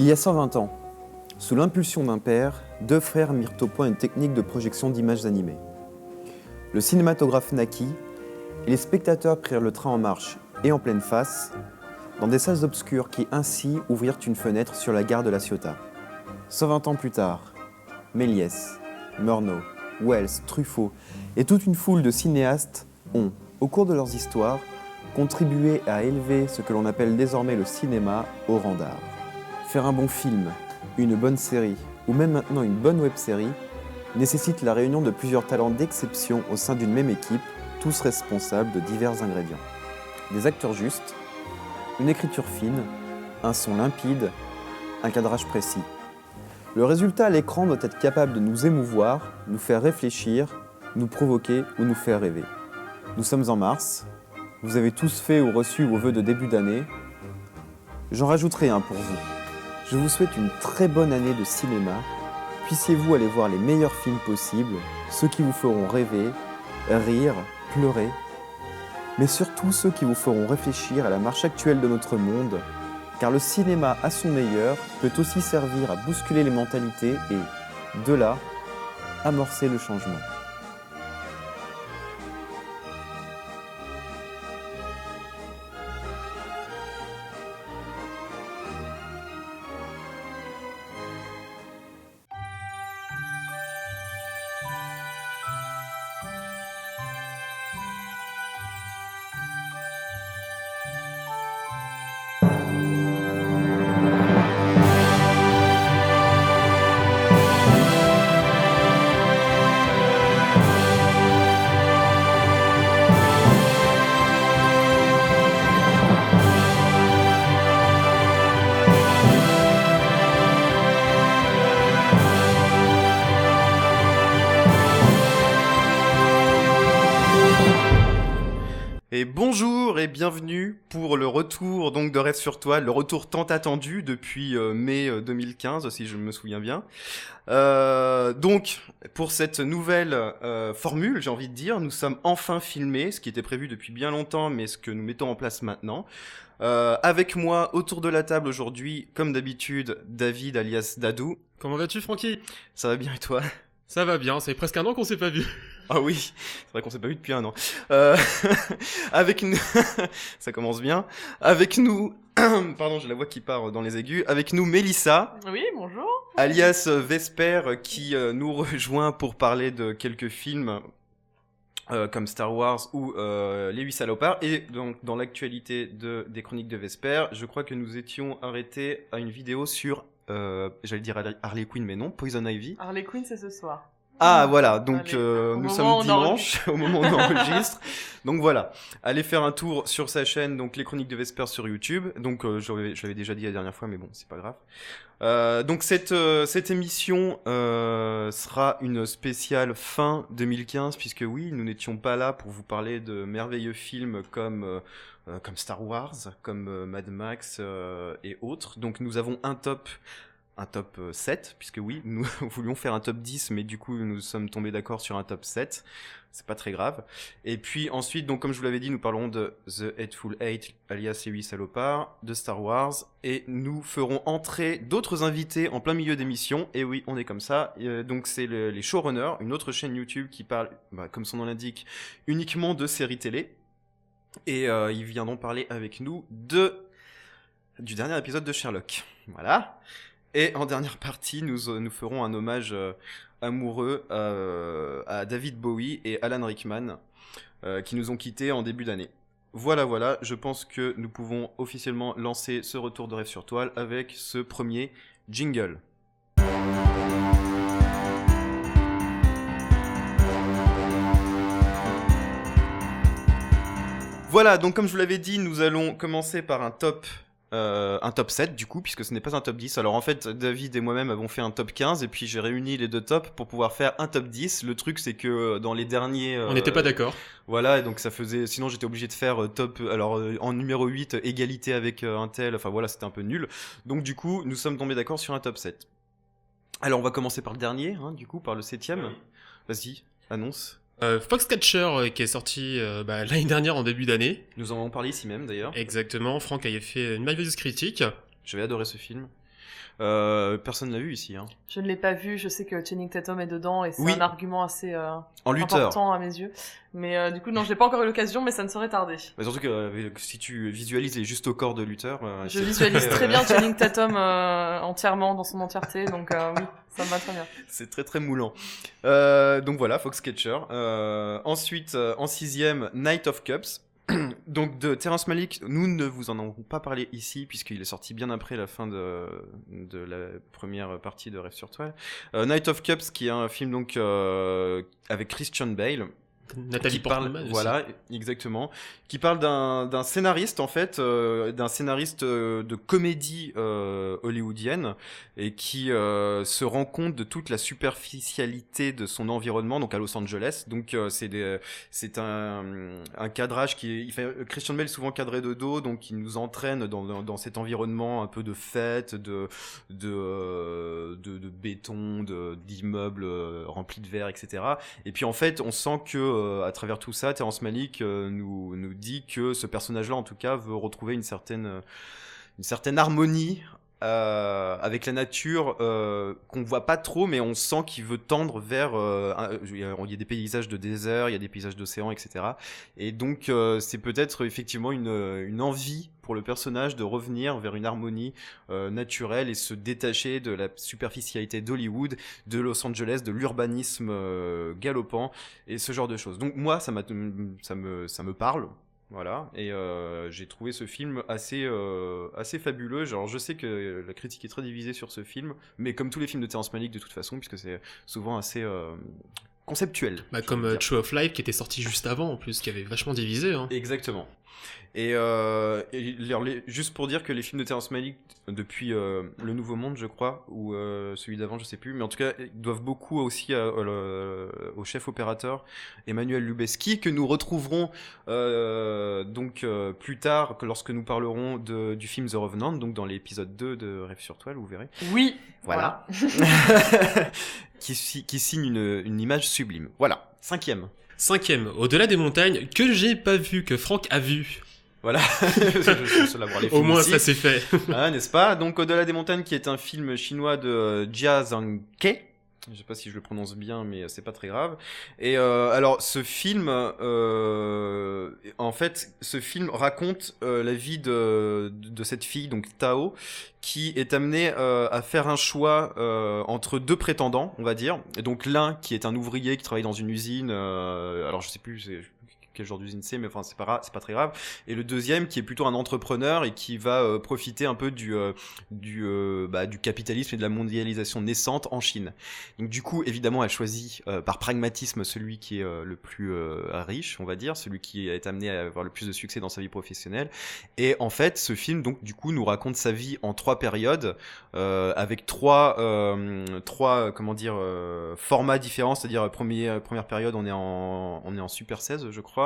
Il y a 120 ans, sous l'impulsion d'un père, deux frères mirent au point une technique de projection d'images animées. Le cinématographe naquit et les spectateurs prirent le train en marche et en pleine face, dans des salles obscures qui ainsi ouvrirent une fenêtre sur la gare de La Ciotat. 120 ans plus tard, Méliès, Murnau, Wells, Truffaut et toute une foule de cinéastes ont, au cours de leurs histoires, contribué à élever ce que l'on appelle désormais le cinéma au rang d'art. Faire un bon film, une bonne série ou même maintenant une bonne web-série nécessite la réunion de plusieurs talents d'exception au sein d'une même équipe, tous responsables de divers ingrédients. Des acteurs justes, une écriture fine, un son limpide, un cadrage précis. Le résultat à l'écran doit être capable de nous émouvoir, nous faire réfléchir, nous provoquer ou nous faire rêver. Nous sommes en mars, vous avez tous fait ou reçu vos vœux de début d'année. J'en rajouterai un pour vous. Je vous souhaite une très bonne année de cinéma. Puissiez-vous aller voir les meilleurs films possibles, ceux qui vous feront rêver, rire, pleurer, mais surtout ceux qui vous feront réfléchir à la marche actuelle de notre monde, car le cinéma à son meilleur peut aussi servir à bousculer les mentalités et, de là, amorcer le changement. Et bonjour et bienvenue pour le retour donc de Rêve sur Toile, le retour tant attendu depuis mai 2015 si je me souviens bien. Donc pour cette nouvelle formule, j'ai envie de dire, nous sommes enfin filmés, ce qui était prévu depuis bien longtemps mais ce que nous mettons en place maintenant. Avec moi autour de la table aujourd'hui, comme d'habitude, David alias Dadou. Comment vas-tu, Francky ? Ça va bien et toi ? Ça va bien, c'est presque un an qu'on s'est pas vu. Ah oui, c'est vrai qu'on s'est pas vu depuis un an. Avec nous, ça commence bien. Avec nous, pardon, j'ai la voix qui part dans les aigus. Avec nous, Mélissa. Oui, bonjour. Alias Vesper, qui nous rejoint pour parler de quelques films comme Star Wars ou Les 8 salopards. Et donc, dans l'actualité des chroniques de Vesper, je crois que nous étions arrêtés à une vidéo sur, j'allais dire Harley Quinn, mais non, Poison Ivy. Harley Quinn, c'est ce soir. Ah voilà, donc Allez, nous sommes dimanche au moment où on enregistre. Donc voilà, allez faire un tour sur sa chaîne, donc les chroniques de Vesper sur YouTube. Donc je l'avais déjà dit la dernière fois, mais bon, c'est pas grave. Donc cette émission sera une spéciale fin 2015, puisque oui, nous n'étions pas là pour vous parler de merveilleux films comme Star Wars, comme Mad Max et autres. Donc nous avons un top 7, puisque oui, nous voulions faire un top 10, mais du coup, nous sommes tombés d'accord sur un top 7. C'est pas très grave. Et puis ensuite, donc comme je vous l'avais dit, nous parlerons de The Hateful Eight, alias les 8 salopards, de Star Wars, et nous ferons entrer d'autres invités en plein milieu d'émission. Et oui, on est comme ça. Donc c'est les showrunners, une autre chaîne YouTube qui parle, comme son nom l'indique, uniquement de séries télé. Et ils viendront parler avec nous du dernier épisode de Sherlock. Voilà. Et en dernière partie, nous ferons un hommage amoureux à David Bowie et Alan Rickman, qui nous ont quittés en début d'année. Voilà, je pense que nous pouvons officiellement lancer ce retour de Rêve sur Toile avec ce premier jingle. Voilà, donc comme je vous l'avais dit, nous allons commencer par un top 7 du coup, puisque ce n'est pas un top 10. Alors en fait, David et moi-même avons fait un top 15 et puis j'ai réuni les deux tops pour pouvoir faire un top 10. Le truc c'est que dans les derniers... On n'était pas d'accord. Voilà, et donc ça faisait... Sinon j'étais obligé de faire top... Alors en numéro 8, égalité avec un tel, enfin voilà, c'était un peu nul. Donc du coup, nous sommes tombés d'accord sur un top 7. Alors on va commencer par le dernier, hein, du coup, par le 7ème. Oui. Vas-y, annonce. Foxcatcher qui est sorti l'année dernière en début d'année. Nous en avons parlé ici même d'ailleurs. Exactement, Franck avait fait une merveilleuse critique. J'avais adoré ce film. Personne l'a vu ici. Hein. Je ne l'ai pas vu, je sais que Channing Tatum est dedans et c'est Oui. un argument assez En lutteur. important à mes yeux. Mais du coup, non, je n'ai pas encore eu l'occasion, mais ça ne saurait tarder. Mais surtout que si tu visualises les juste au corps de Luther... je visualise très bien Channing Tatum entièrement, dans son entièreté, donc oui, ça me va très bien. C'est très très moulant. Donc voilà, Foxcatcher. Ensuite, en 6e, Knight of Cups. Donc de Terrence Malick, nous ne vous en avons pas parlé ici puisqu'il est sorti bien après la fin de la première partie de Rêve sur Toile. Knight of Cups, qui est un film donc avec Christian Bale. Nathalie Portman aussi. Voilà, exactement. Qui parle d'un scénariste, en fait, d'un scénariste de comédie hollywoodienne et qui se rend compte de toute la superficialité de son environnement, donc à Los Angeles. Donc c'est un cadrage Christian Bale est souvent cadré de dos, donc il nous entraîne dans cet environnement un peu de fête, de béton, d'immeubles remplis de verre, etc. Et puis en fait, on sent que à travers tout ça, Terrence Malick nous dit que ce personnage-là, en tout cas, veut retrouver une certaine harmonie avec la nature qu'on voit pas trop, mais on sent qu'il veut tendre vers... il y a des paysages de désert, il y a des paysages d'océan, etc. Et donc, c'est peut-être effectivement une envie pour le personnage de revenir vers une harmonie naturelle et se détacher de la superficialité d'Hollywood, de Los Angeles, de l'urbanisme galopant et ce genre de choses. Donc moi, ça me parle. Voilà, et j'ai trouvé ce film assez fabuleux. Genre, je sais que la critique est très divisée sur ce film, mais comme tous les films de Terrence Malick de toute façon, puisque c'est souvent assez conceptuel. Comme True of Life qui était sorti juste avant en plus, qui avait vachement divisé. Hein. Exactement. Et juste pour dire que les films de Terrence Malick depuis Le Nouveau Monde, je crois, ou celui d'avant, je sais plus, mais en tout cas, ils doivent beaucoup aussi au chef opérateur Emmanuel Lubezki, que nous retrouverons plus tard, lorsque nous parlerons du film The Revenant, donc dans l'épisode 2 de Rêve sur Toile, vous verrez. Oui. Voilà. qui signe une image sublime. Voilà. 5e. 5e, Au-delà des montagnes, que j'ai pas vu, que Franck a vu. Voilà. Au moins ça c'est fait. Ah, n'est-ce pas? Donc Au-delà des montagnes, qui est un film chinois de Jia Zhangke. Je sais pas si je le prononce bien, mais c'est pas très grave. Et alors, ce film, en fait, ce film raconte la vie de cette fille, donc Tao, qui est amenée à faire un choix entre deux prétendants, on va dire. Et donc l'un qui est un ouvrier qui travaille dans une usine. Alors je sais plus. Quel genre d'usine c'est, mais enfin c'est pas très grave. Et le deuxième qui est plutôt un entrepreneur et qui va profiter un peu du capitalisme et de la mondialisation naissante en Chine. Donc du coup évidemment elle choisit par pragmatisme celui qui est le plus riche, on va dire, celui qui est amené à avoir le plus de succès dans sa vie professionnelle. Et en fait ce film donc du coup nous raconte sa vie en 3 périodes avec trois formats différents, c'est-à-dire première période on est en Super 16 je crois.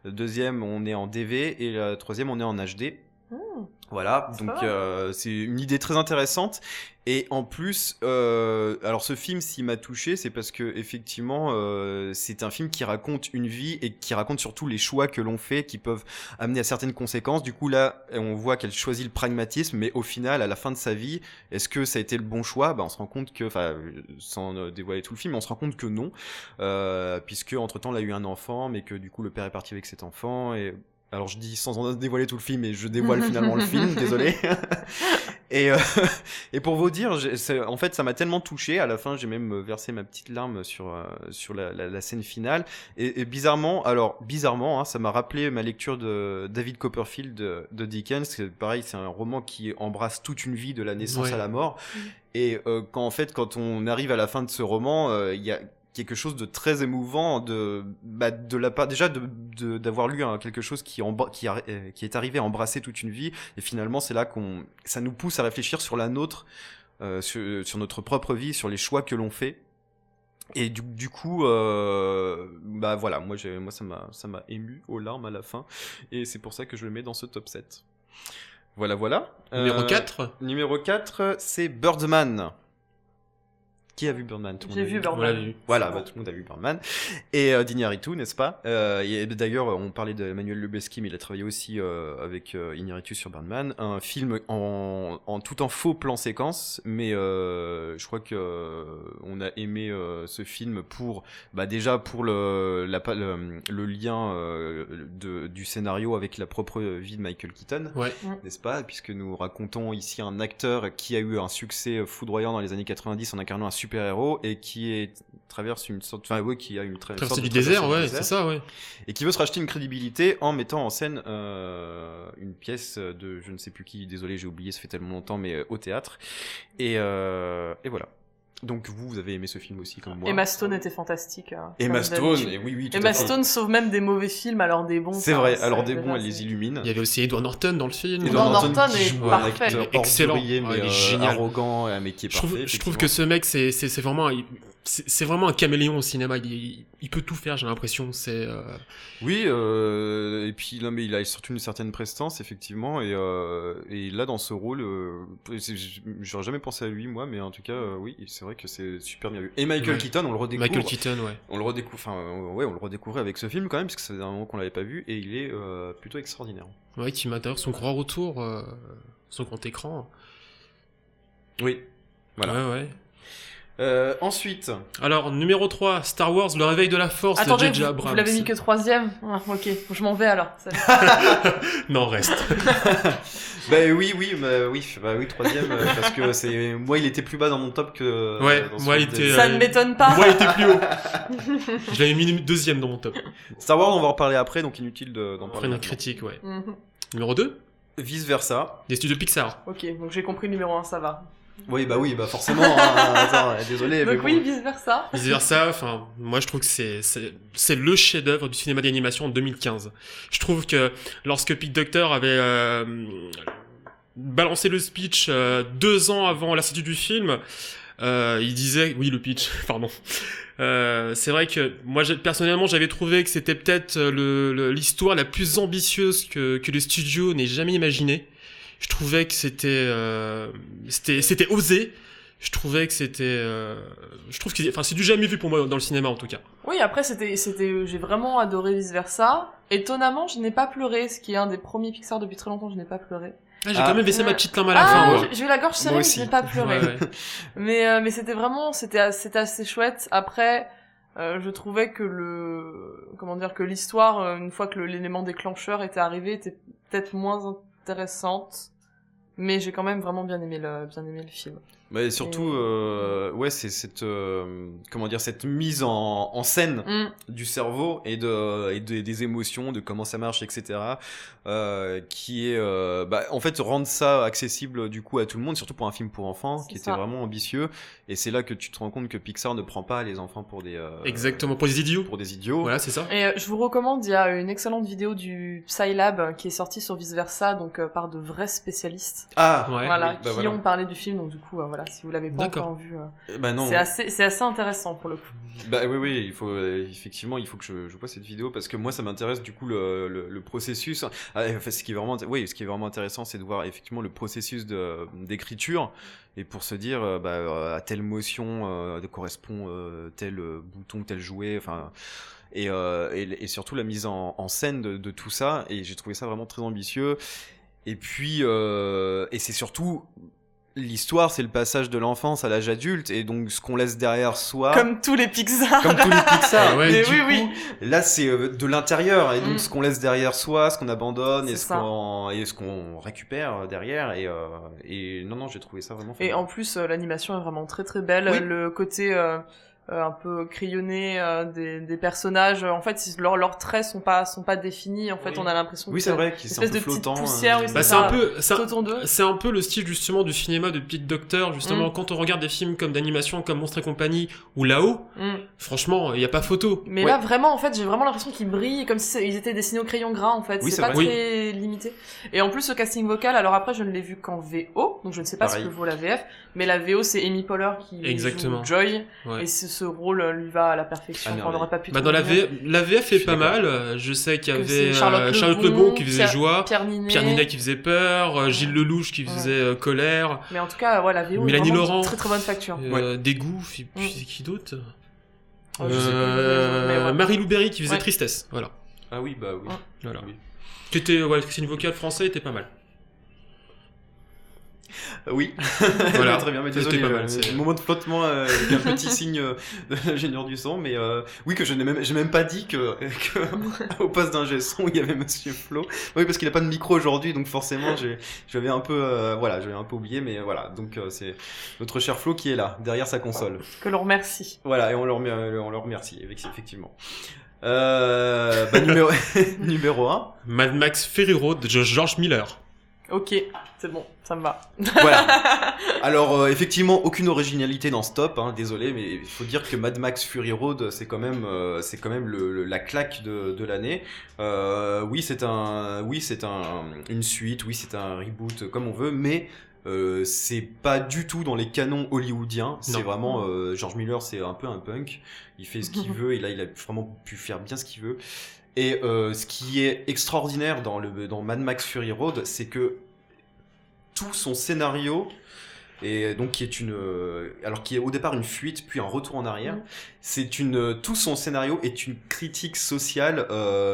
Deuxième, on est en DV et la troisième, on est en HD. Voilà, donc c'est une idée très intéressante. Et en plus, alors ce film, s'il m'a touché, c'est parce que effectivement, c'est un film qui raconte une vie et qui raconte surtout les choix que l'on fait, qui peuvent amener à certaines conséquences. Du coup, là, on voit qu'elle choisit le pragmatisme, mais au final, à la fin de sa vie, est-ce que ça a été le bon choix? On se rend compte que, sans dévoiler tout le film, on se rend compte que non, puisque entre-temps, elle a eu un enfant, mais que du coup, le père est parti avec cet enfant et alors je dis sans en dévoiler tout le film, mais je dévoile finalement le film, désolé. Et pour vous dire, en fait, ça m'a tellement touché. À la fin, j'ai même versé ma petite larme sur la scène finale. Et bizarrement, hein, ça m'a rappelé ma lecture de David Copperfield de Dickens. C'est pareil, c'est un roman qui embrasse toute une vie de la naissance à la mort. Et quand on arrive à la fin de ce roman, il y a quelque chose de très émouvant de la part déjà d'avoir lu quelque chose qui est arrivé à embrasser toute une vie, et finalement c'est là ça nous pousse à réfléchir sur la nôtre, sur notre propre vie, sur les choix que l'on fait. Et du coup voilà, moi ça m'a ému aux larmes à la fin, et c'est pour ça que je le mets dans ce top 7. Voilà. Numéro 4 Numéro 4, c'est Birdman, Qui a vu Birdman? Tout le monde J'ai a vu On l'a Birdman. vu. Voilà, bah, tout le monde a vu Birdman. Et d'Iñárritu, n'est-ce pas? Et d'ailleurs, on parlait d'Emmanuel Lubezki, mais il a travaillé aussi avec Iñárritu sur Birdman. Un film tout en faux plan séquence, mais je crois que on a aimé ce film pour, bah, déjà pour le lien du scénario avec la propre vie de Michael Keaton, Ouais. n'est-ce pas? Puisque nous racontons ici un acteur qui a eu un succès foudroyant dans les années 90 en incarnant un super-héros et qui traverse une sorte, enfin, oui, qui a une Traversée du désert, ouais, c'est ça, ouais. et qui veut se racheter une crédibilité en mettant en scène une pièce de je ne sais plus qui, désolé, j'ai oublié, ça fait tellement longtemps, mais au théâtre. Et voilà. Donc vous avez aimé ce film aussi comme moi. Emma Stone était fantastique. Emma comme Stone, d'habitude. et oui, tout Emma à fait. Stone sauve même des mauvais films, alors des bons. C'est enfin, vrai, c'est- alors des déjà, bons, elle c'est- les illumine. Il y avait aussi Edward Norton dans le film. Edward Norton qui est joue un parfait. acteur Excellent. ordurier, mais Ouais, il est génial. arrogant, mais qui est parfait. Je trouve que ce mec, c'est vraiment, c'est vraiment un caméléon au cinéma. Il peut tout faire, j'ai l'impression. C'est Oui, et puis là, mais il a surtout une certaine prestance, effectivement, et là, dans ce rôle, j'aurais jamais pensé à lui, moi, mais en tout cas, oui, c'est vrai que c'est super bien vu. Et Michael Ouais. Keaton, on le redécouvre. Michael Keaton, ouais. On le redécouvre, ouais, on le redécouvrait avec ce film quand même, parce que c'est un moment qu'on l'avait pas vu, et il est plutôt extraordinaire. Ouais, qui m'a d'ailleurs son grand retour, son grand écran. Oui, voilà. Ouais. Ensuite, Alors, numéro 3, Star Wars, le réveil de la force Attendez, de J.J. vous Abrams. l'avez mis que troisième. Ah, ok, je m'en vais alors. Salut. Non, reste. oui, troisième, parce que moi, il était plus bas dans mon top que. Ouais, dans moi, celui il de- était, Ça ne m'étonne pas. Moi, il était plus haut. Je l'avais mis deuxième dans mon top. Star Wars, on va en reparler après, donc inutile d'en Après parler. une maintenant. critique, ouais. Mhm. Numéro 2, Vice versa. des studios Pixar. Ok, donc j'ai compris le numéro 1, ça va. Oui, bah forcément. Attends, désolé, mais Donc bon. oui, vice versa. Vice versa, enfin, moi je trouve que c'est le chef-d'œuvre du cinéma d'animation en 2015. Je trouve que lorsque Pete Docter avait balancé le speech 2 ans avant la sortie du film, il disait, oui, le pitch, pardon. C'est vrai que moi personnellement j'avais trouvé que c'était peut-être l'histoire la plus ambitieuse que le studio n'ait jamais imaginée. Je trouvais que c'était osé. Je trouvais que je trouve que c'est du jamais vu pour moi dans le cinéma en tout cas. Oui, après j'ai vraiment adoré vice versa. Étonnamment, je n'ai pas pleuré, ce qui est un des premiers Pixar depuis très longtemps, je n'ai pas pleuré. J'ai quand même baissé ma petite larme à la Ah, fin. Moi. j'ai eu la gorge serrée, mais aussi. je n'ai pas pleuré. Ouais. Mais c'était vraiment, c'était assez chouette. Après, je trouvais que que l'histoire, une fois que l'élément déclencheur était arrivé, était peut-être moins intéressante. Mais j'ai quand même vraiment bien aimé le film. Bah, et surtout, ouais, c'est cette, cette mise en scène du cerveau et des émotions, de comment ça marche, etc. Qui est, en fait, rendre ça accessible du coup à tout le monde, surtout pour un film pour enfants, qui était vraiment ambitieux. Et c'est là que tu te rends compte que Pixar ne prend pas les enfants pour des Exactement, pour des idiots. Pour des idiots. Voilà, c'est ça. Et je vous recommande, il y a une excellente vidéo du Psylab qui est sortie sur Vice Versa, donc par de vrais spécialistes. Ah, Ouais. Voilà, oui, bah qui voilà. ont parlé du film, donc du coup, voilà, si vous l'avez pas D'accord. encore vu, Bah non. c'est assez intéressant pour le coup. Bah oui, il faut effectivement, il faut que je vois cette vidéo parce que moi ça m'intéresse du coup le processus. Enfin, ce qui est vraiment intéressant, c'est de voir effectivement le processus d'écriture et pour se dire à telle motion correspond tel bouton, tel jouet, enfin. Et surtout la mise en scène de tout ça, et j'ai trouvé ça vraiment très ambitieux. Et puis et c'est surtout l'histoire, c'est le passage de l'enfance à l'âge adulte, et donc ce qu'on laisse derrière soi, Comme tous les Pixar. comme tous les Pixar. Ouais, Mais Du oui, coup, là c'est de l'intérieur, et donc Mm. ce qu'on laisse derrière soi, ce qu'on abandonne, et C'est ce qu'on récupère derrière, et non, j'ai trouvé ça vraiment Et fabuleux. en plus, l'animation est vraiment très très belle. Oui. Le côté un peu crayonné des personnages, en fait, leurs traits sont pas définis. En fait, Oui. on a l'impression Oui, que c'est vrai qu'ils sont un espèce peu de petite flottants. poussière, oui, Bah, c'est c'est un ça. peu, tout autour d'eux. c'est un peu le style justement du cinéma de Pete Docter, justement, quand on regarde des films comme d'animation comme Monstres et compagnie ou Là-haut, Mm. franchement, il y a pas photo. Mais Ouais. là, vraiment, en fait, j'ai vraiment l'impression qu'ils brillent comme si ils étaient dessinés au crayon gras, en fait. Oui, c'est c'est pas vrai. très limité. Et en plus, le casting vocal, alors après, je ne l'ai vu qu'en VO, donc je ne sais pas Pareil. ce que vaut la VF, mais la VO, c'est Amy Poehler qui Exactement. joue Joy, Ouais. et ce rôle lui va à la perfection. Ah, On n'aurait pas pu. Bah dans la VF est pas mal. Je sais qu'il y Que avait c'est Charlotte Lebon qui faisait Pierre- Joie, Pierre Ninet. Pierre Ninet qui faisait Peur, Gilles Lelouch qui faisait Colère, Mais en tout cas, ouais, la VO Mélanie est vraiment Laurent. très très bonne facture. Dégoût, puis c'est qui d'autre Oh, je sais plus, mais ouais. Marie-Lou Berry qui faisait Ouais. Tristesse, voilà. Ah oui, bah oui. Voilà. Oui. Qui était, ouais, c'est une vocale français, était pas mal. Oui. Voilà. Très bien, mais C'était désolé, pas mal, c'est- le moment de flottement avec un petit signe de l'ingénieur du son, mais oui, que j'ai même pas dit que au poste d'ingé son, il y avait Monsieur Flo. Oui, parce qu'il a pas de micro aujourd'hui, donc forcément, j'avais un peu, j'avais un peu oublié, mais voilà, donc c'est notre cher Flo qui est là, derrière sa console. Que l'on remercie. Voilà, et on le remercie, effectivement. Numéro, numéro 1. Mad Max Fury Road de George Miller. Ok, c'est bon, ça me va. Voilà. Alors effectivement, aucune originalité dans ce top, hein, désolé, mais il faut dire que Mad Max Fury Road, c'est quand même la claque de l'année. Oui, c'est une suite, oui, c'est un reboot comme on veut, mais c'est pas du tout dans les canons hollywoodiens. C'est Non. vraiment George Miller, c'est un peu un punk. Il fait ce qu'il veut et là, il a vraiment pu faire bien ce qu'il veut. Et ce qui est extraordinaire dans Mad Max Fury Road, c'est que tout son scénario, et donc qui est au départ une fuite puis un retour en arrière, tout son scénario est une critique sociale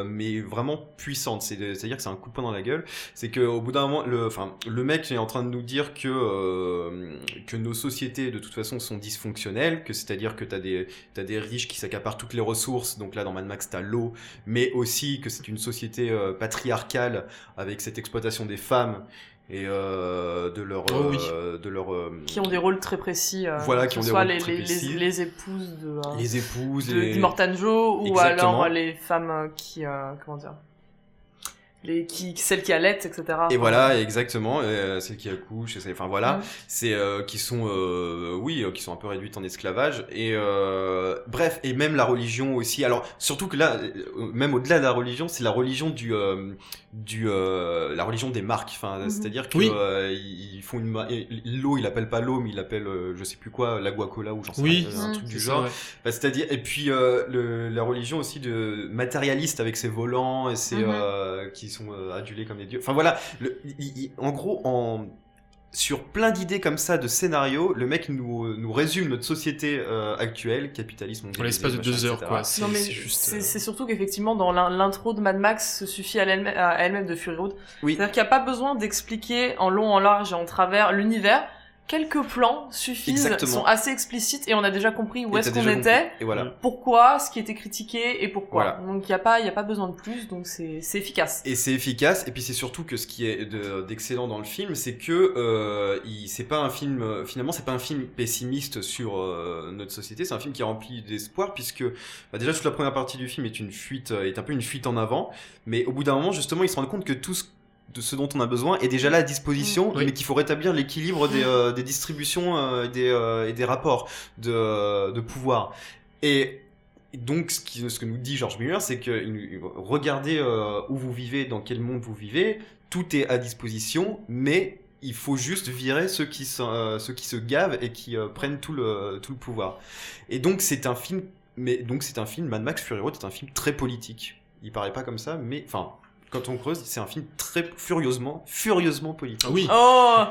mais vraiment puissante. C'est-à-dire que c'est un coup de poing dans la gueule. C'est que au bout d'un moment, le mec est en train de nous dire que nos sociétés de toute façon sont dysfonctionnelles, que c'est-à-dire que t'as des riches qui s'accaparent toutes les ressources. Donc là dans Mad Max t'as l'eau, mais aussi que c'est une société patriarcale avec cette exploitation des femmes et de leur Qui ont des rôles très précis. Voilà, que qui ont ce des soit rôles très précis. les épouses de. Les épouses, d'Immortan Joe ou Exactement. alors les femmes qui comment dire, celles qui allaitent, etc. Et voilà, exactement, celles qui accouchent, enfin voilà, Ouais. c'est qui sont qui sont un peu réduites en esclavage et bref, et même la religion aussi. Alors surtout que là, même au-delà de la religion, c'est la religion la religion des marques. Enfin, c'est-à-dire que Oui. ils font l'eau, ils l'appellent pas l'eau, mais ils l'appellent je sais plus quoi, l'Aguacola ou j'en sais Oui. rien, un truc du C'est genre. vrai. Bah, c'est-à-dire, et puis la religion aussi de matérialiste avec ses volants et ses qui sont adulés comme des dieux. Enfin voilà, en gros, sur plein d'idées comme ça de scénarios, le mec nous résume notre société actuelle, capitalisme. En l'espace de 2 heures, etc. quoi. Non mais C'est juste. c'est surtout qu'effectivement dans l'intro de Mad Max se suffit à elle-même de Fury Road. Oui. C'est-à-dire qu'il n'y a pas besoin d'expliquer en long, en large et en travers l'univers. Quelques plans suffisent, Exactement. sont assez explicites et on a déjà compris où Et est-ce t'as qu'on déjà était, compris. Et voilà. pourquoi, ce qui était critiqué et pourquoi. Voilà. Donc il y a pas besoin de plus, donc c'est efficace. Et c'est efficace. Et puis c'est surtout que ce qui est d'excellent dans le film, c'est que c'est pas un film. Finalement, c'est pas un film pessimiste sur notre société. C'est un film qui est rempli d'espoir, puisque déjà toute la première partie du film est un peu une fuite en avant. Mais au bout d'un moment, justement, ils se rendent compte que tout de ce dont on a besoin est déjà là à disposition, Oui. mais qu'il faut rétablir l'équilibre des distributions et des rapports de pouvoir. Et donc, ce que nous dit George Miller, c'est que regardez où vous vivez, dans quel monde vous vivez, tout est à disposition, mais il faut juste virer ceux qui se gavent et qui prennent tout le pouvoir. Et donc c'est un film, Mad Max Fury Road est un film très politique. Il paraît pas comme ça, mais enfin, quand on creuse, c'est un film très furieusement politique. Ah oui. Oh,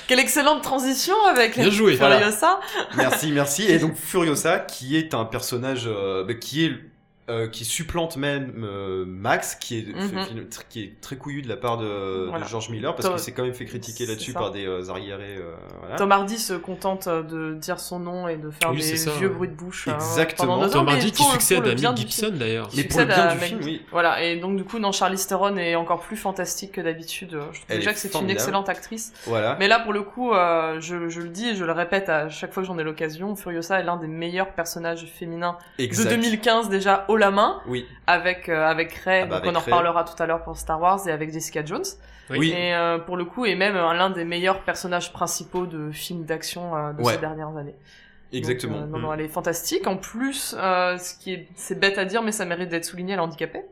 quelle excellente transition avec Bien joué. Furiosa. Merci. Et donc Furiosa, qui est un personnage qui supplante même Max, qui est très couillu de la part de George Miller, parce qu'il s'est quand même fait critiquer là-dessus par des arriérés. Voilà. Tom Hardy se contente de dire son nom et de faire des vieux bruits de bouche. Exactement. Pendant 2 ans, Tom Hardy qui succède à bien Mel Gibson d'ailleurs. Mais pour le bien du film, oui. Voilà, et donc du coup, non, Charlize Theron est encore plus fantastique que d'habitude. Je trouve déjà que c'est une excellente actrice. Voilà. Mais là, pour le coup, je le dis et je le répète à chaque fois que j'en ai l'occasion, Furiosa est l'un des meilleurs personnages féminins de 2015 déjà haut la main. Oui. Avec Rey, donc on en reparlera tout à l'heure pour Star Wars, et avec Jessica Jones. Oui. Et pour le coup, est même l'un des meilleurs personnages principaux de films d'action de ces dernières années. Exactement. Donc, non, elle est fantastique. En plus, c'est bête à dire, mais ça mérite d'être souligné, elle est handicapée.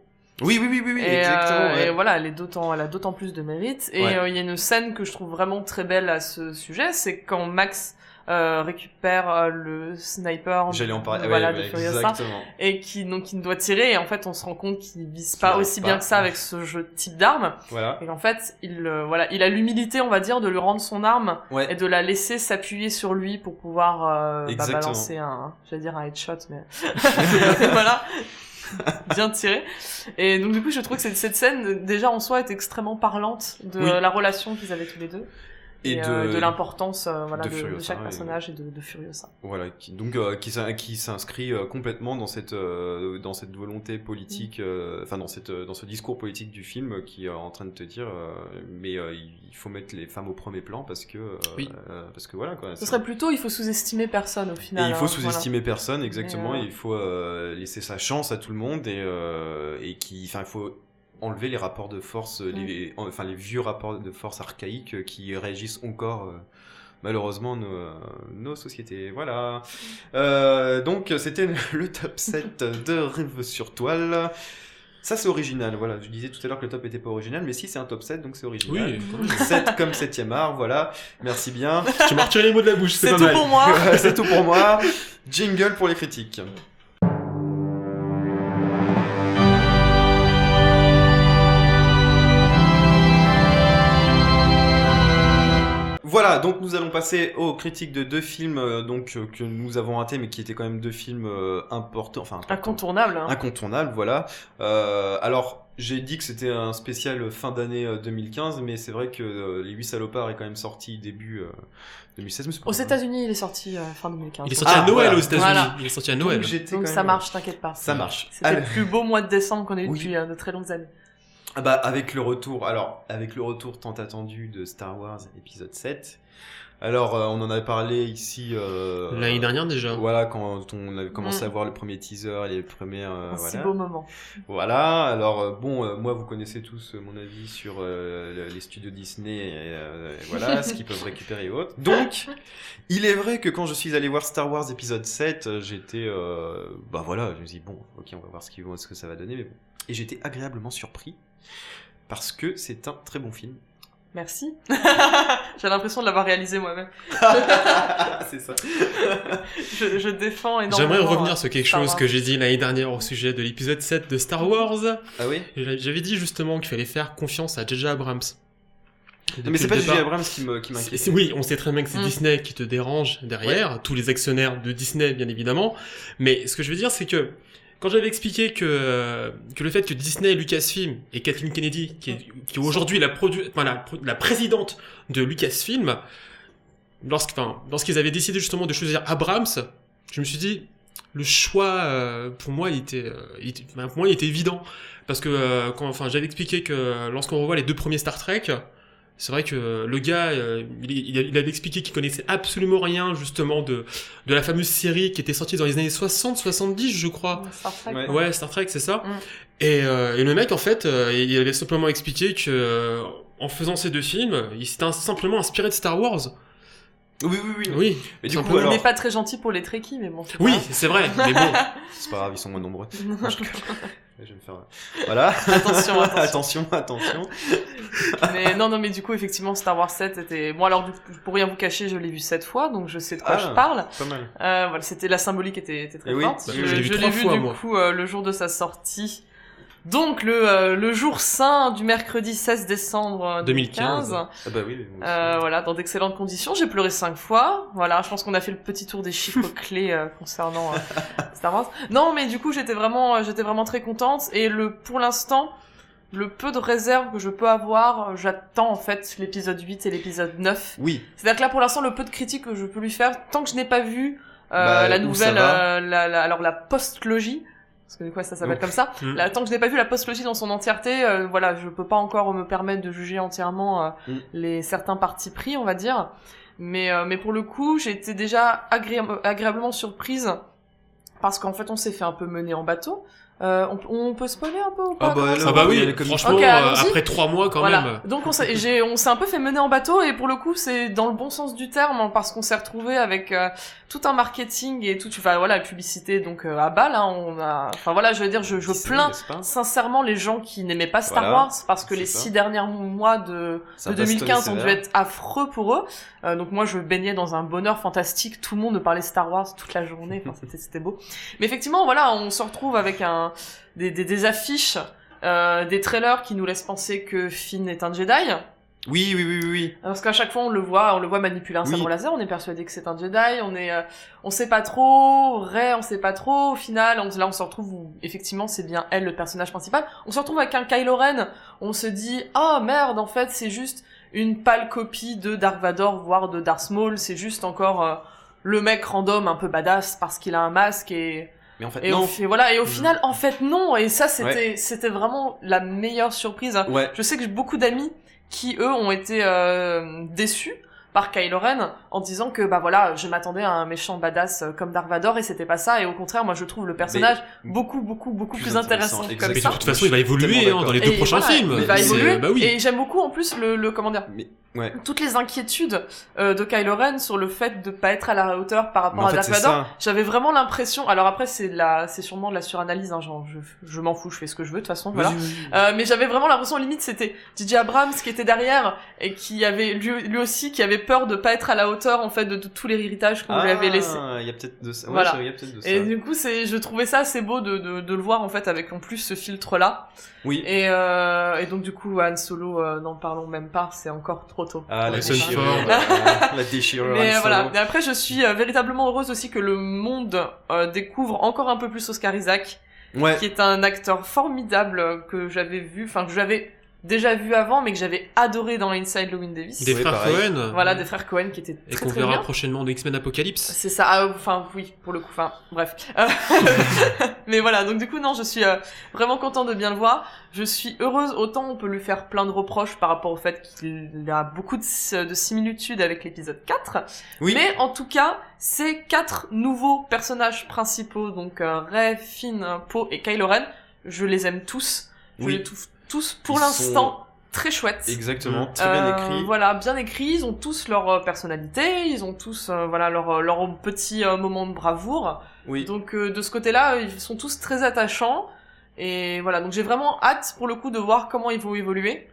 Oui, Et, exactement. Et voilà, elle a d'autant plus de mérite. Et il y a une scène que je trouve vraiment très belle à ce sujet, c'est quand Max récupère le sniper J'allais en parler. voilà, Ouais, de Furiosa, exactement. et qui doit tirer, et en fait on se rend compte qu'il vise pas arrive aussi pas. bien que ça avec ce type d'arme, Voilà. et en fait il a l'humilité, on va dire, de lui rendre son arme Ouais. et de la laisser s'appuyer sur lui pour pouvoir Exactement. balancer un headshot, mais voilà, bien tiré. Et donc du coup je trouve que cette scène déjà en soi est extrêmement parlante de Oui. la relation qu'ils avaient tous les deux. Et de l'importance de de Furiosa, chaque et- personnage et de Furiosa. Voilà, qui s'inscrit complètement dans cette volonté politique, enfin dans ce discours politique du film qui est en train de te dire, il faut mettre les femmes au premier plan parce que voilà quoi. Ce serait plutôt il faut sous-estimer personne au Et final. il faut hein, sous-estimer personne, exactement. Mais, Et il faut laisser sa chance à tout le monde il faut enlever les rapports de force, les vieux rapports de force archaïques qui régissent encore malheureusement nos sociétés. Voilà. Donc c'était le top 7 de Rêve sur toile. Ça c'est original, voilà. Je disais tout à l'heure que le top était pas original, mais si c'est un top 7, donc c'est original. Oui. 7 comme 7ème art, voilà. Merci bien. Tu m'as retiré les mots de la bouche, c'est C'est pas tout mal. pour moi. C'est tout pour moi. Jingle pour les critiques. Voilà, donc nous allons passer aux critiques de deux films que nous avons ratés, mais qui étaient quand même deux films importants, Incontournable. Hein. incontournables, voilà. Alors, j'ai dit que c'était un spécial fin d'année 2015, mais c'est vrai que Les 8 salopards est quand même sorti début 2016. Mais c'est pas Aux grave. États-Unis, il est sorti fin 2015. Il est sorti Ah, à Noël voilà. aux États-Unis. Voilà. Il est sorti à Donc, Noël. j'étais Donc quand ça même- marche, t'inquiète pas. Ça marche. C'était Allez. le plus beau mois de décembre qu'on ait eu Oui. depuis de très longues années. Ah bah, avec le retour tant attendu de Star Wars épisode 7. Alors, on en a parlé ici. L'année dernière déjà. Voilà, quand on avait commencé à voir le premier teaser et les premières. Un si voilà. beau moment. Voilà, alors moi vous connaissez tous mon avis sur les studios Disney et voilà, ce qu'ils peuvent récupérer et autres. Donc, il est vrai que quand je suis allé voir Star Wars épisode 7, j'étais bah voilà, je me suis dit bon, OK, on va voir ce que ça va donner mais bon. Et j'étais agréablement surpris parce que c'est un très bon film. Merci. J'ai l'impression de l'avoir réalisé moi-même. C'est ça. Je défends énormément. J'aimerais revenir sur quelque Star chose Wars. que j'ai dit l'année dernière au sujet de l'épisode 7 de Star Wars. Ah oui. J'avais dit justement qu'il fallait faire confiance à J.J. Abrams. Non, mais c'est pas J.J. Abrams qui m'inquiète. Oui, on sait très bien que c'est Disney qui te dérange derrière, tous les actionnaires de Disney bien évidemment, mais ce que je veux dire c'est que quand j'avais expliqué que le fait que Disney, Lucasfilm et Kathleen Kennedy, qui est aujourd'hui la présidente de Lucasfilm, lorsqu'ils avaient décidé justement de choisir Abrams, je me suis dit, le choix pour moi il était évident parce que j'avais expliqué que lorsqu'on revoit les deux premiers Star Trek, c'est vrai que le gars, il avait expliqué qu'il connaissait absolument rien justement de la fameuse série qui était sortie dans les années 60-70, je crois. Star Trek. Ouais. Ouais, Star Trek, c'est ça. Mm. Et le mec, en fait, il avait simplement expliqué que en faisant ces deux films, il s'était simplement inspiré de Star Wars. Oui. Oui. Et du Simplement. coup On alors n'est pas très gentil pour les Trekkies, mais bon. c'est Oui, pas c'est vrai. Mais bon, c'est pas grave, ils sont moins nombreux. grave. Je vais me faire voilà. Attention. attention. Mais non, mais du coup, effectivement, Star Wars 7 était... Bon, alors, du coup, pour rien vous cacher, je l'ai vu 7 fois, donc je sais de quoi Ah. je parle. Pas mal. Voilà, c'était la symbolique était très Eh oui. forte. Bah, je l'ai vu je 3 l'ai vu fois, du moi. coup le jour de sa sortie. Donc le jour saint du mercredi 16 décembre 2015. 2015. Ah bah oui. moi aussi. Voilà, dans d'excellentes conditions. J'ai pleuré 5 fois. Voilà, je pense qu'on a fait le petit tour des chiffres clés concernant Star Wars. Non, mais du coup, j'étais vraiment très contente. Et pour l'instant, le peu de réserve que je peux avoir, j'attends en fait l'épisode 8 et l'épisode 9. Oui. C'est-à-dire que là, pour l'instant, le peu de critiques que je peux lui faire, tant que je n'ai pas vu où la ça nouvelle, va la post-logie, parce que du coup, ça s'appelle Donc, comme ça. Mm. Là, tant que je n'ai pas vu la post-logie dans son entièreté, voilà, je peux pas encore me permettre de juger entièrement certains partis pris, on va dire. Mais pour le coup, j'ai été déjà agréablement surprise parce qu'en fait, on s'est fait un peu mener en bateau. On peut spoiler un peu ou pas? Ah bah oui, franchement, Ok, allons-y. après 3 mois quand Voilà. même. Donc on s'est un peu fait mener en bateau et pour le coup c'est dans le bon sens du terme hein, parce qu'on s'est retrouvé avec tout un marketing et tout, enfin voilà, la publicité donc à balle. Hein, enfin voilà, je veux dire, je plains sincèrement les gens qui n'aimaient pas Star Wars parce que les 6 derniers mois de 2015 ont dû être affreux pour eux. Donc moi je baignais dans un bonheur fantastique, tout le monde parlait Star Wars toute la journée, enfin c'était beau. Mais effectivement voilà, on se retrouve avec des affiches, des trailers qui nous laissent penser que Finn est un Jedi. Oui. Parce qu'à chaque fois on le voit manipuler un sabre laser, on est persuadé que c'est un Jedi, on sait pas trop, on sait pas trop, au final, là on se retrouve où effectivement c'est bien elle le personnage principal, on se retrouve avec un Kylo Ren, on se dit, oh merde, en fait c'est juste une pâle copie de Dark Vador, voire de Darth Maul, c'est juste encore le mec random un peu badass parce qu'il a un masque mais en fait, non. Et au final, en fait, non. Et ça, c'était vraiment la meilleure surprise. Ouais. Je sais que j'ai beaucoup d'amis qui, eux, ont été déçus par Kylo Ren en disant que, bah voilà, je m'attendais à un méchant badass comme Dark Vador et c'était pas ça. Et au contraire, moi, je trouve le personnage beaucoup plus intéressant comme mais ça. de toute façon, il va évoluer dans les 2 prochains films. Il va évoluer. Bah oui. Et j'aime beaucoup, en plus, le comment dire, toutes les inquiétudes de Kylo Ren sur le fait de pas être à la hauteur par rapport à Dark Vador. J'avais vraiment l'impression, alors après c'est sûrement de la suranalyse, hein, genre je m'en fous, je fais ce que je veux de toute façon, voilà. Mais j'avais vraiment l'impression limite c'était J.J. Abrams qui était derrière et qui avait lui aussi qui avait peur de pas être à la hauteur en fait de tous les héritages qu'on lui avait laissés. Il y a peut-être de ça. Voilà. Il y a peut-être de ça. Et du coup je trouvais ça assez beau de le voir en fait avec en plus ce filtre là. Oui. Et donc du coup Han Solo, n'en parlons même pas, c'est encore trop tôt. Ah la déchirure, la déchirure. Mais voilà. Mais après je suis véritablement heureuse aussi que le monde découvre encore un peu plus Oscar Isaac, qui est un acteur formidable que j'avais déjà vu avant, mais que j'avais adoré dans Inside Llewyn Davis. Des frères Cohen. Voilà, des frères Cohen qui étaient très et qu'on verra prochainement dans X-Men Apocalypse. C'est ça, enfin oui, pour le coup, enfin bref. Mais voilà, donc du coup non, je suis vraiment content de bien le voir. Je suis heureuse, autant on peut lui faire plein de reproches par rapport au fait qu'il a beaucoup de similitudes avec l'épisode 4. Oui. Mais en tout cas, ces 4 nouveaux personnages principaux, donc Rey, Finn, Poe et Kylo Ren, je les aime tous. Je les trouve tous pour l'instant très chouettes. Exactement, très bien écrits. Voilà, bien écrits, ils ont tous leur personnalité, ils ont tous leur petit moment de bravoure. Oui. Donc de ce côté-là, ils sont tous très attachants et voilà, donc j'ai vraiment hâte pour le coup de voir comment ils vont évoluer.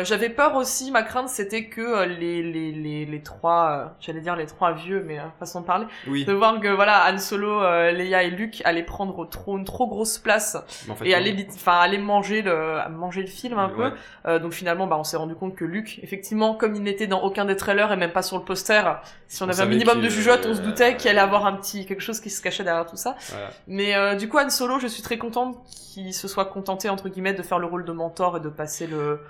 J'avais peur aussi, ma crainte c'était que les trois, j'allais dire les 3 vieux, mais façon de parler, de voir que voilà Han Solo, Leia et Luke allaient prendre une trop grosse place en fait, et aller manger le film un peu. Donc finalement, on s'est rendu compte que Luke, effectivement, comme il n'était dans aucun des trailers et même pas sur le poster, si on avait un minimum de jugeote, on se doutait qu'il allait avoir quelque chose qui se cachait derrière tout ça. Voilà. Mais du coup Han Solo, je suis très contente qu'il se soit contenté entre guillemets de faire le rôle de mentor et de passer le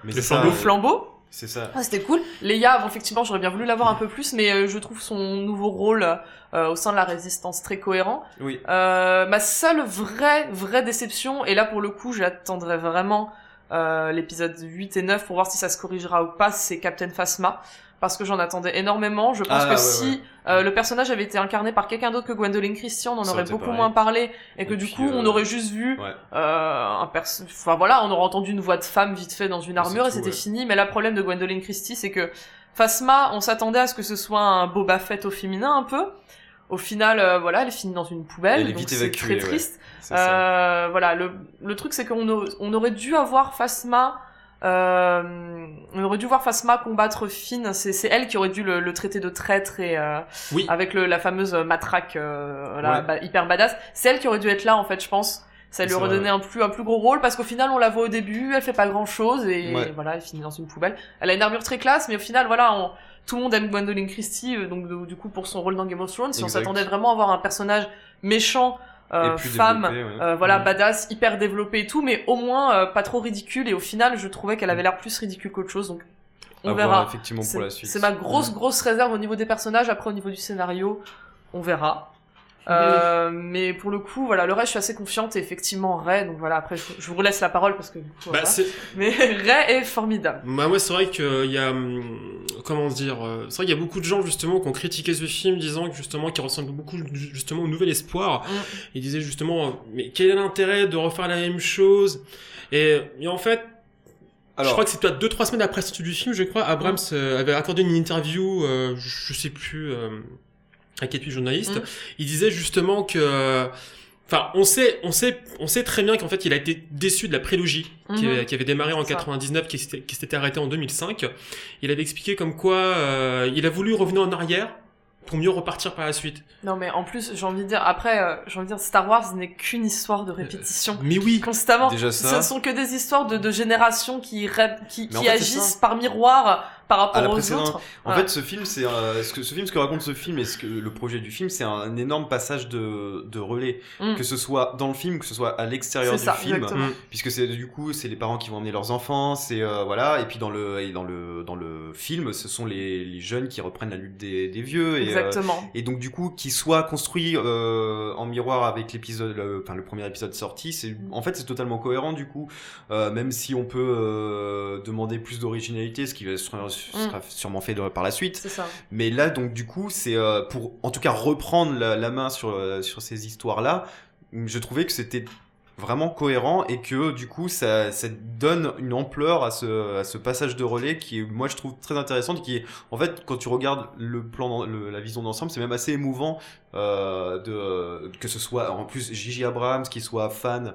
flambeau. C'est ça. Ah, c'était cool. Leia, effectivement, j'aurais bien voulu l'avoir un peu plus, mais je trouve son nouveau rôle au sein de la Résistance très cohérent. Oui. Ma seule vraie déception, et là pour le coup, j'attendrai vraiment l'épisode 8 et 9 pour voir si ça se corrigera ou pas, c'est Captain Phasma. Parce que j'en attendais énormément. Je pense que si le personnage avait été incarné par quelqu'un d'autre que Gwendoline Christie, on en aurait beaucoup moins parlé et que du coup on aurait juste vu enfin voilà, on aurait entendu une voix de femme vite fait dans une armure et c'était fini. Mais là, le problème de Gwendoline Christie, c'est que Phasma, on s'attendait à ce que ce soit un Boba Fett au féminin un peu. Au final, elle finit dans une poubelle, elle est vite évacuée, c'est très triste. Voilà, le truc c'est qu'on aurait dû avoir Phasma. On aurait dû voir Phasma combattre Finn, c'est elle qui aurait dû le traiter de traître et avec la fameuse matraque hyper badass, c'est elle qui aurait dû être là en fait, je pense. Ça lui aurait donné un plus gros rôle parce qu'au final on la voit au début, elle fait pas grand chose et voilà, elle finit dans une poubelle. Elle a une armure très classe, mais au final voilà, tout le monde aime Gwendoline Christie, donc du coup pour son rôle dans Game of Thrones, si on s'attendait vraiment à voir un personnage méchant, femme, badass, hyper développée et tout, mais au moins pas trop ridicule, et au final je trouvais qu'elle avait l'air plus ridicule qu'autre chose, donc on verra. Effectivement pour la suite. C'est ma grosse réserve au niveau des personnages. Après au niveau du scénario, on verra. Mais pour le coup, voilà, le reste, je suis assez confiante et effectivement, Ray, donc voilà, après, je vous laisse la parole parce que du coup, voilà. Mais Ray est formidable. Bah, moi, c'est vrai qu'il y a, comment dire, c'est vrai qu'il y a beaucoup de gens, justement, qui ont critiqué ce film, disant que, justement, qu'il ressemble beaucoup, justement, au Nouvel Espoir. Ils disaient, justement, mais quel est l'intérêt de refaire la même chose? Et en fait, alors, je crois que c'est peut-être 2-3 semaines après la sortie du film, je crois, Abrams avait accordé une interview, je sais plus, à quelques journalistes. Il disait justement que, enfin, on sait très bien qu'en fait, il a été déçu de la prélogie qui avait démarré en 99, qui s'était arrêtée en 2005. Il avait expliqué comme quoi il a voulu revenir en arrière pour mieux repartir par la suite. Non, mais en plus, j'ai envie de dire, Star Wars n'est qu'une histoire de répétition. Mais oui. Constamment. Déjà ça. Ce sont que des histoires de générations qui agissent par miroir par rapport aux autres. En fait, ce film, ce que raconte ce film et le projet du film, c'est un énorme passage de relais. Que ce soit dans le film, que ce soit à l'extérieur du film. Puisque c'est les parents qui vont emmener leurs enfants, voilà. Et puis dans le film, ce sont les jeunes qui reprennent la lutte des vieux. Exactement. Et donc, du coup, qu'il soit construit en miroir avec le premier épisode sorti, en fait, c'est totalement cohérent, du coup. Même si on peut demander plus d'originalité, ce qui sera sûrement fait par la suite. C'est ça. Mais là, donc, du coup, c'est pour, en tout cas, reprendre la main sur ces histoires-là. Je trouvais que c'était vraiment cohérent et que du coup ça donne une ampleur à ce passage de relais qui est, moi je trouve très intéressante, qui est en fait, quand tu regardes la vision d'ensemble, c'est même assez émouvant que ce soit en plus J.J. Abrams qui soit fan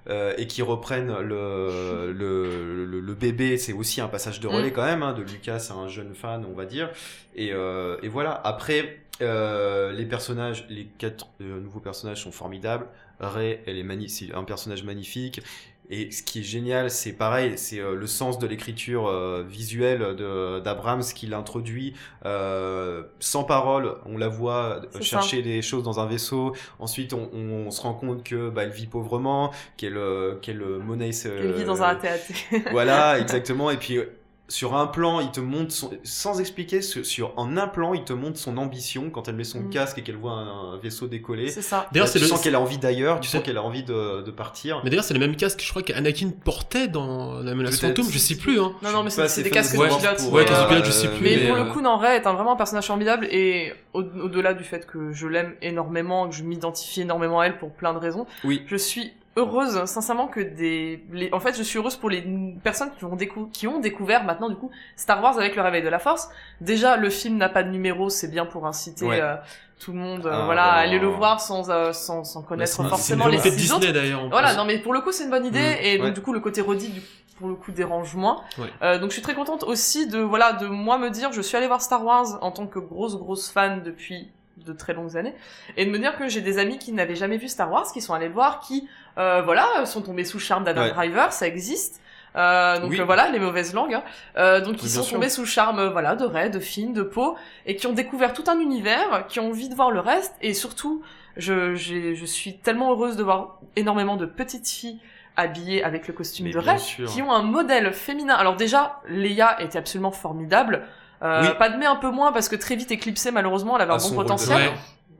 et qui reprenne le bébé, c'est aussi un passage de relais quand même, hein, de Lucas à un jeune fan, on va dire, et voilà. Après les personnages, les 4 nouveaux personnages sont formidables. Rey, elle est c'est un personnage magnifique. Et ce qui est génial, c'est pareil, c'est le sens de l'écriture visuelle d'Abrams qui l'introduit sans parole. On la voit chercher des choses dans un vaisseau. Ensuite, on se rend compte que elle vit pauvrement, qu'elle monnaie. Elle vit dans un AT-AT. Voilà, exactement. Et puis sur un plan, il te montre sans expliquer, en un plan, il te montre son ambition quand elle met son casque et qu'elle voit un vaisseau décoller. C'est ça. D'ailleurs, tu sens qu'elle a envie d'ailleurs, tu sens qu'elle a envie de partir. Mais d'ailleurs, c'est le même casque, je crois, qu'Anakin portait dans la menace fantôme, je sais plus, hein. Non, mais c'est des casques de pilote. Ouais, casques de pilote, je sais plus. Mais pour le coup, Rey est vraiment un personnage formidable et au-delà du fait que je l'aime énormément, que je m'identifie énormément à elle pour plein de raisons. Oui. Je suis heureuse, sincèrement, que en fait, je suis heureuse pour les personnes qui ont découvert maintenant, du coup, Star Wars avec le réveil de la Force. Déjà, le film n'a pas de numéro, c'est bien pour inciter tout le monde, à aller le voir sans connaître forcément les 6 autres. Disney, d'ailleurs. Voilà, non, mais pour le coup, c'est une bonne idée, et donc, du coup, le côté redit, pour le coup, dérange moins. Donc, je suis très contente aussi de moi me dire, je suis allée voir Star Wars en tant que grosse fan depuis de très longues années, et de me dire que j'ai des amis qui n'avaient jamais vu Star Wars, qui sont allés le voir, qui sont tombés sous le charme d'Adam Driver, ça existe. Les mauvaises langues, donc ils sont tombés sous le charme, de Rey, de Finn, de Poe, et qui ont découvert tout un univers, qui ont envie de voir le reste, et surtout, je suis tellement heureuse de voir énormément de petites filles habillées avec le costume de Rey, qui ont un modèle féminin. Alors déjà, Leia était absolument formidable, Padmé un peu moins, parce que très vite éclipsée, malheureusement, elle avait un bon potentiel.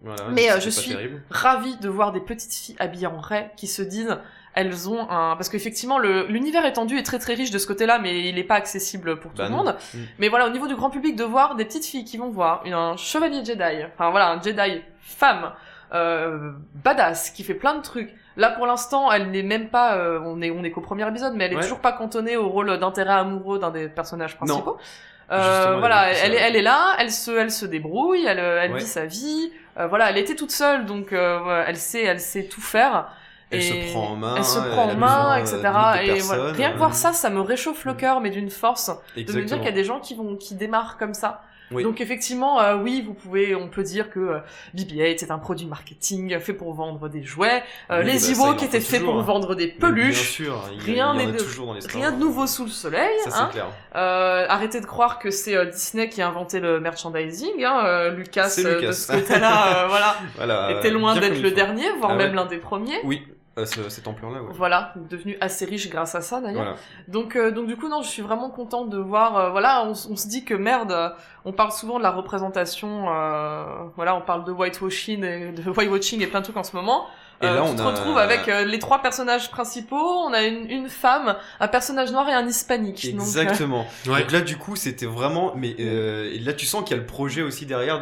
Voilà, mais je suis ravie de voir des petites filles habillées en Rey qui se disent, elles ont parce qu'effectivement l'univers étendu est très très riche de ce côté-là, mais il est pas accessible pour tout le monde. Mais voilà, au niveau du grand public, de voir des petites filles qui vont voir un chevalier Jedi, un Jedi femme, badass, qui fait plein de trucs. Là, pour l'instant, elle n'est même pas, on est qu'au premier épisode, mais elle est toujours pas cantonnée au rôle d'intérêt amoureux d'un des personnages principaux. Elle est là, elle se débrouille, elle vit sa vie. Elle était toute seule, donc elle sait tout faire. Elle se prend en main, etc. Et voilà. Rien que voir ça me réchauffe le cœur, mais d'une force. De me dire qu'il y a des gens qui démarrent comme ça. Oui. Donc effectivement, on peut dire que BB-8 c'est un produit marketing fait pour vendre des jouets, les Ewoks étaient faits pour vendre des peluches. Bien sûr, rien de nouveau sous le soleil. Ça, c'est clair. Arrêtez de croire que c'est Disney qui a inventé le merchandising. Lucas de ce côté-là, était loin d'être le dernier, voire même l'un des premiers. Oui. Cette ampleur-là, ouais. Voilà, devenu assez riche grâce à ça d'ailleurs. Voilà. Donc du coup non, je suis vraiment contente de voir. Voilà, on se dit que merde, on parle souvent de la représentation. Voilà, on parle de whitewashing et plein de trucs en ce moment. Et là, tu te retrouves avec les 3 personnages principaux. On a une femme, un personnage noir et un hispanique. Exactement. Ouais. Donc là, du coup, c'était vraiment. Mais et là, tu sens qu'il y a le projet aussi derrière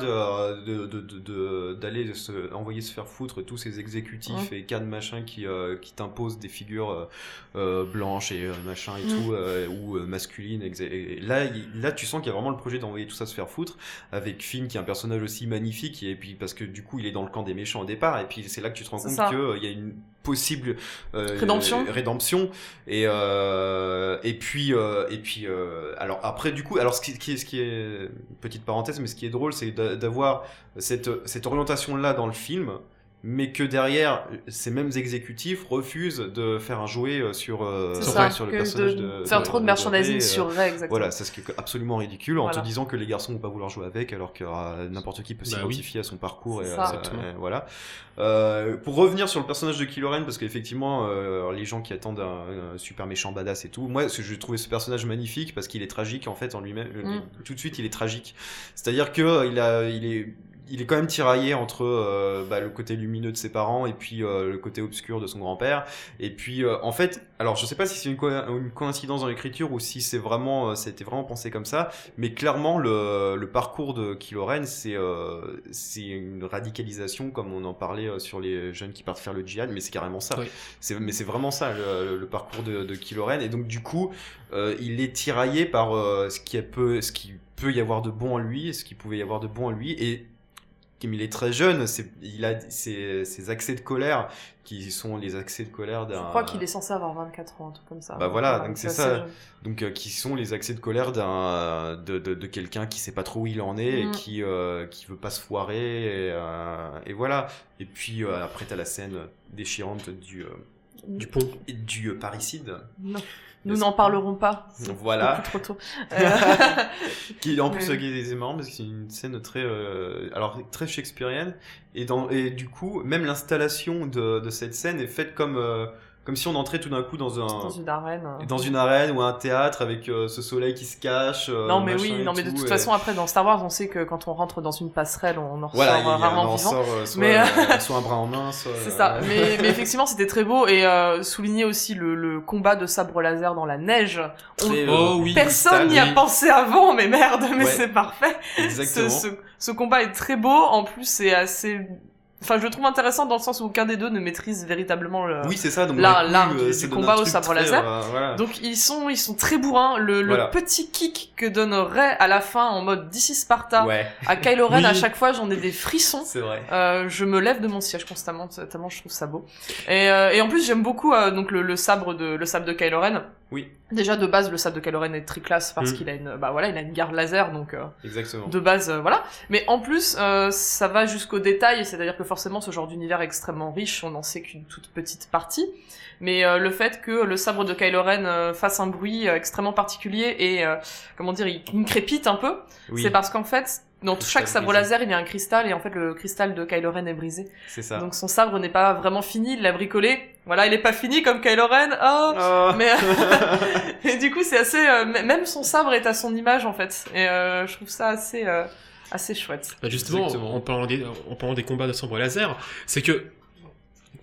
d'aller envoyer se faire foutre tous ces exécutifs et cadres machin qui t'imposent des figures blanches et machin et tout ou masculines. Et là, tu sens qu'il y a vraiment le projet d'envoyer tout ça se faire foutre avec Finn qui est un personnage aussi magnifique et puis parce que du coup, il est dans le camp des méchants au départ et puis c'est là que tu te rends compte qu'il y a une possible rédemption et puis alors après du coup alors ce qui est petite parenthèse mais ce qui est drôle c'est d'avoir cette orientation là dans le film mais que derrière ces mêmes exécutifs refusent de faire un jouet sur le personnage de faire trop de merchandising sur Rey, exactement. Voilà, c'est ce qui est absolument ridicule en te disant que les garçons vont pas vouloir jouer avec alors que n'importe qui peut s'identifier à son parcours et voilà. Pour revenir sur le personnage de Kylo Ren parce qu'effectivement les gens qui attendent un super méchant badass et tout, moi je trouvais ce personnage magnifique parce qu'il est tragique en fait en lui-même. Tout de suite il est tragique. C'est-à-dire que il est quand même tiraillé entre le côté lumineux de ses parents et puis le côté obscur de son grand-père. Et puis en fait, alors je sais pas si c'est une coïncidence dans l'écriture ou si c'était vraiment pensé comme ça, mais clairement le parcours de Kylo Ren c'est une radicalisation comme on en parlait sur les jeunes qui partent faire le djihad, mais c'est carrément ça. Oui. Mais c'est vraiment ça le parcours de Kylo Ren et donc du coup il est tiraillé par ce qui peut y avoir de bon en lui, ce qui pouvait y avoir de bon en lui et comme il est très jeune, il a ces accès de colère qui sont les accès de colère d'un... Je crois qu'il est censé avoir 24 ans, un truc comme ça. Bah voilà, donc c'est ça. Donc qui sont les accès de colère de quelqu'un qui sait pas trop où il en est et qui veut pas se foirer et voilà. Et puis après t'as la scène déchirante du pont et du parricide. Non. Nous n'en parlerons pas. Voilà. Beaucoup trop tôt. Qui en plus c'est marrant parce que c'est une scène très shakespearienne et du coup même l'installation de cette scène est faite comme si on entrait tout d'un coup dans une arène ou un théâtre avec ce soleil qui se cache. Non mais de toute façon après dans Star Wars on sait que quand on rentre dans une passerelle on en ressort rarement vivant. Soit un bras en main, soit. C'est ça. Mais effectivement c'était très beau et souligner aussi le combat de sabre laser dans la neige. Personne n'y a pensé avant mais merde c'est parfait. Exactement. Ce combat est très beau en plus c'est assez. Enfin, je le trouve intéressant dans le sens où aucun des deux ne maîtrise véritablement c'est ça, donc l'art du combat au sabre laser. Voilà. Donc ils sont très bourrins. Le petit kick que donne Rey à la fin en mode DC Sparta à Kylo Ren, à chaque fois j'en ai des frissons. C'est vrai. Je me lève de mon siège constamment tellement je trouve ça beau. Et en plus j'aime beaucoup donc le sabre de Kylo Ren. Oui. Déjà de base le sabre de Kylo Ren est très classe parce qu'il a il a une garde laser donc exactement. De base voilà. Mais en plus ça va jusqu'au détail, c'est-à-dire que forcément ce genre d'univers est extrêmement riche, on n'en sait qu'une toute petite partie. Mais le fait que le sabre de Kylo Ren fasse un bruit extrêmement particulier et il crépite un peu, c'est parce qu'en fait dans chaque sabre laser, il y a un cristal et en fait le cristal de Kylo Ren est brisé. C'est ça. Donc son sabre n'est pas vraiment fini, il l'a bricolé. Voilà, il est pas fini comme Kylo Ren. Mais et du coup, c'est assez même son sabre est à son image en fait. Et je trouve ça assez chouette. Bah justement, en parlant des combats de sabre laser, c'est que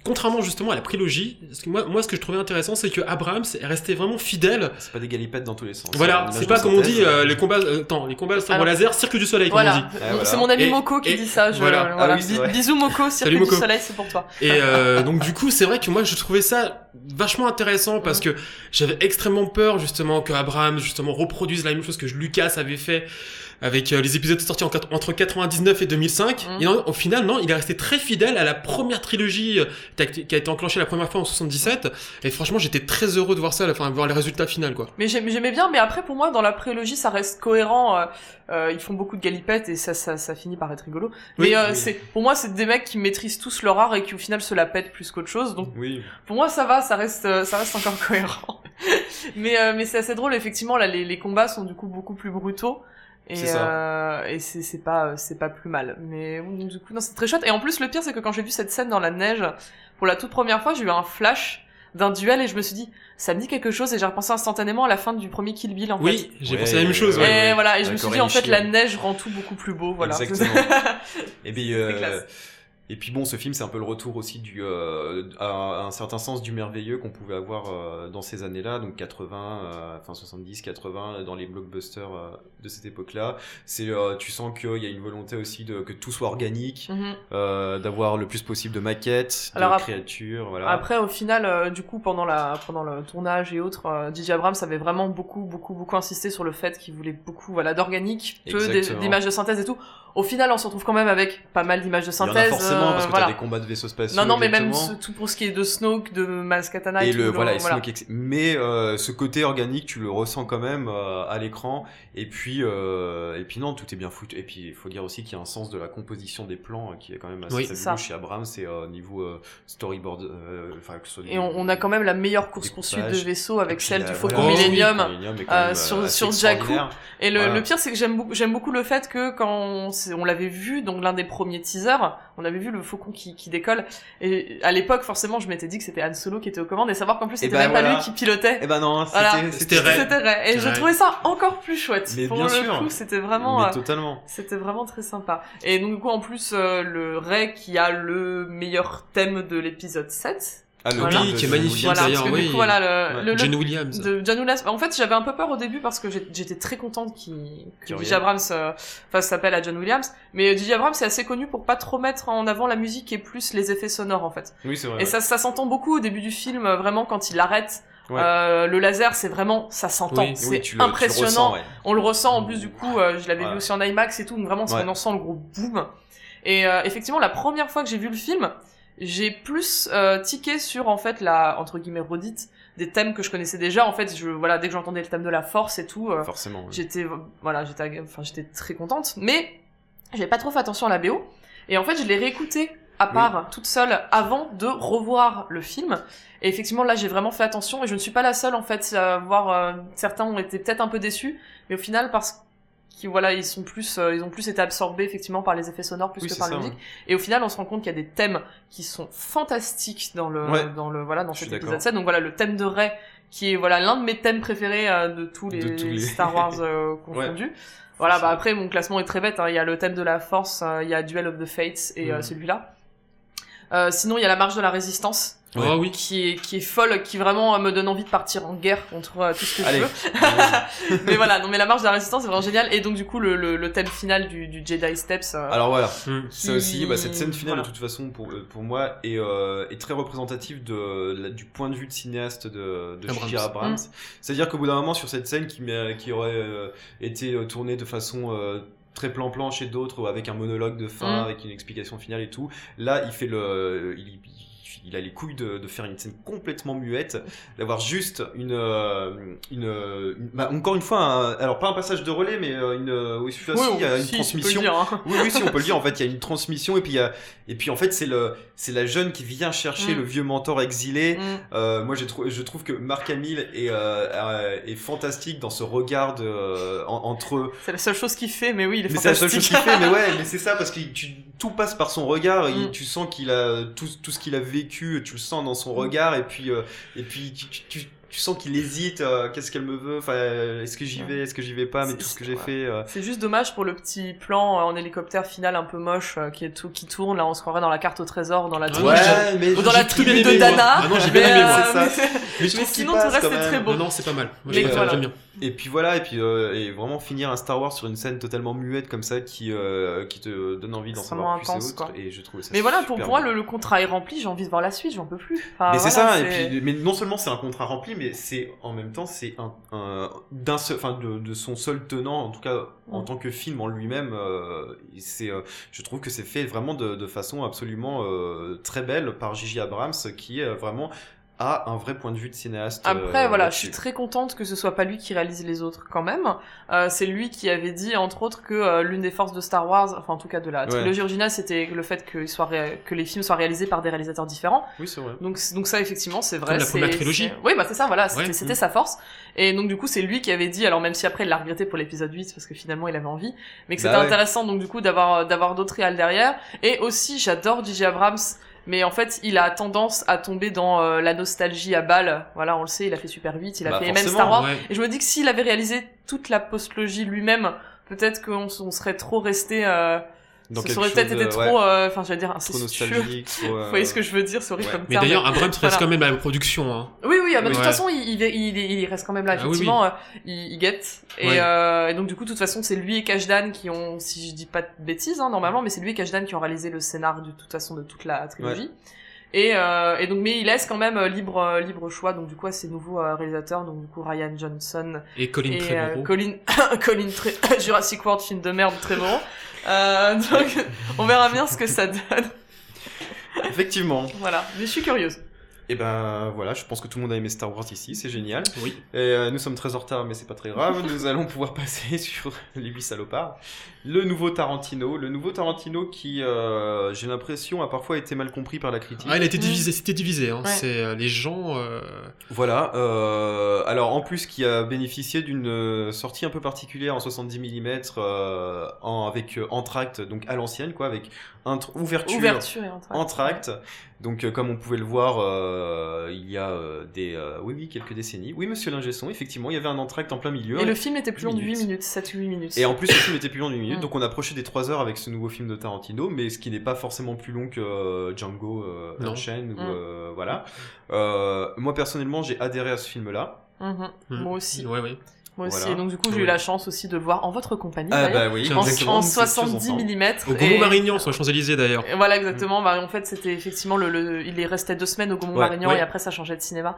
contrairement justement à la prélogie, moi ce que je trouvais intéressant c'est que Abrams est resté vraiment fidèle. C'est pas des galipettes dans tous les sens. Voilà, c'est pas comme on dit les combats de sabre laser, cirque du soleil comme on dit. C'est mon ami Moko qui dit ça. Bisous Moko, cirque du soleil, c'est pour toi. Et donc du coup, c'est vrai que moi je trouvais ça vachement intéressant parce que j'avais extrêmement peur justement que Abrams justement reproduise la même chose que Lucas avait fait avec les épisodes sortis entre 99 et 2005. Et non, au final, non, il est resté très fidèle à la première trilogie qui a été enclenchée la première fois en 77. Et franchement, j'étais très heureux de voir ça, voir les résultats finaux, quoi. Mais j'aimais bien, mais après, pour moi, dans la prélogie, ça reste cohérent. Ils font beaucoup de galipettes et ça finit par être rigolo. Mais pour moi, c'est des mecs qui maîtrisent tous leur art et qui, au final, se la pètent plus qu'autre chose. Donc, pour moi, ça va, ça reste encore cohérent. mais c'est assez drôle, effectivement, là, les combats sont du coup beaucoup plus brutaux. Et C'est ça. et c'est pas plus mal. Mais du coup non, c'est très chouette. Et en plus le pire c'est que quand j'ai vu cette scène dans la neige pour la toute première fois, j'ai eu un flash d'un duel et je me suis dit ça me dit quelque chose et j'ai repensé instantanément à la fin du premier Kill Bill en fait. Oui, j'ai pensé à la même chose. Et Ouais. voilà, et je me Avec suis dit en fait Orange la Shield. neige rend tout beaucoup plus beau, voilà. Exactement. Et puis, C'est classe. et puis bon, ce film, c'est un peu le retour aussi à un certain sens du merveilleux qu'on pouvait avoir dans ces années-là, donc 80, enfin 70, 80, dans les blockbusters de cette époque-là. Tu sens qu'il y a une volonté aussi que tout soit organique, Mhm. d'avoir le plus possible de maquettes, de Alors, créatures, voilà. Après, au final, du coup, pendant le tournage et autres, J.J. Abrams avait vraiment beaucoup insisté sur le fait qu'il voulait beaucoup, voilà, d'organique, peu Exactement. d'images de synthèse et tout. Au final, on se retrouve quand même avec pas mal d'images de Il y en a synthèse. forcément, parce que voilà. t'as des combats de vaisseaux spatiaux. Non, mais même exactement. tout pour ce qui est de Snoke, de Maz Kanata Et tout, voilà, et voilà. Snoke, mais ce côté organique, tu le ressens quand même à l'écran. Et puis non, tout est bien foutu. Et puis il faut dire aussi qu'il y a un sens de la composition des plans qui est quand même assez Oui, c'est fabuleux ça. chez Abrams. C'est niveau storyboard, enfin que ce soit Et on a quand même la meilleure course-poursuite de découpage. vaisseau avec Et puis, celle du voilà, Faucon oui, Millenium. est quand même, sur assez Jakku. extraordinaire. Et Voilà. le pire, c'est que j'aime beaucoup le fait que quand on l'avait vu, donc l'un des premiers teasers, on avait vu le Faucon qui décolle. Et à l'époque, forcément, je m'étais dit que c'était Han Solo qui était aux commandes et savoir qu'en plus, c'était ben même pas voilà. lui qui pilotait. Eh ben non, Voilà. C'était Ray. C'était vrai. Et je Ouais. trouvais ça encore plus chouette. Mais Pour bien le sûr. coup, c'était vraiment, totalement. c'était vraiment très sympa. Et donc, du coup, en plus, le Ray qui a le meilleur thème de l'épisode 7. Ah, le Voilà. film Oui, de qui est John magnifique, Williams. Voilà, d'ailleurs, parce que oui. du coup, voilà, Ouais. le John Williams. de John Williams. En fait, j'avais un peu peur au début parce que j'étais très contente que Qu'il J.J. revienne. Abrams fasse appel à John Williams. Mais J.J. Abrams c'est assez connu pour pas trop mettre en avant la musique et plus les effets sonores en fait. Oui, c'est vrai. Et ça s'entend beaucoup au début du film, vraiment quand il arrête. Ouais. Le laser, c'est vraiment, ça s'entend, Oui, c'est Oui, tu le impressionnant. ressens, ouais. On le ressent en plus du coup, je l'avais Voilà. vu aussi en IMAX et tout, donc vraiment Ouais. on en sent le gros boom. Et effectivement, la première fois que j'ai vu le film, j'ai plus tiqué sur en fait la entre guillemets redite des thèmes que je connaissais déjà. En fait, voilà, dès que j'entendais le thème de la force et tout, Forcément. ouais. j'étais très contente, mais j'avais pas trop fait attention à la BO. Et en fait, je l'ai réécouté à part, toute seule, avant de revoir le film. Et effectivement, là, j'ai vraiment fait attention, et je ne suis pas la seule, en fait, à voir, certains ont été peut-être un peu déçus, mais au final, parce qu'ils, voilà, ils ont plus été absorbés, effectivement, par les effets sonores, plus Oui, que c'est par la ça, musique. ouais. Et au final, on se rend compte qu'il y a des thèmes qui sont fantastiques dans Ouais. dans Je suis cet épisode d'accord. 7. Donc voilà, le thème de Rey, qui est, voilà, l'un de mes thèmes préférés de tous De les, tous les- Star Wars confondus. Voilà, bah après, mon classement est très bête, hein. Il y a le thème de la Force, il y a Duel of the Fates et celui-là. Sinon, il y a la Marche de la Résistance, Ah oui. qui est folle, qui vraiment me donne envie de partir en guerre contre tout ce que Allez. je veux. Mais voilà, non mais la Marche de la Résistance, c'est vraiment génial. Et donc, du coup, le thème final du Jedi Steps. Alors voilà, Hmm. ça aussi, cette scène finale Voilà. de toute façon pour moi est très représentative du point de vue de cinéaste de J.J. Abrams. C'est-à-dire qu'au bout d'un moment sur cette scène qui aurait été tournée de façon très plan-plan chez d'autres ou avec un monologue de fin, avec une explication finale et tout, là il fait il a les couilles de faire une scène complètement muette, d'avoir juste encore une fois, alors pas un passage de relais, mais oui, celui-là, il y a une transmission. Tu peux le dire, hein. Oui, si on peut le dire. En fait, il y a une transmission et puis en fait, c'est la jeune qui vient chercher le vieux mentor exilé. Moi, je trouve que Mark Hamill est fantastique dans ce regard entre eux. C'est la seule chose qu'il fait, mais oui, il est Mais c'est la fantastique. seule chose qu'il fait, mais ouais, mais c'est ça parce que tout passe par son regard. Tu sens qu'il a tout ce qu'il a vécu, tu le sens dans son regard, et puis tu sens qu'il hésite. Qu'est-ce qu'elle me veut? Enfin, est-ce que j'y vais? Est-ce que j'y vais pas? Mais tout ce que j'ai fait. C'est juste dommage pour le petit plan en hélicoptère final un peu moche qui tourne. Là, on se croirait dans la carte au trésor, dans la tribu. mais Ou dans la tribu de aimé, moi. Dana. Ah non, j'ai bien aimé, moi, c'est ça. Mais Mais je trouve qu'il sinon, tout le passe reste quand est très même. beau. Non, non, c'est pas mal. Moi, Mais j'aime voilà. bien. Et puis voilà, et vraiment finir un Star Wars sur une scène totalement muette comme ça qui te donne envie d'en savoir plus et intense, autres. quoi. Et je trouve ça Mais voilà, pour super moi, bien. le contrat est rempli. J'ai envie de voir la suite. J'en peux plus. Enfin, Mais c'est voilà, ça, et puis, mais non seulement c'est un contrat rempli, mais c'est en même temps c'est de son seul tenant, en tout cas en tant que film en lui-même, je trouve que c'est fait vraiment de façon absolument très belle par J.J. Abrams, qui est vraiment a un vrai point de vue de cinéaste. Après, voilà, je là-dessus. suis très contente que ce soit pas lui qui réalise les autres, quand même. C'est lui qui avait dit, entre autres, que l'une des forces de Star Wars, enfin, en tout cas de la trilogie originale, c'était le fait que les films soient réalisés par des réalisateurs différents. Oui, c'est vrai. Donc ça, effectivement, c'est vrai. Comme la première trilogie. Oui, bah c'est ça, voilà, Ouais. c'était sa force. Et donc, du coup, c'est lui qui avait dit, alors même si après, il l'a regretté pour l'épisode 8, parce que finalement, il avait envie, mais que c'était intéressant, donc du coup, d'avoir d'autres réals derrière. Et aussi, j'adore J.J. Abrams, mais en fait, il a tendance à tomber dans la nostalgie à balle. Voilà, on le sait, il a fait Super 8, il a fait même forcément, Star Wars. Ouais. Et je me dis que s'il avait réalisé toute la postlogie lui-même, peut-être qu'on serait trop resté... Dans ce quelque serait peut-être chose été de- trop... ouais, enfin, j'allais dire trop incestueux. nostalgique. trop, Vous voyez ce que je veux dire, c'est horrible ouais. comme Mais terme. d'ailleurs, Abrams reste voilà. quand même à la production. Hein. Oui, mais de toute Ouais. façon, il reste quand même là, Ah oui, effectivement, il guette. Ouais. Et donc, du coup, de toute façon, c'est lui et Kajdan qui ont, si je dis pas de bêtises, hein, normalement, mais c'est lui et Kajdan qui ont réalisé le scénar de toute façon de toute la trilogie. Et donc, mais il laisse quand même libre choix, donc du coup, à ses nouveaux réalisateurs, donc du coup, Ryan Johnson Et Colin et Trevorrow. Colin Jurassic World, film de merde, Trevorrow. Donc, on verra bien ce que ça donne. Effectivement. Voilà, mais je suis curieuse. Et ben voilà, je pense que tout le monde a aimé Star Wars ici, c'est génial. Oui. Et nous sommes très en retard, mais c'est pas très grave. Nous allons pouvoir passer sur les 8 salopards. Le nouveau Tarantino qui, j'ai l'impression, a parfois été mal compris par la critique. Ah, il a été divisé, c'était divisé. Hein. Ouais. C'est les gens. Voilà. Alors en plus, qui a bénéficié d'une sortie un peu particulière en 70 mm avec entracte, donc à l'ancienne, quoi, avec ouverture Ouverture et entracte. entracte. Donc comme on pouvait le voir, il y a quelques décennies. Oui, monsieur l'ingé-son, effectivement, il y avait un entracte en plein milieu. Et le film était plus long de 8 8 minutes, 7 ou 8 minutes. Et en plus, le film était plus long d'une minute, Mm. donc on approchait des 3 heures avec ce nouveau film de Tarantino, mais ce qui n'est pas forcément plus long que Django Non. Unchained, ou Mm. voilà. Moi, personnellement, j'ai adhéré à ce film-là. Mhm. Moi aussi. Ouais, ouais. Moi aussi. Voilà. Et donc, du coup, j'ai Ouais. eu la chance aussi de le voir en votre compagnie. Ah d'ailleurs. bah oui, En- exactement, En nous étions 70 ensemble. mm. Au Gaumont Marignan, sur les Champs-Élysées d'ailleurs. Et voilà, exactement. Bah, en fait, c'était effectivement il est resté 2 semaines au Gaumont Marignan ouais. et après, ça changeait de cinéma.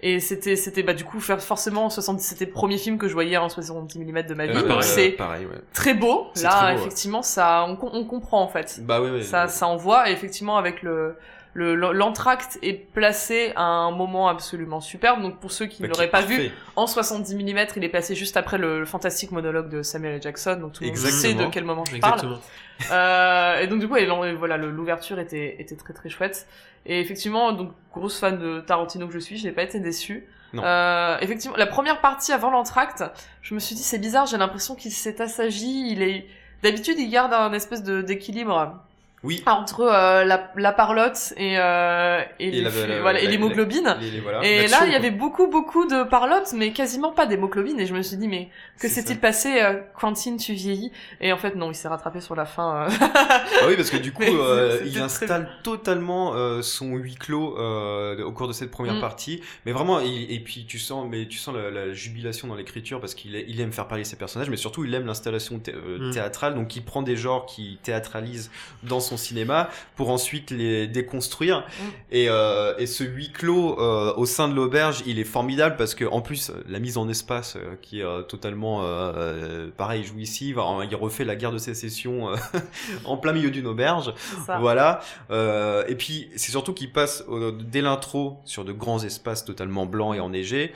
Et c'était, bah, du coup, forcément, c'était le premier film que je voyais en 70 mm de ma vie. pareil. Donc, c'est Pareil, ouais. très beau. C'est Là, très beau, ouais. effectivement, ça, on comprend, en fait. Bah oui, oui. Ça envoie. Et effectivement, avec l'entracte est placé à un moment absolument superbe. Donc, pour ceux qui Bah, ne qui l'auraient est pas vu, parfait. en 70 mm, il est placé juste après le fantastique monologue de Samuel L. Jackson. Donc, tout le monde sait Exactement. de quel moment je parle. Exactement. Et donc du coup, voilà, l'ouverture était très très chouette. Et effectivement, donc grosse fan de Tarantino que je suis, je n'ai pas été déçue. Non. Effectivement, la première partie avant l'entracte, je me suis dit c'est bizarre, j'ai l'impression qu'il s'est assagi. D'habitude, il garde un espèce d'équilibre Oui. entre la parlotte et l'hémoglobine. Voilà, Et l'action, là, il y quoi. avait beaucoup de parlotte, mais quasiment pas d'hémoglobine. Et je me suis dit, mais que C'est s'est-il ça. passé, Quentin, tu vieillis? Et en fait, non, il s'est rattrapé sur la fin. Ah oui, parce que du coup, Mais c'était il très installe totalement son huis clos au cours de cette première Mm. partie. Mais vraiment, et puis tu sens la jubilation dans l'écriture parce il aime faire parler ses personnages, mais surtout il aime l'installation théâtrale. Donc il prend des genres qui théâtralise dans son cinéma pour ensuite les déconstruire. Et ce huis clos au sein de l'auberge, il est formidable parce que en plus la mise en espace qui est totalement pareil jouissive. Il refait la guerre de sécession en plein milieu d'une auberge. C'est ça. Voilà. Et puis c'est surtout qu'il passe dès l'intro sur de grands espaces totalement blancs et enneigés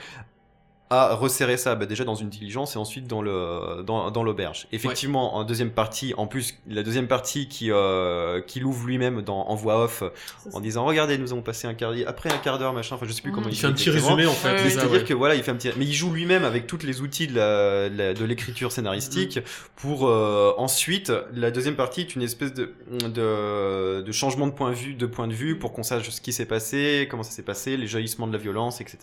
à resserrer ça déjà dans une diligence et ensuite dans l'auberge. Effectivement, en deuxième partie, en plus la deuxième partie qui l'ouvre lui-même en voix off C'est ça. en disant regardez, nous avons passé un quart d'heure machin, enfin je sais plus comment Il fait un petit exactement. résumé en fait. Ouais, Mais ouais, c'est-à-dire que voilà, il fait un petit, mais il joue lui-même avec tous les outils de l'écriture scénaristique pour ensuite la deuxième partie est une espèce de changement de point de vue pour qu'on sache ce qui s'est passé, comment ça s'est passé, les jaillissements de la violence, etc.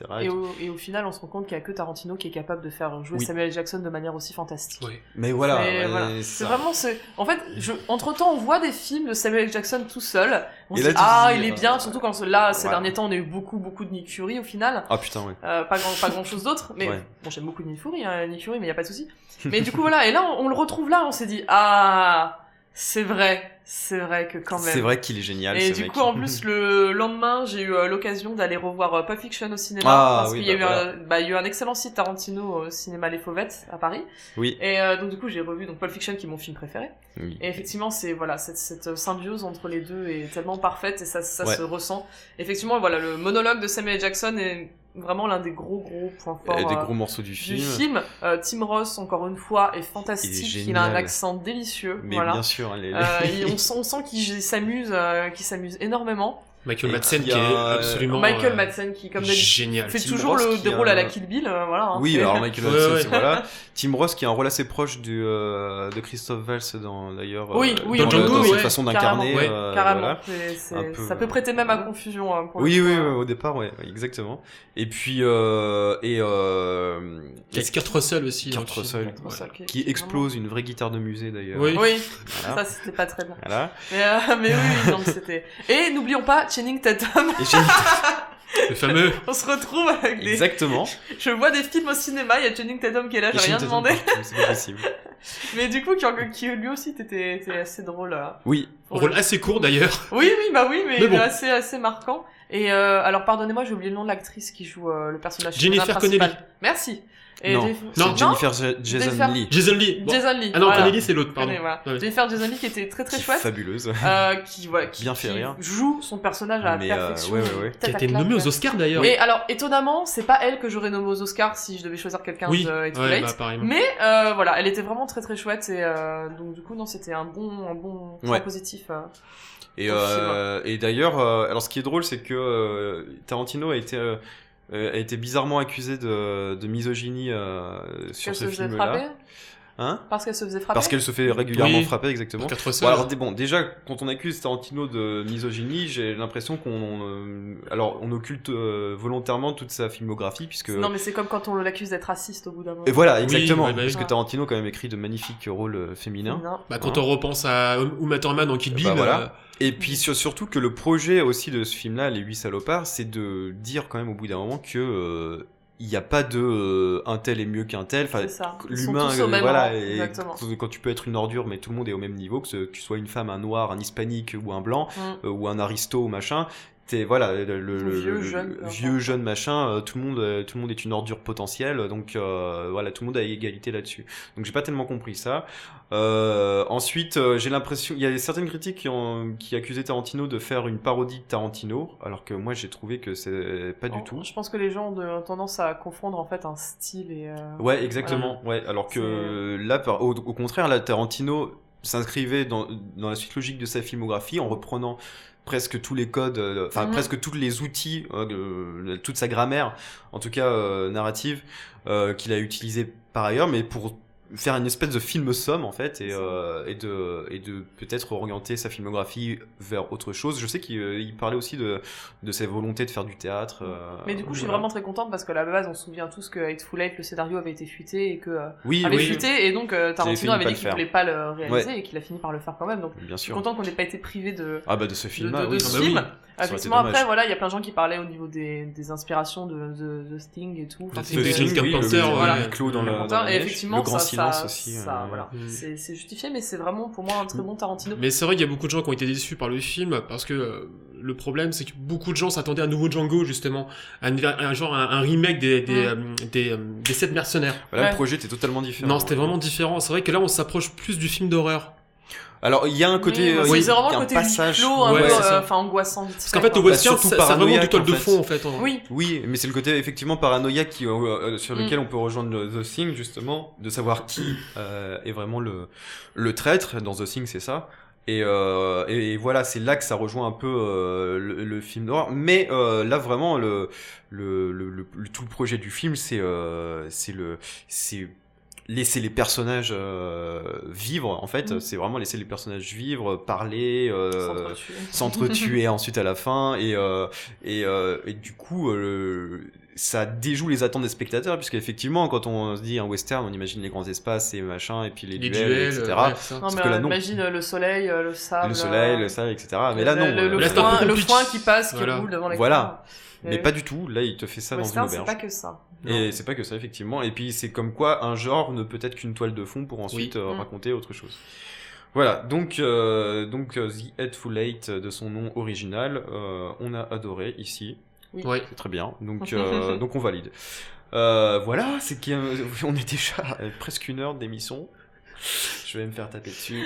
Et au final, on se rend compte qu'il y a que Tarantino qui est capable de faire jouer Oui. Samuel L. Jackson de manière aussi fantastique. Ouais. Mais voilà, Mais ouais, voilà. c'est C'est ça. vraiment en fait, entre-temps, on voit des films de Samuel L. Jackson tout seul. On Et se là, dit, tu te dis, il est bien, surtout quand là, ces voilà. derniers temps, on a eu beaucoup de Nick Fury au final. Ah putain, ouais. Pas grand chose d'autre, mais Ouais. bon, j'aime beaucoup Nick Fury, mais y a pas de souci. Mais du coup, voilà, et là, on le retrouve là, on s'est dit, C'est vrai que quand même. C'est vrai qu'il est génial, Et ce du mec. coup, en plus, le lendemain, j'ai eu l'occasion d'aller revoir Pulp Fiction au cinéma. Ah, parce oui, qu'il y a eu voilà. il y a eu un excellent site Tarantino au cinéma Les Fauvettes, à Paris. Oui. Et donc, du coup, j'ai revu Pulp Fiction, qui est mon film préféré. Oui. Et effectivement, cette symbiose entre les deux est tellement parfaite et ça Ouais. se ressent. Effectivement, voilà, le monologue de Samuel L. Jackson est vraiment l'un des gros points forts Et des gros morceaux du du film. film. Tim Ross, encore une fois, est fantastique. Il est Il a un génial. accent délicieux. Mais voilà. bien sûr, On sent qu'il s'amuse énormément. Michael Et Madsen puis, qui est absolument Michael Madsen qui, comme d'habitude, génial. fait Tim toujours Ross des qui rôles a- à la Kill Bill. Voilà. Hein, Oui, c'est- alors Michael Ouais, Madsen, ouais. c'est- voilà. Tim Ross qui est un rôle assez proche de Christophe Waltz d'ailleurs. Oui, dans Django, cette ouais, façon carrément, d'incarner. ouais, carrément. Voilà. C'est- Un peu, ça peut prêter même à confusion. Pour Oui, le coup, oui, hein. au départ, ouais, exactement. Et puis, Il y a Kurt Russell aussi. Kurt dans le film. Russell, Kurt Russell, voilà, qui qui explose une vraie guitare de musée d'ailleurs. Oui. Oui, Voilà. ça c'était pas très bien. Voilà. Mais oui, non, mais c'était. Et n'oublions pas Channing Tatum. Et j'ai- Le fameux. On se retrouve avec des. Exactement. Je vois des films au cinéma, il y a Channing Tatum qui est là, j'ai Et rien Channing demandé. Tatum partout, c'est pas possible. Mais du coup, qui lui aussi était assez drôle. Oui. Rôle assez court d'ailleurs. Oui, mais Mais bon. assez marquant. Et alors, pardonnez-moi, j'ai oublié le nom de l'actrice qui joue le personnage Jennifer principal. Connelly. Merci. Non. Non. C'est Jennifer Jason Jennifer- Leigh. Jason Lee. Bon. Jason Leigh. Ah non, voilà. Connelly c'est l'autre, pardon. Voilà. Ouais. Jennifer Jason Leigh qui était très Qui est chouette. fabuleuse. Qui Bien fait rire. joue son personnage à la Mais, perfection. ouais. tête Qui a à été claque. nommée aux Oscars d'ailleurs. Et alors, étonnamment, c'est pas elle que j'aurais nommée aux Oscars si je devais choisir quelqu'un Oui, de It's Too ouais, Late. bah pareil. Mais voilà, elle était vraiment très chouette et donc du coup non, c'était un bon point Ouais. positif. Et d'ailleurs, alors ce qui est drôle, c'est que Tarantino a été bizarrement accusé de misogynie sur Qu'elle ce se faisait film-là. frapper Hein? parce qu'elle se faisait frapper. Parce qu'elle se fait régulièrement Oui. frapper, exactement. Kurt Bon, Russell. alors déjà, quand on accuse Tarantino de misogynie, j'ai l'impression on occulte volontairement toute sa filmographie, puisque Non mais c'est comme quand on l'accuse d'être raciste au bout d'un moment. et voilà, Oui, exactement, ouais, bah oui. parce que Tarantino a quand même écrit de magnifiques rôles féminins. Non. Bah, quand on repense à Uma Thurman dans Kill Bill. Bah, voilà. Et puis surtout que le projet aussi de ce film-là, Les 8 salopards, c'est de dire quand même au bout d'un moment que il n'y a pas de un tel est mieux qu'un tel. Enfin, C'est ça. Ils sont l'humain, tous au même voilà, rang, et exactement. quand tu peux être une ordure, mais tout le monde est au même niveau, que tu sois une femme, un noir, un hispanique ou un blanc, ou un aristo ou machin. Voilà, vieux jeune machin, tout le monde est une ordure potentielle, donc voilà, tout le monde a égalité là-dessus. Donc j'ai pas tellement compris ça. Ensuite, j'ai l'impression, il y a certaines critiques qui accusaient Tarantino de faire une parodie de Tarantino, alors que moi j'ai trouvé que c'est pas du tout. Je pense que les gens ont tendance à confondre en fait un style et. Ouais, exactement. Ouais, alors que là, au contraire, là, Tarantino s'inscrivait dans la suite logique de sa filmographie en reprenant presque tous les codes, presque tous les outils, toute sa grammaire, en tout cas narrative, qu'il a utilisé par ailleurs, mais pour faire une espèce de film somme en fait et de peut-être orienter sa filmographie vers autre chose. Je sais qu'il parlait aussi de sa volonté de faire du théâtre. Mais du coup, je suis vraiment très contente parce que à la base, on se souvient tous que Hateful Eight, le scénario avait été fuité et que fuité et donc Tarantino avait dit qu'il voulait pas le réaliser et qu'il a fini par le faire quand même. Donc bien je suis sûr. content qu'on n'ait pas été privé de ce film-là. de ce film. Effectivement, été après, voilà, il y a plein de gens qui parlaient au niveau des inspirations de Sting et tout. De James Carpenter, voilà, ouais. Clos dans et la neige. effectivement, Le grand silence aussi. Voilà. C'est justifié, mais c'est vraiment pour moi un très bon Tarantino. Mais c'est vrai qu'il y a beaucoup de gens qui ont été déçus par le film parce que le problème, c'est que beaucoup de gens s'attendaient à un nouveau Django, justement, un remake des 7 mercenaires. Voilà, le projet était totalement différent. Non, c'était vraiment différent. C'est vrai que là, on s'approche plus du film d'horreur. Alors il y a un côté, c'est vraiment le un côté passage, clos, angoissant vite fait. Parce qu'en fait, le western, surtout c'est vraiment du paranoïaque, toile de en fait. fond, en fait. Oui, mais c'est le côté effectivement paranoïaque sur lequel on peut rejoindre The Thing, justement, de savoir qui est vraiment le traître. Dans The Thing, c'est ça. Et voilà, c'est là que ça rejoint un peu le film d'horreur. Mais là, vraiment, tout le projet du film, c'est laisser les personnages vivre, en fait. C'est vraiment laisser les personnages vivre, parler, s'entretuer ensuite à la fin, et du coup ça déjoue les attentes des spectateurs, puisque effectivement, quand on se dit un western, on imagine les grands espaces et machin, et puis les duels, etc. Non, mais là, non. Imagine le soleil, le sable, etc. Mais là, non. Le foin qui passe, qui roule devant l'écran. Voilà. Mais pas du tout. Là, il te fait ça dans une auberge. C'est pas que ça. Et c'est pas que ça, effectivement. Et puis, c'est comme quoi un genre ne peut être qu'une toile de fond pour ensuite raconter autre chose. Voilà, donc The Hateful Eight de son nom original, on a adoré ici. Oui. C'est très bien, donc on valide. Voilà, on est déjà à presque 1 heure d'émission. Je vais me faire taper dessus.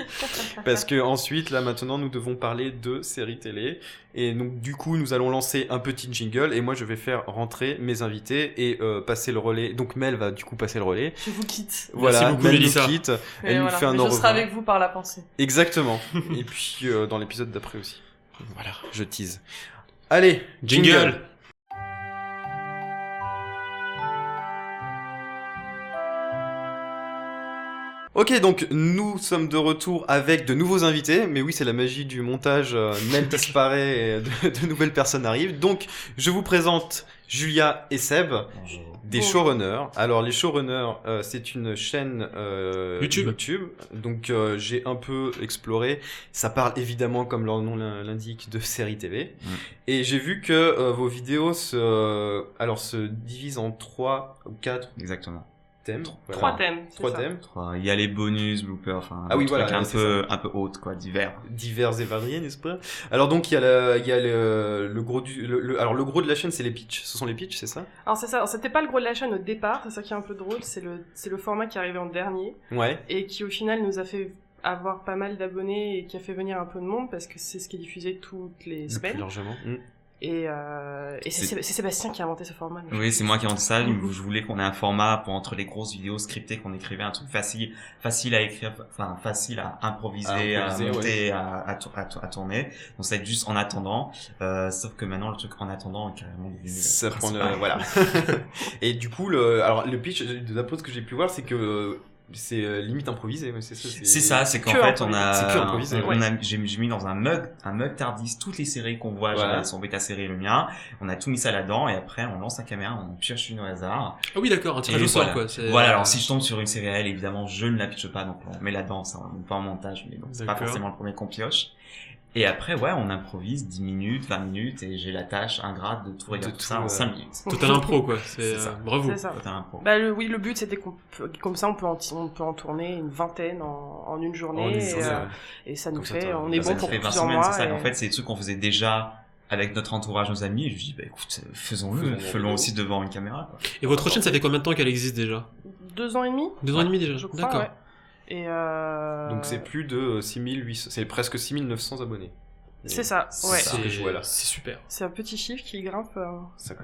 Parce que ensuite, là maintenant, nous devons parler de séries télé. Et donc du coup, nous allons lancer un petit jingle. Et moi, je vais faire rentrer mes invités et passer le relais. Donc Mel va du coup passer le relais. Je vous quitte. Voilà, Merci beaucoup, Mel nous Mélissa. quitte. Et Elle nous voilà. fait un Mais au je serai revoir. avec vous par la pensée. Exactement. Et puis dans l'épisode d'après aussi. Voilà, je tease. Allez, Jingle. Ok, donc nous sommes de retour avec de nouveaux invités, mais oui, c'est la magie du montage, Mel disparaît et de nouvelles personnes arrivent. Donc, je vous présente Julia et Seb, des Bonjour. showrunners. Alors, les showrunners, c'est une chaîne YouTube. Donc, j'ai un peu exploré. Ça parle évidemment, comme leur nom l'indique, de séries TV. Et j'ai vu que vos vidéos se divisent en 3 ou 4 Exactement. thèmes. 3 thèmes. c'est 3 ça. thèmes. Il y a les bonus, bloopers, enfin, Ah oui, des trucs voilà, c'est un peu hautes, quoi, divers. Divers et variés, n'est-ce pas? Alors donc il y a le gros le gros de la chaîne, c'est les pitchs. Ce sont les pitchs, c'est ça? Alors c'est ça, alors, c'était pas le gros de la chaîne au départ, c'est ça qui est un peu drôle, c'est le format qui est arrivé en dernier Ouais. et qui au final nous a fait avoir pas mal d'abonnés et qui a fait venir un peu de monde parce que c'est ce qui est diffusé toutes les Le plus semaines. largement. Et c'est Sébastien qui a inventé ce format. Oui, c'est moi qui ai inventé ça. Je voulais qu'on ait un format pour entre les grosses vidéos scriptées, qu'on écrivait un truc facile à écrire, enfin facile à improviser, à monter, à tourner. Donc ça va être juste en attendant. Sauf que maintenant le truc en attendant est carrément devenu Ça prend principal. voilà. Et du coup le pitch de la pause que j'ai pu voir, c'est que c'est limite improvisé, ouais, c'est ça. C'est ça, c'est qu'en que fait C'est que improvisé, j'ai mis dans un mug TARDIS toutes les séries qu'on voit, Voilà. genre son bêta série et le mien. On a tout mis ça là-dedans et après on lance la caméra, on pioche une au hasard. Ah oui, d'accord, un tirage Et au sort, voilà. quoi. C'est- Voilà, alors si je tombe sur une série réelle, évidemment, je ne la pitche pas, donc on met là-dedans, ça on met pas en montage, mais donc c'est pas D'accord. forcément le premier qu'on pioche. Et après, ouais, on improvise 10 minutes, 20 minutes, et j'ai la tâche ingrate de tout regarder De tout ça tout, en 5 minutes. Total impro, quoi. C'est C'est ça. bravo. C'est ça. Total impro. Bah le but c'était comme ça on peut en tourner une vingtaine en une journée, En une et, journée, ouais. et ça nous Comme ça, fait, t'as- on est ça bon nous pour fait 20 plusieurs semaines, mois. c'est ça. et- En fait, c'est des trucs qu'on faisait déjà avec notre entourage, nos amis, et je dis, bah écoute, faisons-le, faisons aussi devant une caméra, quoi. Et votre chaîne, ça fait combien de temps qu'elle existe déjà? 2 ans et demi 2 ans et demi déjà? je crois. D'accord. Ouais. Et Donc c'est plus de 6800, c'est presque 6900 abonnés. c'est ça, ouais. ça. que je vois là. C'est super. C'est un petit chiffre qui grimpe Ça,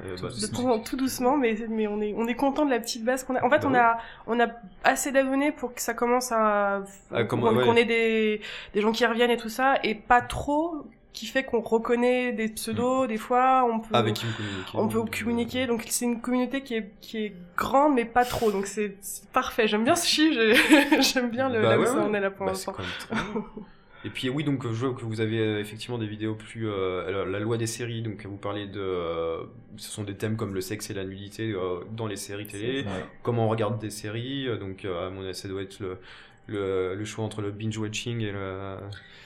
tout doucement, mais on est content de la petite base qu'on a. En fait, Bah on a assez d'abonnés pour que ça commence qu'on ait des gens qui reviennent et tout ça, et pas trop, qui fait qu'on reconnaît des pseudos, des fois, avec qui vous communiquez. on peut communiquer. Donc c'est une communauté qui est grande, mais pas trop. Donc c'est parfait. J'aime bien ce chiffre, j'aime bien là où ça en est là pour Bah, c'est l'instant. quand même très bien. Et puis oui, donc je vois que vous avez effectivement des vidéos plus alors, la loi des séries, donc vous parlez de ce sont des thèmes comme le sexe et la nudité dans les séries télé, Ouais. comment on regarde des séries, donc à mon avis ça doit être le choix entre le binge watching et le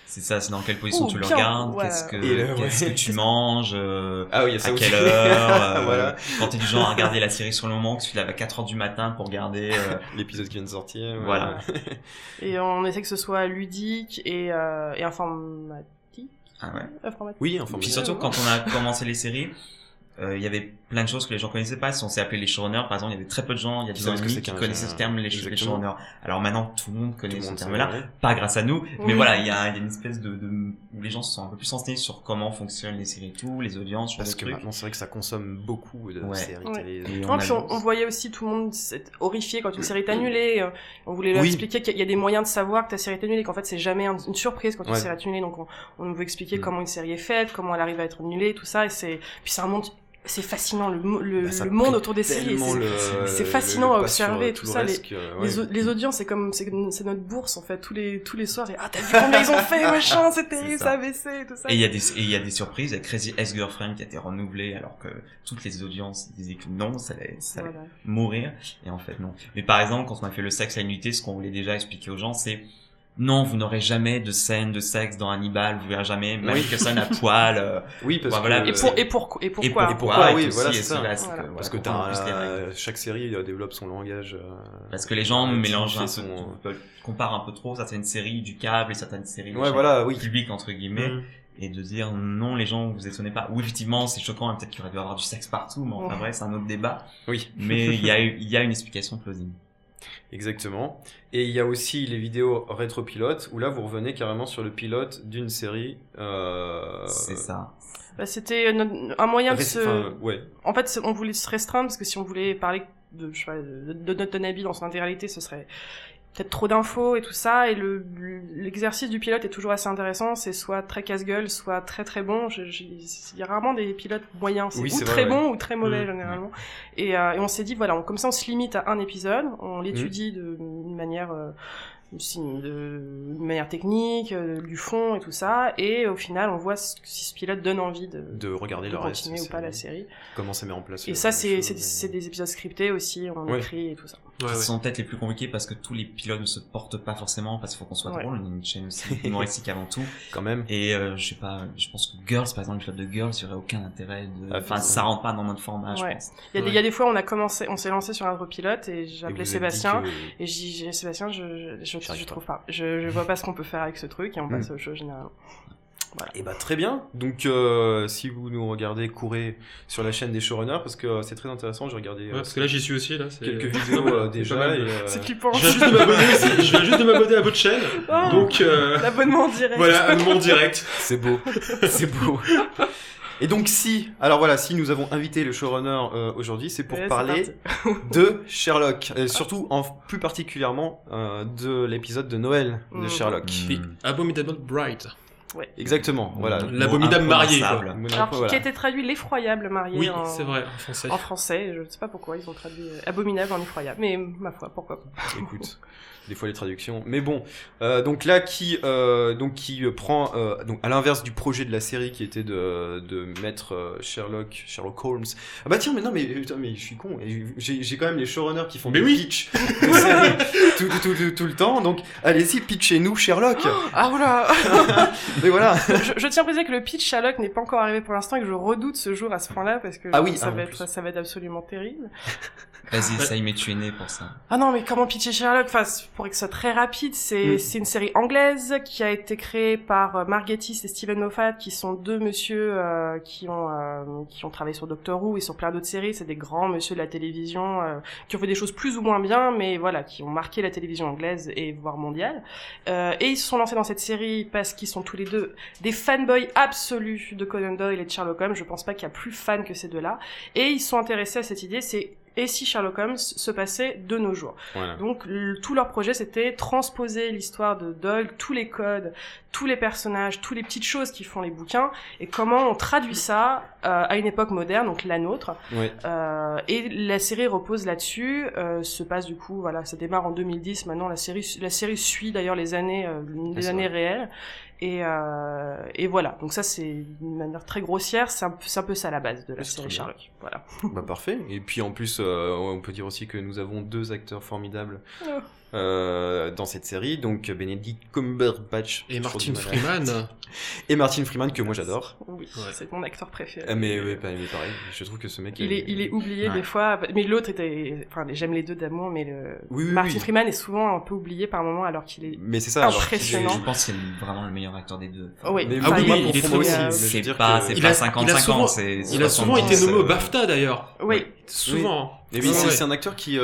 C'est ça, c'est dans quelle position tu le bien, regardes, ouais. qu'est-ce Et que tu manges, ah oui, il y a ça à aussi. quelle heure, Voilà, quand t'es du genre à regarder la série sur le moment, que tu te lèves à 4h du matin pour regarder, l'épisode qui vient de sortir. Voilà. Et on essaie que ce soit ludique et informatique. Ah ouais. Informatique. Oui, enfin. Puis surtout, quand on a commencé les séries, il y avait plein de choses que les gens connaissaient pas. Si on s'est appelé les showrunners, par exemple, il y avait très peu de gens, il y a 10 ans et demi, qui connaissaient ce terme, les Exactement. showrunners. Alors maintenant, tout le monde connaît Tout le ce monde terme-là. sait, ouais. Pas grâce à nous, mais Oui. voilà, il y a une espèce de où les gens se sont un peu plus renseignés sur comment fonctionnent les séries et tout, les audiences, sur Parce des que trucs. maintenant c'est vrai que ça consomme beaucoup de Ouais. séries Ouais. télé. Et Non, puis on voyait aussi tout le monde être horrifié quand une série est annulée. On voulait leur Oui. expliquer qu'il y a des moyens de savoir que ta série est annulée, qu'en fait c'est jamais une surprise quand une Ouais. série est annulée. Donc on veut expliquer Mm. comment une série est faite, comment elle arrive à être annulée, tout ça. Et puis c'est un monde, c'est fascinant le Ça monde prête autour des séries. et tellement c'est fascinant à pas sur observer, tout tout le ça, reste que, ouais. Les audiences, c'est notre bourse en fait tous les soirs. Et t'as vu combien ils ont fait, machin, c'est terrible, ça. ça a baissé, tout ça. Et il y a des surprises. Il y a Crazy Ex-Girlfriend qui a été renouvelé alors que toutes les audiences disaient que non, ça allait Voilà. mourir. Et en fait, non. Mais par exemple, quand on a fait le sexe à la nudité, ce qu'on voulait déjà expliquer aux gens, c'est non, vous n'aurez jamais de scène de sexe dans Hannibal, vous verrez jamais Mel Oui. Gibson à poil. Oui, parce Voilà, que... Et pourquoi Et pourquoi, oui, et voilà, aussi, c'est ça. là, Voilà. Parce que chaque série développe son langage. parce que les gens mélangent un peu, son... comparent un peu trop certaines séries du câble et certaines séries Ouais, voilà, oui. publiques entre guillemets. Et de dire non, les gens vous étonnez pas. Oui, effectivement, c'est choquant, et peut-être qu'il aurait dû avoir du sexe partout, mais enfin bref, c'est un autre débat. Oui. Mais il y a une explication plausible. Exactement. Et il y a aussi les vidéos rétro-pilotes, où là, vous revenez carrément sur le pilote d'une série. C'est ça. Bah, c'était un moyen de se... Enfin, ouais. En fait, on voulait se restreindre parce que si on voulait parler de, je sais pas, de notre Nabi dans son intégralité, ce serait peut-être trop d'infos et tout ça. Et l'exercice du pilote est toujours assez intéressant. C'est soit très casse-gueule, soit très très bon. Il y a rarement des pilotes moyens. C'est Oui, ou c'est très vrai, bon ouais. ou très mauvais généralement. Et on s'est dit voilà, comme ça on se limite à un épisode, on l'étudie d'une manière technique, du fond et tout ça, et au final on voit si ce pilote donne envie de regarder de le reste. continuer ou pas la série. Comment ça met en place. Et ça c'est des épisodes scriptés aussi, on écrit et tout ça. Ce sont peut-être les plus compliqués parce que tous les pilotes ne se portent pas forcément, parce qu'il faut qu'on soit drôle, on est une chaîne aussi humoristique avant tout. Quand même. Et je sais pas, je pense que Girls, par exemple, le pilote de Girls, il y aurait aucun intérêt de... Enfin, ça rentre pas dans notre format, je pense. Il y a des fois on s'est lancé sur un autre pilote et j'ai appelé Sébastien et j'ai dit Sébastien, je trouve pas. Je vois pas ce qu'on peut faire avec ce truc et on passe aux choses généralement. Voilà. Et bah très bien. Donc si vous nous regardez, courez sur la chaîne des showrunners parce que c'est très intéressant. J'ai regardé parce que là j'y suis aussi là. Quelques vidéos déjà. C'est flippant. Je viens juste de m'abonner à votre chaîne. Donc l'abonnement direct. Voilà, abonnement direct. C'est beau, c'est beau. Et donc si nous avons invité le showrunner aujourd'hui, c'est pour parler de Sherlock, et surtout plus particulièrement de l'épisode de Noël de Sherlock. The Abominable Bride. Ouais. Exactement, voilà. L'abominable marié, quoi. Alors, qui a été traduit l'effroyable marié. Oui, c'est vrai, en français. En français, je ne sais pas pourquoi ils ont traduit abominable en effroyable, mais ma foi, pourquoi pas. Écoute, des fois les traductions. Mais bon, donc là qui prend donc à l'inverse du projet de la série qui était de mettre Sherlock Holmes. Ah bah tiens, mais je suis con. J'ai quand même les showrunners qui font des pitch de série tout le temps. Donc allez-y, pitchez-nous Sherlock. Ah oula. Mais voilà. Je tiens à préciser que le pitch Sherlock n'est pas encore arrivé pour l'instant et que je redoute ce jour à ce point-là parce que ça va être absolument terrible. Vas-y, essaye, mais tu es né pour ça. Ah non, mais comment pitcher Sherlock? Enfin, pour que ce soit très rapide, c'est une série anglaise qui a été créée par Mark Gatiss et Steven Moffat, qui sont deux monsieur qui ont travaillé sur Doctor Who et sur plein d'autres séries. C'est des grands monsieur de la télévision qui ont fait des choses plus ou moins bien, mais voilà, qui ont marqué la télévision anglaise et voire mondiale. Et ils se sont lancés dans cette série parce qu'ils sont tous les deux des fanboys absolus de Conan Doyle et de Sherlock Holmes. Je pense pas qu'il y a plus fans que ces deux-là. Et ils sont intéressés à cette idée, et si Sherlock Holmes se passait de nos jours. Voilà. Donc tout leur projet c'était transposer l'histoire de Doyle, tous les codes, tous les personnages, toutes les petites choses qui font les bouquins, et comment on traduit ça à une époque moderne, donc la nôtre. Ouais. Et la série repose là-dessus, se passe du coup, voilà, ça démarre en 2010, maintenant la série suit d'ailleurs les années réelles. Et voilà. Donc ça, c'est d'une manière très grossière. C'est un peu ça la base de la série Sherlock. Voilà. Bah parfait. Et puis en plus, on peut dire aussi que nous avons deux acteurs formidables dans cette série. Donc Benedict Cumberbatch et Martin Freeman. Et Martin Freeman que moi j'adore. Oui, c'est mon acteur préféré. Mais pareil. Je trouve que ce mec. Il est oublié des fois. Mais l'autre était. Enfin, j'aime les deux d'amour, mais Martin Freeman est souvent un peu oublié par moment alors qu'il est. Mais c'est ça. Impressionnant. Je pense que c'est vraiment le meilleur acteur des deux. Oui. Mais il est aussi. C'est pas 50-50. Il a souvent été nommé au BAFTA d'ailleurs. Oui. Souvent. Et oui, c'est un acteur qui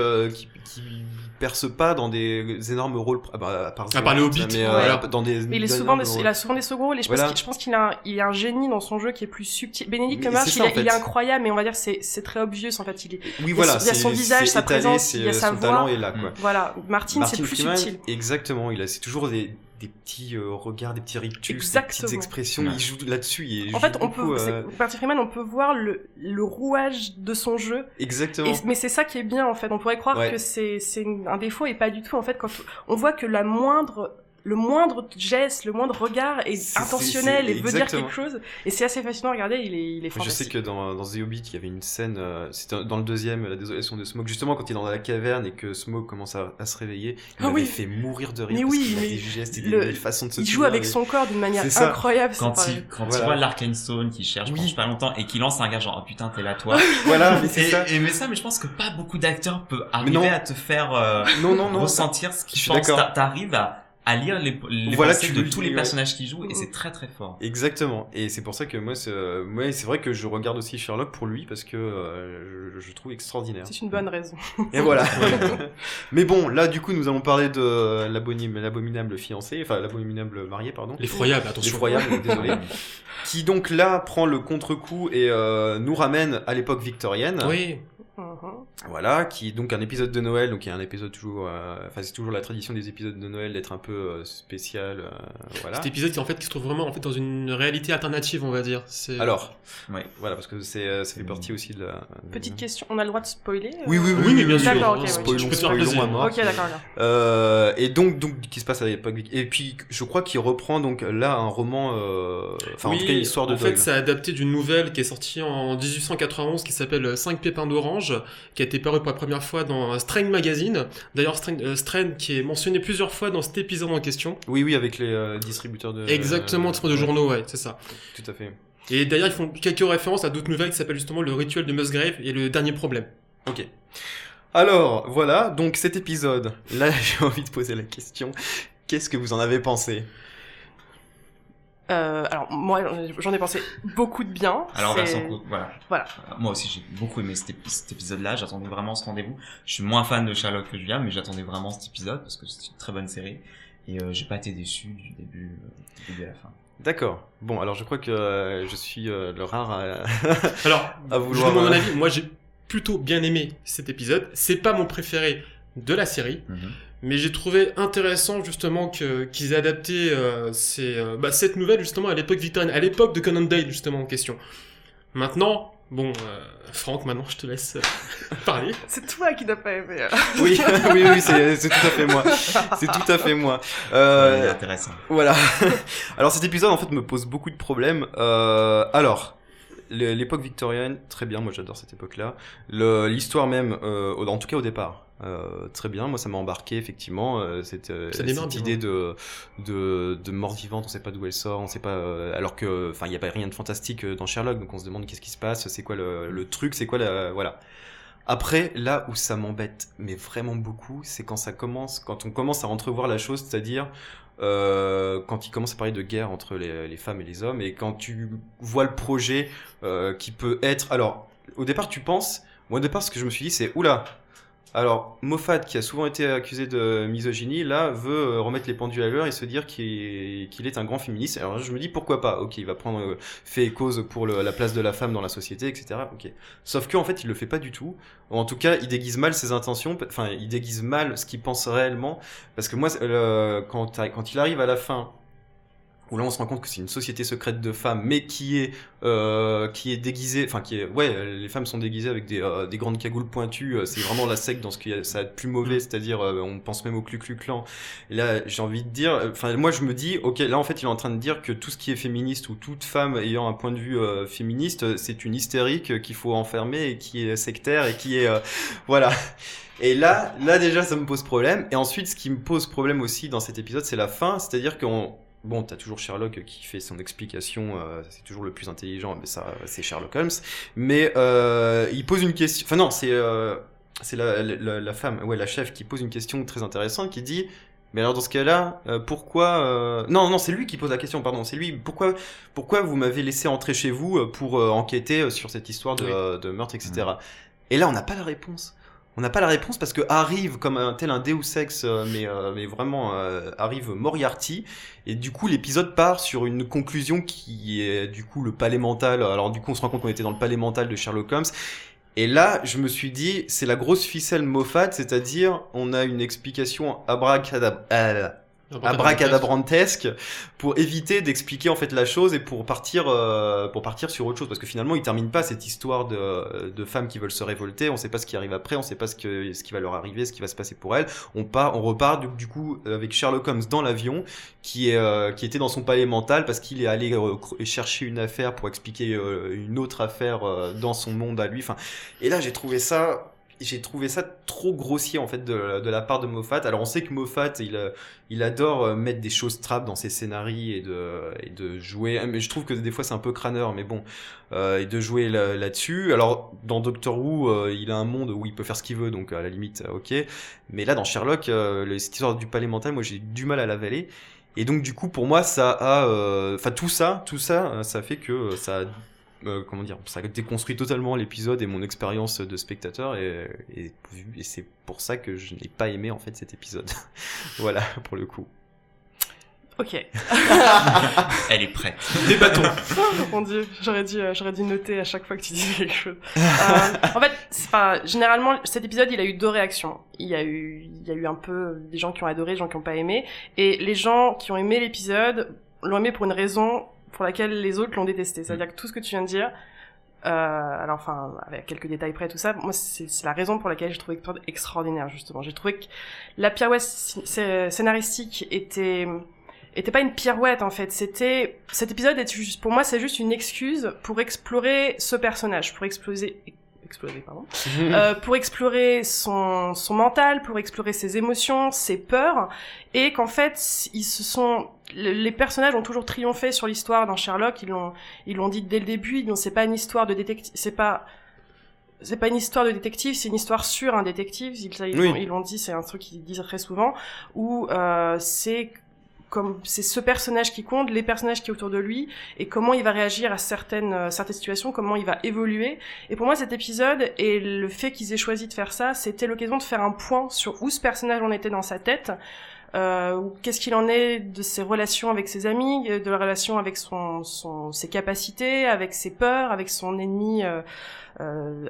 perce pas dans des énormes rôles à part les Hobbits, mais dans des il a souvent des seconds rôles et je pense qu'il a un génie dans son jeu qui est plus subtil. Benedict Cumberbatch il est incroyable, mais on va dire c'est très obvious en fait. Il y a son visage, sa présence, il y a sa voix. Son talent est là quoi. Voilà, Martin c'est plus subtil. Exactement, c'est toujours des petits regards, des petits rictus, des petites expressions, il joue là-dessus. En fait, Martin Freeman, on peut voir le rouage de son jeu. Exactement. Mais c'est ça qui est bien, en fait. On pourrait croire que c'est un défaut et pas du tout. En fait, quand on voit que la moindre le moindre geste, le moindre regard est intentionnel et veut dire exactement. quelque chose. Et c'est assez fascinant à regarder, il est Je sais fantastique. que dans The Hobbit, il y avait une scène, c'était dans le deuxième, la désolation de Smaug, justement quand il est dans la caverne et que Smaug commence à se réveiller, il Ah m'avait oui. fait mourir de rire Mais parce oui, qu'il a mais des gestes et des le- belles façons de se Il joue tenir avec et- son corps d'une manière C'est ça. incroyable. Quand c'est il Voilà. voit l'Arcane Stone qui cherche Oui. pendant pas longtemps et qui lance un gars genre oh putain t'es là toi. Voilà, mais c'est ça. Mais je pense que pas beaucoup d'acteurs peuvent non. arriver à te faire Non. ressentir ce Je qu'ils suis pensent. d'accord. T'arrives à lire les Voilà, pensées tu de le tous lis, les ouais. personnages qui jouent et c'est très très fort. Exactement. Et c'est pour ça que moi, c'est vrai que je regarde aussi Sherlock pour lui parce que je trouve extraordinaire. C'est une bonne raison. Et voilà. Mais bon, là, du coup, nous allons parler de l'abominable fiancé, enfin l'abominable marié, pardon. L'effroyable, attention. L'effroyable, désolé. Qui donc là prend le contre-coup et nous ramène à l'époque victorienne. Oui. Voilà, qui est donc un épisode de Noël, donc il y a un épisode toujours, enfin c'est toujours la tradition des épisodes de Noël d'être un peu spécial, voilà. Cet épisode qui se trouve vraiment dans une réalité alternative, on va dire. C'est... Alors, Ouais. voilà, parce que ça fait partie aussi de la... Petite question, on a le droit de spoiler Oui, Oui, bien sûr. D'accord, ok, ouais. Spoilons, Je peux te faire spoilons plaisir. à mort. Ok, d'accord. Et donc, qui se passe à l'époque. Et puis, je crois qu'il reprend donc là un roman, enfin en tout cas une histoire de en Doyle. fait, c'est adapté d'une nouvelle qui est sortie en 1891 qui s'appelle 5 pépins d'orange, qui a été parue pour la première fois dans Strain Magazine. D'ailleurs, Strain qui est mentionné plusieurs fois dans cet épisode en question. Oui, avec les distributeurs de... Exactement, de journaux, ouais, c'est ça. Tout à fait. Et d'ailleurs, ils font quelques références à d'autres nouvelles qui s'appellent justement Le Rituel de Musgrave et Le Dernier Problème. Ok. Alors, voilà, donc cet épisode, là j'ai envie de poser la question, qu'est-ce que vous en avez pensé? Alors moi j'en ai pensé beaucoup de bien. Alors C'est- version courte, voilà. Voilà. Moi aussi j'ai beaucoup aimé cet épisode-là, j'attendais vraiment ce rendez-vous. Je suis moins fan de Sherlock que Julien, mais j'attendais vraiment cet épisode parce que c'est une très bonne série et j'ai pas été déçu du début à la fin. D'accord. Bon, alors je crois que je suis le rare à... Alors, À je vouloir, donne mon avis. Moi, j'ai plutôt bien aimé cet épisode. C'est pas mon préféré de la série, mais j'ai trouvé intéressant justement qu'ils aient adapté cette nouvelle justement à l'époque victorienne, à l'époque de Conan Doyle justement en question. Maintenant, bon, Franck, maintenant je te laisse parler. C'est toi qui n'as pas aimé. Oui, c'est tout à fait moi. C'est tout à fait moi. Intéressant. Voilà. Alors cet épisode en fait me pose beaucoup de problèmes. Alors, l'époque victorienne, très bien, moi j'adore cette époque-là. L'histoire même, en tout cas au départ, très bien, moi ça m'a embarqué effectivement. Cette démarre idée bien. de mort vivante, on sait pas d'où elle sort, on sait pas. Alors que, enfin, il y a pas rien de fantastique dans Sherlock, donc on se demande qu'est-ce qui se passe, c'est quoi le truc, c'est quoi voilà. Après, là où ça m'embête, mais vraiment beaucoup, c'est quand on commence à entrevoir la chose, c'est-à-dire quand il commence à parler de guerre entre les femmes et les hommes, et quand tu vois le projet qui peut être... Alors, au départ, moi au départ, ce que je me suis dit, c'est, oula, alors Moffat, qui a souvent été accusé de misogynie, là, veut remettre les pendules à l'heure et se dire qu'il est un grand féministe. Alors je me dis, pourquoi pas? Ok, il va prendre fait et cause pour la place de la femme dans la société, etc. Ok. Sauf qu'en fait, il le fait pas du tout. Ou en tout cas, il déguise mal ses intentions, enfin, il déguise mal ce qu'il pense réellement. Parce que moi, quand il arrive à la fin, où là on se rend compte que c'est une société secrète de femmes, mais qui est déguisée, enfin les femmes sont déguisées avec des grandes cagoules pointues, c'est vraiment la secte dans ce qu'il y a ça a de plus mauvais, c'est-à-dire on pense même au Ku Klux Klan. Et là j'ai envie de dire, enfin moi je me dis, ok, là en fait il est en train de dire que tout ce qui est féministe ou toute femme ayant un point de vue féministe, c'est une hystérique qu'il faut enfermer et qui est sectaire et qui est voilà. Et là déjà ça me pose problème. Et ensuite ce qui me pose problème aussi dans cet épisode, c'est la fin, c'est-à-dire bon, t'as toujours Sherlock qui fait son explication, c'est toujours le plus intelligent, mais ça, c'est Sherlock Holmes. Mais il pose une question. Enfin non, c'est la femme, la chef qui pose une question très intéressante, qui dit, mais alors dans ce cas-là, pourquoi Non, c'est lui qui pose la question. Pardon, c'est lui. Pourquoi vous m'avez laissé entrer chez vous pour enquêter sur cette histoire de meurtre, etc. Et là, on n'a pas la réponse. On n'a pas la réponse parce que arrive comme un Deus Ex, mais vraiment arrive Moriarty, et du coup l'épisode part sur une conclusion qui est du coup le palais mental. Alors du coup on se rend compte qu'on était dans le palais mental de Sherlock Holmes, et là je me suis dit c'est la grosse ficelle Moffat, c'est-à-dire on a une explication abracadabrantesque pour éviter d'expliquer en fait la chose et pour partir sur autre chose, parce que finalement il termine pas cette histoire de femmes qui veulent se révolter, on sait pas ce qui arrive après, on sait pas ce qui va leur arriver, ce qui va se passer pour elles, on repart du coup avec Sherlock Holmes dans l'avion qui était dans son palais mental parce qu'il est allé chercher une affaire pour expliquer une autre affaire dans son monde à lui, enfin, et là j'ai trouvé ça trop grossier en fait de la part de Moffat. Alors on sait que Moffat il adore mettre des choses trappes dans ses scénarios et de jouer, mais je trouve que des fois c'est un peu crâneur, mais bon, et de jouer là-dessus. Alors dans Doctor Who il a un monde où il peut faire ce qu'il veut, donc à la limite ok, mais là dans Sherlock cette histoire du palais mental, moi j'ai du mal à l'avaler, et donc du coup pour moi ça a enfin tout ça ça fait que ça a ça a déconstruit totalement l'épisode et mon expérience de spectateur et c'est pour ça que je n'ai pas aimé en fait cet épisode. Voilà, pour le coup. Ok. Elle est prête. Des bâtons. Oh, mon Dieu, j'aurais dû noter à chaque fois que tu disais quelque chose. En fait, généralement, cet épisode, il a eu 2 réactions. Il y a eu un peu des gens qui ont adoré, des gens qui ont pas aimé. Et les gens qui ont aimé l'épisode l'ont aimé pour une raison pour laquelle les autres l'ont détesté. C'est-à-dire que tout ce que tu viens de dire, alors enfin, avec quelques détails près, tout ça, moi, c'est la raison pour laquelle j'ai trouvé l'épisode extraordinaire, justement. J'ai trouvé que la pirouette scénaristique était pas une pirouette, en fait. Cet épisode est juste, pour moi, c'est juste une excuse pour explorer ce personnage, pour exploser, pardon, pour explorer son mental, pour explorer ses émotions, ses peurs, et qu'en fait, les personnages ont toujours triomphé sur l'histoire dans Sherlock, ils l'ont dit dès le début, donc c'est pas une histoire de détective, c'est pas une histoire de détective, c'est une histoire sur un détective, ils l'ont dit, c'est un truc qu'ils disent très souvent, où c'est ce personnage qui compte, les personnages qui sont autour de lui, et comment il va réagir à certaines situations, comment il va évoluer. Et pour moi, cet épisode, et le fait qu'ils aient choisi de faire ça, c'était l'occasion de faire un point sur où ce personnage en était dans sa tête, qu'est-ce qu'il en est de ses relations avec ses amis, de la relation avec ses capacités, avec ses peurs, avec son ennemi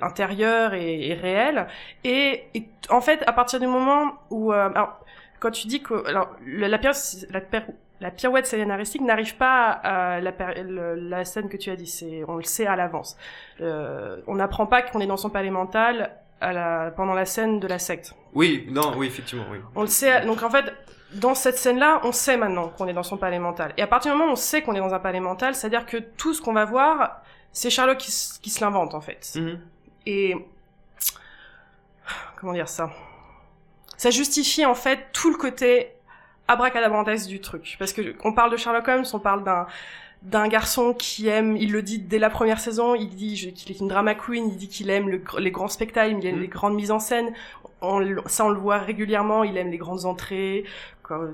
intérieur et réel. Et en fait, à partir du moment où... alors, quand tu dis que la pirouette scénaristique n'arrive pas à la scène que tu as dit, on le sait à l'avance. On n'apprend pas qu'on est dans son palais mental pendant la scène de la secte. Oui, effectivement, oui. On le sait, donc en fait, dans cette scène-là, on sait maintenant qu'on est dans son palais mental. Et à partir du moment où on sait qu'on est dans un palais mental, c'est-à-dire que tout ce qu'on va voir, c'est Sherlock qui se l'invente, en fait. Mm-hmm. Et comment dire ça ? Ça justifie en fait tout le côté abracadabrantesque du truc. Parce que on parle de Sherlock Holmes, on parle d'un garçon qui aime, il le dit dès la première saison, il dit qu'il est une drama queen, il dit qu'il aime les grands spectacles, il aime les grandes mises en scène. On le voit régulièrement, il aime les grandes entrées.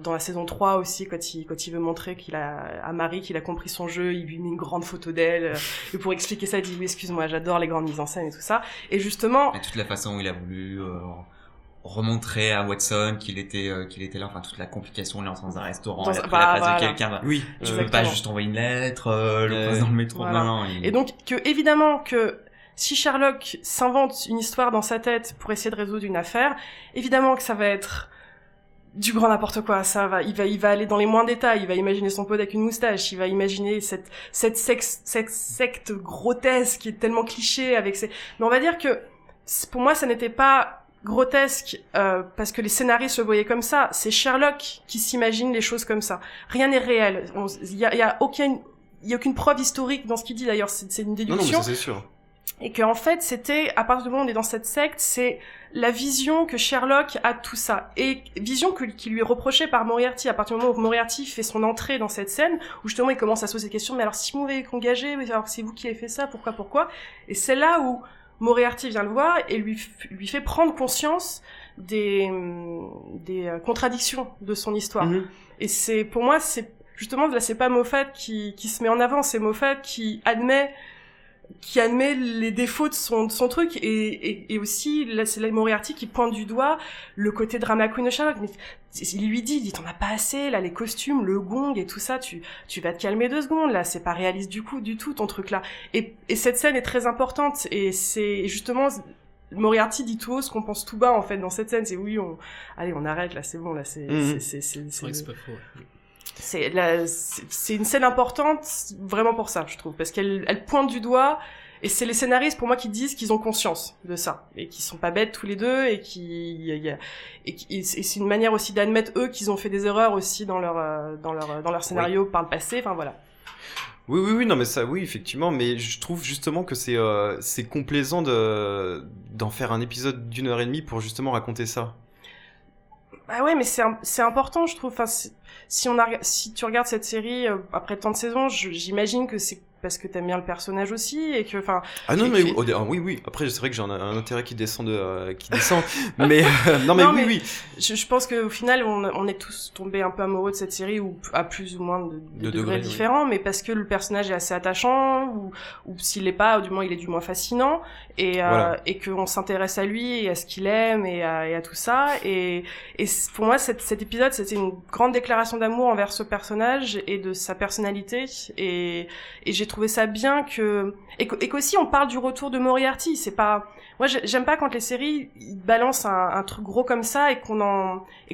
Dans la saison 3 aussi, quand il veut montrer à Marie qu'il a compris son jeu, il lui met une grande photo d'elle. Et pour expliquer ça, il dit oui, excuse-moi, j'adore les grandes mises en scène et tout ça. Et justement... Et toute la façon où il a voulu... remontrer à Watson qu'il était là, enfin toute la complication, il est dans un restaurant, il a pris la place de quelqu'un, oui, tu veux pas juste envoyer une lettre, le passe dans le métro, voilà. Non, Et donc évidemment que si Sherlock s'invente une histoire dans sa tête pour essayer de résoudre une affaire, évidemment que ça va être du grand n'importe quoi, il va aller dans les moindres détails, il va imaginer son pote avec une moustache, il va imaginer cette secte grotesque qui est tellement cliché mais on va dire que pour moi ça n'était pas grotesque parce que les scénaristes le voyaient comme ça, c'est Sherlock qui s'imagine les choses comme ça. Rien n'est réel. Il y a aucune preuve historique dans ce qu'il dit d'ailleurs, c'est une déduction. Non, mais ça, c'est sûr. Et que en fait, c'était à partir du moment où on est dans cette secte, c'est la vision que Sherlock a de tout ça, et vision qui lui est reprochée par Moriarty à partir du moment où Moriarty fait son entrée dans cette scène où justement il commence à se poser des questions, mais alors si vous m'avez engagé, alors c'est vous qui avez fait ça, pourquoi, et c'est là où Moriarty vient le voir et lui fait prendre conscience des contradictions de son histoire. Mm-hmm. Et c'est, pour moi, c'est justement, là, c'est pas Moffat qui se met en avant, c'est Moffat qui admet les défauts de son truc, et aussi, là, c'est Moriarty qui pointe du doigt le côté drama queen de Sherlock. Mais il lui dit, t'en as pas assez, là, les costumes, le gong et tout ça, tu vas te calmer 2 secondes, là, c'est pas réaliste du tout, ton truc là. Et cette scène est très importante, et c'est justement, Moriarty dit tout haut ce qu'on pense tout bas en fait dans cette scène, c'est oui, on arrête là, c'est bon là, c'est vrai que c'est pas faux. Ouais. C'est une scène importante vraiment pour ça, je trouve, parce qu'elle pointe du doigt. Et c'est les scénaristes, pour moi, qui disent qu'ils ont conscience de ça. Et qu'ils sont pas bêtes tous les deux, et et c'est une manière aussi d'admettre, eux, qu'ils ont fait des erreurs aussi dans leur scénario par le passé, enfin voilà. Oui, non, mais ça, oui, effectivement, mais je trouve justement que c'est complaisant d'en faire un épisode d'1h30 pour justement raconter ça. Bah ouais, mais c'est important, je trouve. Enfin, si tu regardes cette série après tant de saisons, j'imagine que c'est parce que t'aimes bien le personnage aussi et que enfin. Ah non, mais oui. Après, c'est vrai que j'ai un intérêt qui descend mais non, mais oui. Je pense qu'au final, on est tous tombés un peu amoureux de cette série, ou à plus ou moins de degrés différents, mais parce que le personnage est assez attachant, ou s'il l'est pas, du moins il est du moins fascinant, et qu'on s'intéresse à lui et à ce qu'il aime et à tout ça. Et pour moi, cet épisode, c'était une grande déclaration d'amour envers ce personnage et de sa personnalité, et j'ai trouvé ça bien et qu'aussi on parle du retour de Moriarty. C'est pas, moi j'aime pas quand les séries ils balancent un truc gros comme ça et qu'on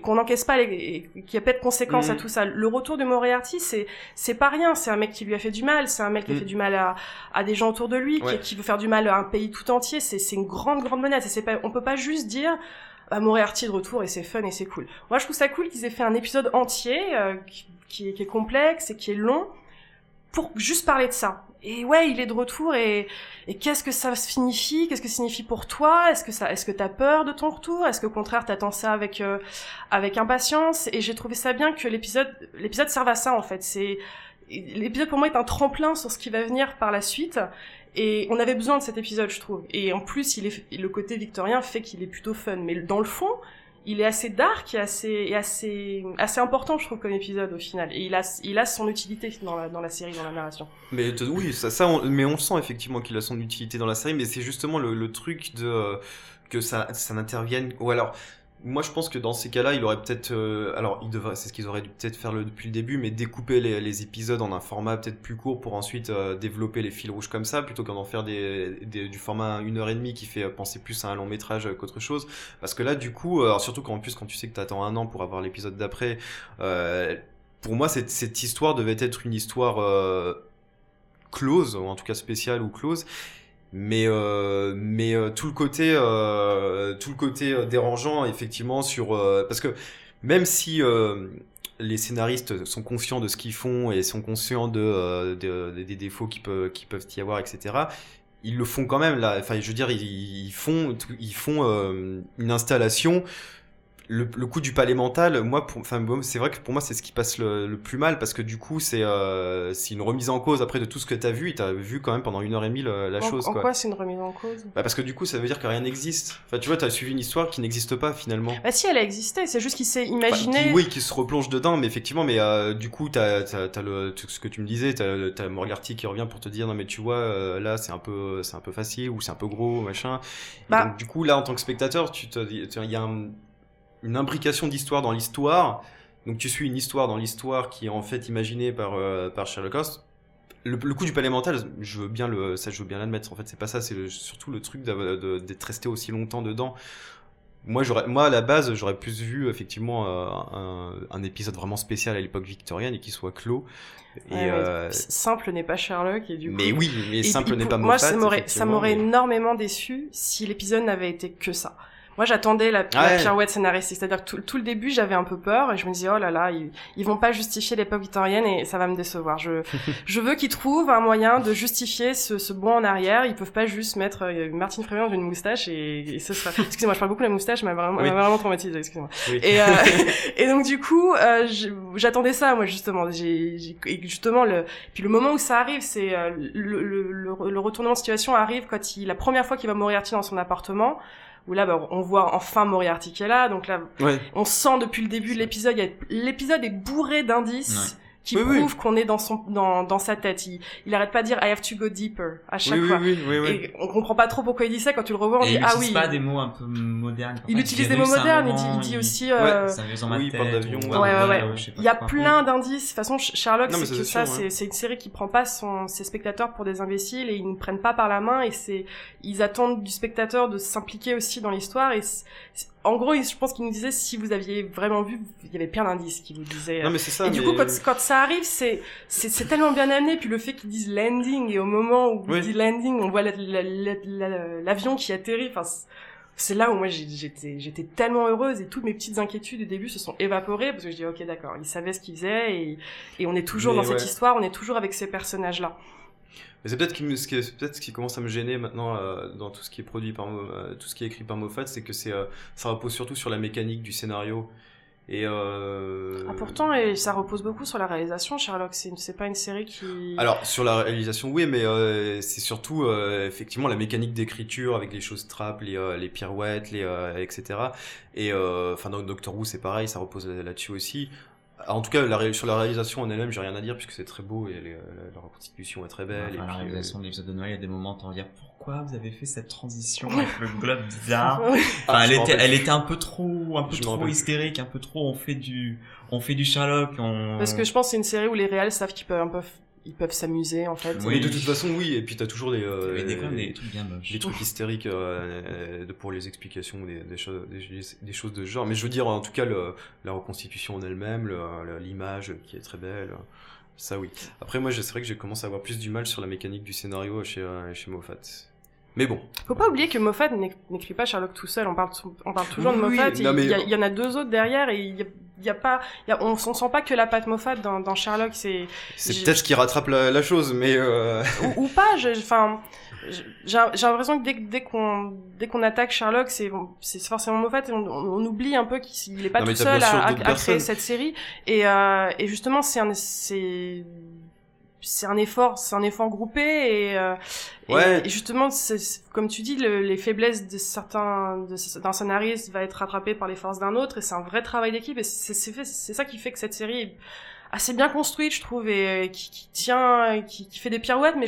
encaisse pas et qu'il y a pas de conséquences à tout ça. Le retour de Moriarty, c'est pas rien, c'est un mec qui lui a fait du mal, c'est un mec qui a fait du mal à des gens autour de lui, qui veut faire du mal à un pays tout entier. C'est une grande menace, et on peut pas juste dire Moriarty de retour et c'est fun et c'est cool. Moi je trouve ça cool qu'ils aient fait un épisode entier qui est complexe et qui est long, pour juste parler de ça. Et ouais, il est de retour, et qu'est-ce que ça signifie? Qu'est-ce que ça signifie pour toi? Est-ce que t'as peur de ton retour? Est-ce qu'au contraire t'attends ça avec impatience? Et j'ai trouvé ça bien que l'épisode serve à ça, en fait. L'épisode pour moi est un tremplin sur ce qui va venir par la suite. Et on avait besoin de cet épisode, je trouve. Et en plus, le côté victorien fait qu'il est plutôt fun. Mais dans le fond, il est assez dark et assez important, je trouve, comme épisode au final. Et il a son utilité dans la série, dans la narration. Mais oui, mais on le sent effectivement qu'il a son utilité dans la série, mais c'est justement le truc que ça n'intervienne. Ou alors, moi je pense que dans ces cas-là, il aurait peut-être, c'est ce qu'ils auraient dû peut-être faire depuis le début, mais découper les épisodes en un format peut-être plus court pour ensuite développer les fils rouges comme ça, plutôt qu'en faire du format 1h30 qui fait penser plus à un long métrage qu'autre chose. Parce que là, du coup, surtout quand tu sais que t'attends 1 an pour avoir l'épisode d'après, pour moi cette histoire devait être une histoire close, ou en tout cas spéciale ou close. Mais tout le côté dérangeant effectivement parce que même si les scénaristes sont conscients de ce qu'ils font et sont conscients des défauts qui peuvent y avoir, etc., ils le font quand même là. Enfin, je veux dire, ils font une installation. Le coup du palais mental, c'est vrai que pour moi c'est ce qui passe le plus mal, parce que du coup c'est une remise en cause après de tout ce que t'as vu, et t'as vu quand même pendant 1h30 la chose. En quoi c'est une remise en cause? Parce que du coup ça veut dire que rien n'existe. Enfin, tu vois, t'as suivi une histoire qui n'existe pas finalement. Bah si, elle a existé, c'est juste qu'il s'est imaginé. Qui se replonge dedans, mais effectivement, du coup t'as ce que tu me disais, t'as Moriarty qui revient pour te dire non mais tu vois là c'est un peu facile, ou c'est un peu gros, machin. Donc du coup là en tant que spectateur, il y a une imbrication d'histoire dans l'histoire. Donc tu suis une histoire dans l'histoire qui est en fait imaginée par Sherlock Holmes. Le coup du palais mental, je veux bien l'admettre. En fait, c'est pas ça, c'est surtout le truc d'être resté aussi longtemps dedans. Moi à la base, j'aurais plus vu effectivement un épisode vraiment spécial à l'époque victorienne et qui soit clos. Simple n'est pas Sherlock, et du coup. Mais oui, mais simple n'est pas Moffat. Moi, ça m'aurait énormément déçu si l'épisode n'avait été que ça. Moi, j'attendais la pirouette scénaristique. C'est-à-dire que tout le début, j'avais un peu peur, et je me disais, oh là là, ils vont pas justifier l'époque victorienne, et ça va me décevoir. Je veux qu'ils trouvent un moyen de justifier ce bond en arrière. Ils peuvent pas juste mettre Martin Freeman dans une moustache et ce sera... Excusez-moi, je parle beaucoup de la moustache, elle m'a vraiment traumatisée, excusez-moi. Oui. Et donc, du coup, j'attendais ça, moi, justement. Puis le moment où ça arrive, c'est, le retournement de situation arrive quand la première fois qu'il va Moriarty dans son appartement, où là, on voit enfin Moriarty qui est là, donc là, on sent depuis le début de l'épisode, l'épisode est bourré d'indices qui Oui, prouve qu'on est dans sa tête. Il arrête pas de dire I have to go deeper à chaque fois. Oui. Et on comprend pas trop pourquoi il dit ça. Quand tu le revois, on Et dit il ah utilise oui. pas des mots un peu modernes. Il utilise des mots modernes. Il dit aussi. Ça me dans ma Oui, tête. parle d'avion, Ouais. Je sais pas Il y a quoi. plein d'indices. De toute façon, Sherlock, Non, mais c'est ça, que c'est ça. sûr, ouais. C'est une série qui prend pas ses spectateurs pour des imbéciles et ils ne prennent pas par la main et ils attendent du spectateur de s'impliquer aussi dans l'histoire et en gros, je pense qu'il nous disait si vous aviez vraiment vu, il y avait plein d'indices qui vous disaient. Non, mais c'est ça. Et du coup, quand ça arrive, c'est tellement bien amené. Puis le fait qu'ils disent landing et au moment où il dit landing, on voit l'avion qui atterrit. Enfin, c'est là où moi j'étais tellement heureuse et toutes mes petites inquiétudes au début se sont évaporées parce que je dis ok d'accord, ils savaient ce qu'ils faisaient et on est toujours dans cette histoire, on est toujours avec ces personnages là. Mais c'est peut-être ce qui commence à me gêner maintenant dans tout ce qui est produit par tout ce qui est écrit par Moffat, c'est que ça repose surtout sur la mécanique du scénario. Et pourtant, ça repose beaucoup sur la réalisation. Sherlock, c'est pas une série qui. Alors sur la réalisation, oui, mais c'est surtout effectivement la mécanique d'écriture avec les choses trappes, les pirouettes, etc. Et enfin dans Doctor Who, c'est pareil, ça repose là-dessus aussi. En tout cas, sur la réalisation en elle-même, j'ai rien à dire puisque c'est très beau et la reconstitution est très belle. Enfin, et la puis, réalisation de l'épisode de Noël, il y a des moments où t'en dire pourquoi vous avez fait cette transition avec le globe bizarre. Ah, Enfin, elle était un peu trop rappelle hystérique, un peu trop. On fait du Sherlock. Parce que je pense que c'est une série où les réals savent qu'ils peuvent s'amuser en fait. Oui, mais de toute façon, oui. Et puis t'as toujours il y avait quand même des trucs bien moches. des trucs hystériques pour les explications des choses de ce genre. Mais je veux dire, en tout cas, la reconstitution en elle-même, l'image qui est très belle, ça oui. Après, moi, c'est vrai que j'ai commencé à avoir plus du mal sur la mécanique du scénario chez Moffat. Mais bon. Faut pas oublier que Moffat n'écrit pas Sherlock tout seul. On parle toujours de Moffat. Non, mais... Il y en a deux autres derrière et on sent pas que la patte Moffat dans Sherlock. C'est peut-être ce qui rattrape la chose, mais ou pas. J'ai l'impression que dès qu'on attaque Sherlock, c'est forcément Moffat et on oublie un peu qu'il est pas tout seul à créer cette série. Et justement, c'est un effort groupé et justement comme tu dis les faiblesses d'un scénariste va être rattrapé par les forces d'un autre et c'est un vrai travail d'équipe et c'est ça qui fait que cette série est assez bien construite je trouve et qui tient qui fait des pirouettes mais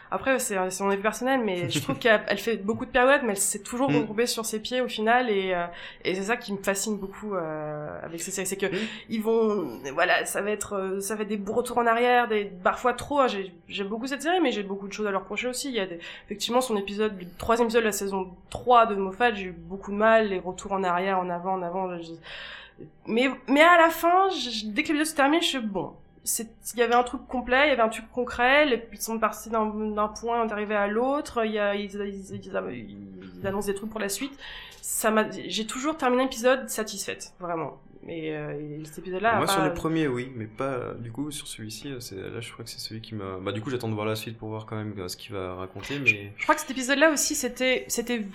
après c'est mon avis personnel mais je trouve qu'elle fait beaucoup de pirouettes mais elle s'est toujours regroupée sur ses pieds au final et c'est ça qui me fascine beaucoup avec ces séries c'est que ils vont ça va être des beaux retours en arrière parfois trop j'aime beaucoup cette série mais j'ai beaucoup de choses à leur reprocher aussi il y a effectivement son épisode le 3e épisode de la saison 3 de Moffat j'ai eu beaucoup de mal les retours en arrière en avant mais à la fin dès que l'épisode se termine je suis bon il y avait un truc complet, il y avait un truc concret, ils sont partis d'un point, ils sont arrivés à l'autre, ils annoncent des trucs pour la suite. J'ai toujours terminé l'épisode satisfaite, vraiment. Et cet épisode-là. Moi, sur les premiers, oui, mais pas, du coup, sur celui-ci, là, je crois que c'est celui qui m'a, du coup, j'attends de voir la suite pour voir quand même ce qu'il va raconter, mais. Je crois que cet épisode-là aussi, c'était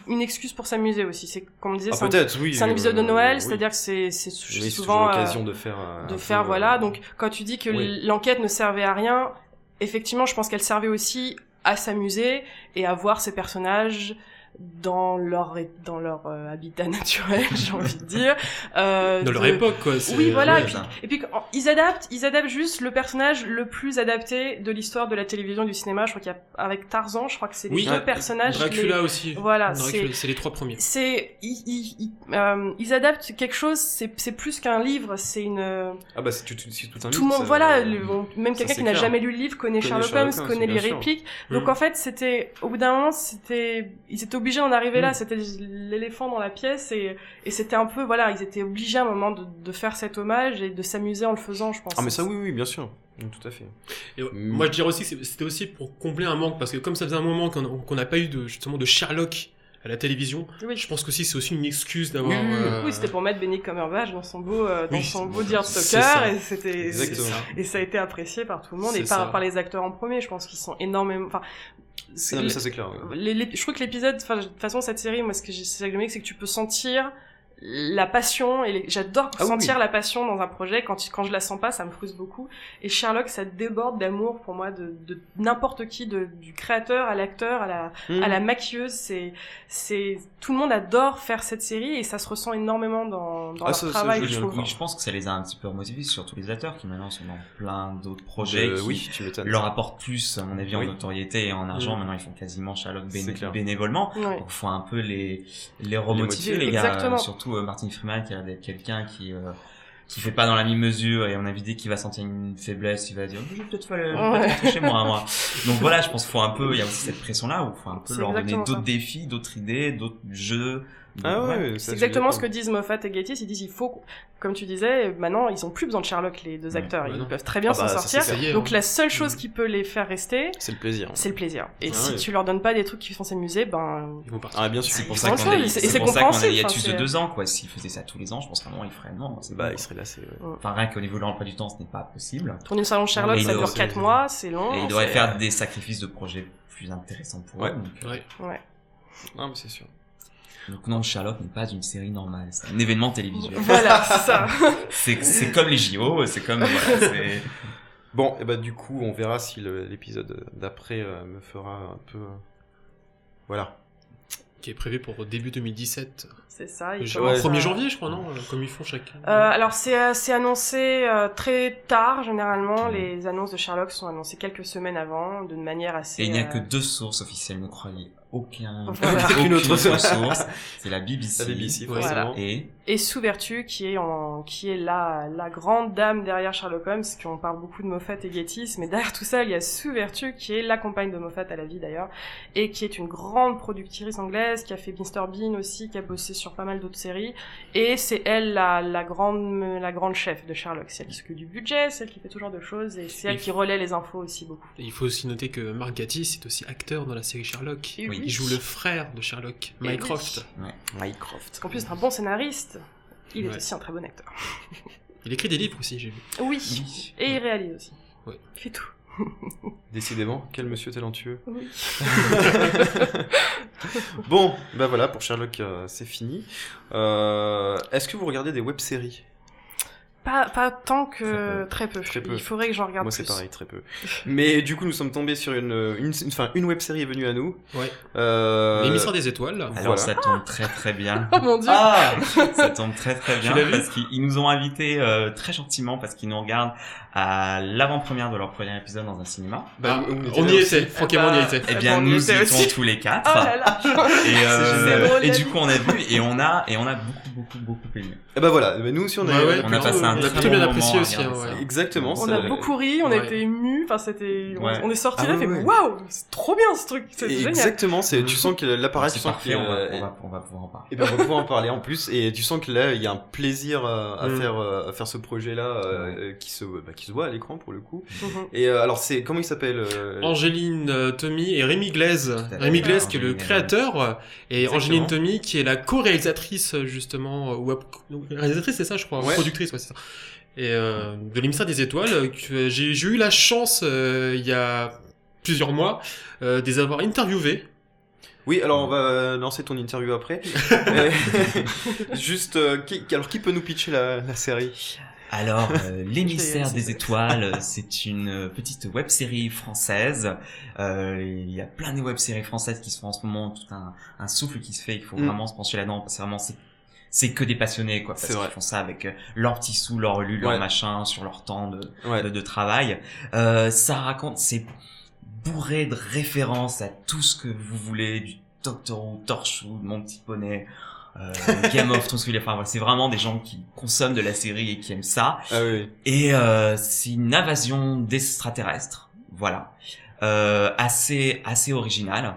une excuse pour s'amuser aussi. C'est, comme on disait, oui. C'est un épisode de Noël, oui. c'est-à-dire que c'est souvent l'occasion de faire. Voilà. Donc, quand tu dis que l'enquête ne servait à rien, effectivement, je pense qu'elle servait aussi à s'amuser et à voir ces personnages dans leur habitat naturel, j'ai envie de dire. Dans leur époque, quoi. Oui, voilà. Et puis, ils adaptent juste le personnage le plus adapté de l'histoire de la télévision et du cinéma. Je crois qu'il y a, avec Tarzan, je crois que c'est les deux personnages. Dracula aussi. Voilà. C'est les 3 premiers. Ils adaptent quelque chose, c'est plus qu'un livre, c'est une... c'est tout un livre. Tout le monde, voilà, même quelqu'un qui n'a jamais lu le livre connaît Sherlock Holmes, connaît les répliques. Donc, en fait, au bout d'un moment, ils étaient obligés d'en arriver là, c'était l'éléphant dans la pièce et c'était un peu, ils étaient obligés à un moment de faire cet hommage et de s'amuser en le faisant, je pense. Ah mais ça oui, bien sûr. Tout à fait. Et moi je dirais aussi que c'était aussi pour combler un manque parce que comme ça faisait un moment qu'on n'a pas eu de Sherlock à la télévision, je pense que c'est aussi une excuse d'avoir... Oui, c'était pour mettre Benedict Cumberbatch dans son beau Dear Stalker et ça a été apprécié par tout le monde et par les acteurs en premier, je pense qu'ils sont énormément... mais ça c'est clair. Je trouve que l'épisode, de toute façon cette série, moi ce que j'aime, c'est que tu peux sentir la passion et j'adore Ah sentir oui. la passion dans un projet. Quand je la sens pas, ça me frustre beaucoup. Et Sherlock, ça déborde d'amour pour moi de n'importe qui, du créateur à l'acteur, à la maquilleuse. C'est tout le monde adore faire cette série et ça se ressent énormément dans leur travail, je trouve. Oui, je pense que ça les a un petit peu remotivés, surtout les acteurs qui maintenant sont dans plein d'autres projets qui oui, tu m'étonnes. leur apportent plus, à mon avis, en Oui. notoriété et en argent. Maintenant, ils font quasiment Sherlock C'est clair. bénévolement. Ouais. Donc, faut un peu les remotiver, les gars. Exactement. Surtout Martin Freeman, qui a l'air d'être quelqu'un qui fait pas dans la même mesure, et on a dit qu'il va sentir une faiblesse, il va dire je vais peut-être rentrer chez moi. Donc voilà, je pense qu'il faut un peu, il y a aussi cette pression là où il faut un peu C'est leur donner exactement d'autres ça. défis, d'autres idées, d'autres jeux. Ah ouais, Ouais. ça, C'est je suis exactement ce que d'accord. disent Moffat et Gatiss. Ils disent il faut, comme tu disais, maintenant ils ont plus besoin de Sherlock, les deux acteurs. bah Ils non. peuvent très bien Ah bah, s'en ça, sortir. c'est Ça y est, Donc hein. la seule chose qui peut les faire rester, C'est le plaisir. c'est le plaisir. Et Ah si ouais. tu leur donnes pas des trucs qui font s'amuser, ben Ils vont partir. Ah bien sûr. C'est pour Ils ça font qu'on ça, a, et c'est c'est pour ça qu'on a compréhensible, hiatus enfin, de c'est- 2 ans, quoi. S'ils faisaient ça tous les ans, je pense qu'à un moment, ils feraient non, c'est Bah bon. il serait là, c'est. Enfin, rien qu'au niveau de l'emploi du temps, ce n'est pas possible. tourner une salon Sherlock, Et ça il dure doit- 4 mois, c'est long. Et ils devraient c'est- faire des sacrifices de projets plus intéressants pour Ouais. eux. Donc, Ouais. Ouais. Non mais c'est sûr. donc non, Sherlock n'est pas une série normale, c'est un événement télévisuel. Voilà, c'est ça. C'est comme les JO, c'est comme voilà, c'est Bon, et bah du coup, on verra si l'épisode d'après me fera un peu. Voilà. Qui est prévu pour début 2017. C'est ça. ils Genre commencent 1er à- janvier, je crois, non Comme ils font chacun. Alors c'est annoncé très tard généralement. Les annonces de Sherlock sont annoncées quelques semaines avant, d'une manière assez. Et il n'y a que 2 sources officielles, ne croyez aucune Aucune autre source. C'est la BBC. La BBC, Ouais. forcément. Et Sue Vertue qui est la grande dame derrière Sherlock Holmes, qu'on parle beaucoup de Moffat et Gatiss, mais derrière tout ça il y a Sue Vertue qui est la compagne de Moffat à la vie d'ailleurs, et qui est une grande productrice anglaise, qui a fait Mr Bean aussi, qui a bossé sur pas mal d'autres séries, et c'est elle la grande chef de Sherlock, c'est elle qui s'occupe du budget, c'est elle qui fait tout genre de choses, et c'est elle qui relaie les infos aussi beaucoup. Et il faut aussi noter que Mark Gatiss est aussi acteur dans la série Sherlock. Et Oui. Il joue le frère de Sherlock, Et Mycroft. Mycroft. Parce qu'en plus c'est un bon scénariste, il est Ouais. aussi un très bon acteur. Il écrit des livres aussi, j'ai vu. Oui, et il réalise aussi. Ouais. Il fait tout. Décidément, quel monsieur talentueux. Oui. Bon, bah voilà, pour Sherlock, c'est fini. Est-ce que vous regardez des web-séries? Pas tant que très peu. Très peu. Il faudrait que j'en regarde Moi, plus. c'est pareil, très peu. Mais du coup, nous sommes tombés sur une web-série est venue à nous. Ouais. Euh, L'émissaire des étoiles. Alors Voilà. ça tombe très très bien. Oh mon dieu. Ah, ça tombe très très bien Tu l'as vu parce qu'ils nous ont invités très gentiment parce qu'ils nous regardent à l'avant-première de leur premier épisode dans un cinéma. bah, Ah, était on là y aussi. était, franchement on y était. Eh bien bon, on y nous y était étions aussi. tous les Oh quatre. là là. C'est drôle, Et la du vie. coup on a vu et on a beaucoup aimé. Et bah voilà, bah, nous aussi on a, Ouais, ouais, On a passé un on a très plutôt bon bien moment apprécié à aussi, regarder hein, ça. ouais. Exactement. On ça- a beaucoup ri, on Ouais. a été émus, enfin c'était, Ouais. on est sorti Ah là, ouais, fait ouais. waouh, c'est trop bien ce truc, c'est génial. Exactement, tu sens que l'appareil, tu C'est sens parfait, qu'il on va pouvoir en parler. et ben on va pouvoir en parler en plus, et tu sens que là il y a un plaisir à faire ce projet-là qui se voit à l'écran pour le coup. Mhm. Et alors c'est comment il s'appelle Angeline Tommy et Rémi Glaise. Tout à fait. Rémi Glaise qui est le Angeline et créateur et Exactement. Angeline Tommy qui est la co-réalisatrice justement ou réalisatrice c'est ça je crois, ou Ouais. productrice ouais c'est ça. Et de l'émissaire des étoiles que j'ai eu la chance il y a plusieurs mois de les avoir interviewés. Oui, alors on va lancer ton interview après. Juste alors qui peut nous pitcher la série? Alors, l'émissaire Je vais y des étoiles, c'est une petite web-série française. Il y a plein de web-séries françaises qui se font en ce moment, tout un souffle qui se fait. Il faut vraiment se pencher là-dedans parce que vraiment c'est que des passionnés quoi. Parce C'est qu'ils vrai. font ça avec leurs petits sous, leur lu, leur Ouais. machin sur leur temps Ouais. de travail. Ça raconte, c'est bourré de références à tout ce que vous voulez, du Doctor Who, Torchwood, Mon Petit Poney. Game of Thrones, enfin voilà, c'est vraiment des gens qui consomment de la série et qui aiment ça. Ah oui. Et c'est une invasion d'extraterrestres, voilà, assez originale.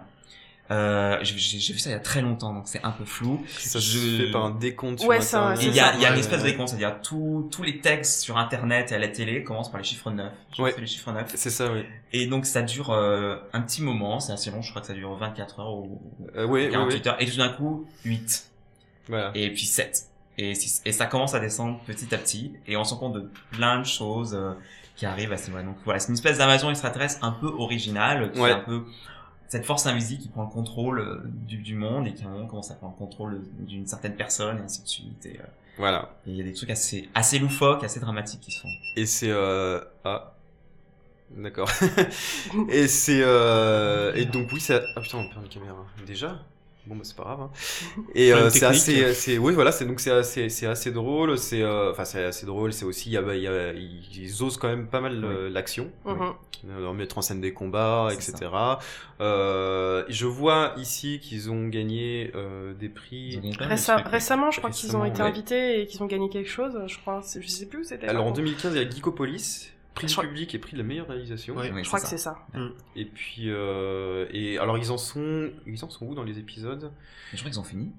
J'ai vu ça il y a très longtemps, donc c'est un peu flou. Ça se fait par un décompte Ouais, sur c'est un- Internet. Et il y a Ouais, une espèce de ouais. décompte, c'est-à-dire tous les textes sur Internet et à la télé commencent par les chiffres 9. Ouais. C'est les chiffres 9. C'est ça, oui. Et donc ça dure un petit moment, c'est assez long, je crois que ça dure 24 heures ou Oui, 48 heures. Et tout d'un coup, 8. Voilà. Et puis 7. Et ça commence à descendre petit à petit. Et on se rend compte de plein de choses qui arrivent à ce moment. Donc voilà, c'est une espèce d'invasion extraterrestre un peu originale, qui Ouais. est un peu cette force invisible qui prend le contrôle du monde et qui à un moment commence à prendre le contrôle d'une certaine personne et ainsi de suite. Et Voilà. il y a des trucs assez loufoques, assez dramatiques qui se font. Et c'est d'accord. Et c'est et donc oui, c'est putain, on perd une caméra. Déjà? Bon bah c'est pas grave. Hein. Et c'est assez oui voilà, c'est assez drôle, c'est assez drôle, c'est aussi ils osent quand même pas mal l'action. Mettre en scène des combats, etc. Je vois ici qu'ils ont gagné des prix. Récemment, je crois qu'ils ont été invités et qu'ils ont gagné quelque chose. Je crois, je sais plus où c'était. Alors en 2015, il y a Geekopolis, prix du public et prix de la meilleure réalisation. Oui, je crois que c'est ça. Et puis et alors ils en sont où dans les épisodes? Je crois qu'ils ont fini.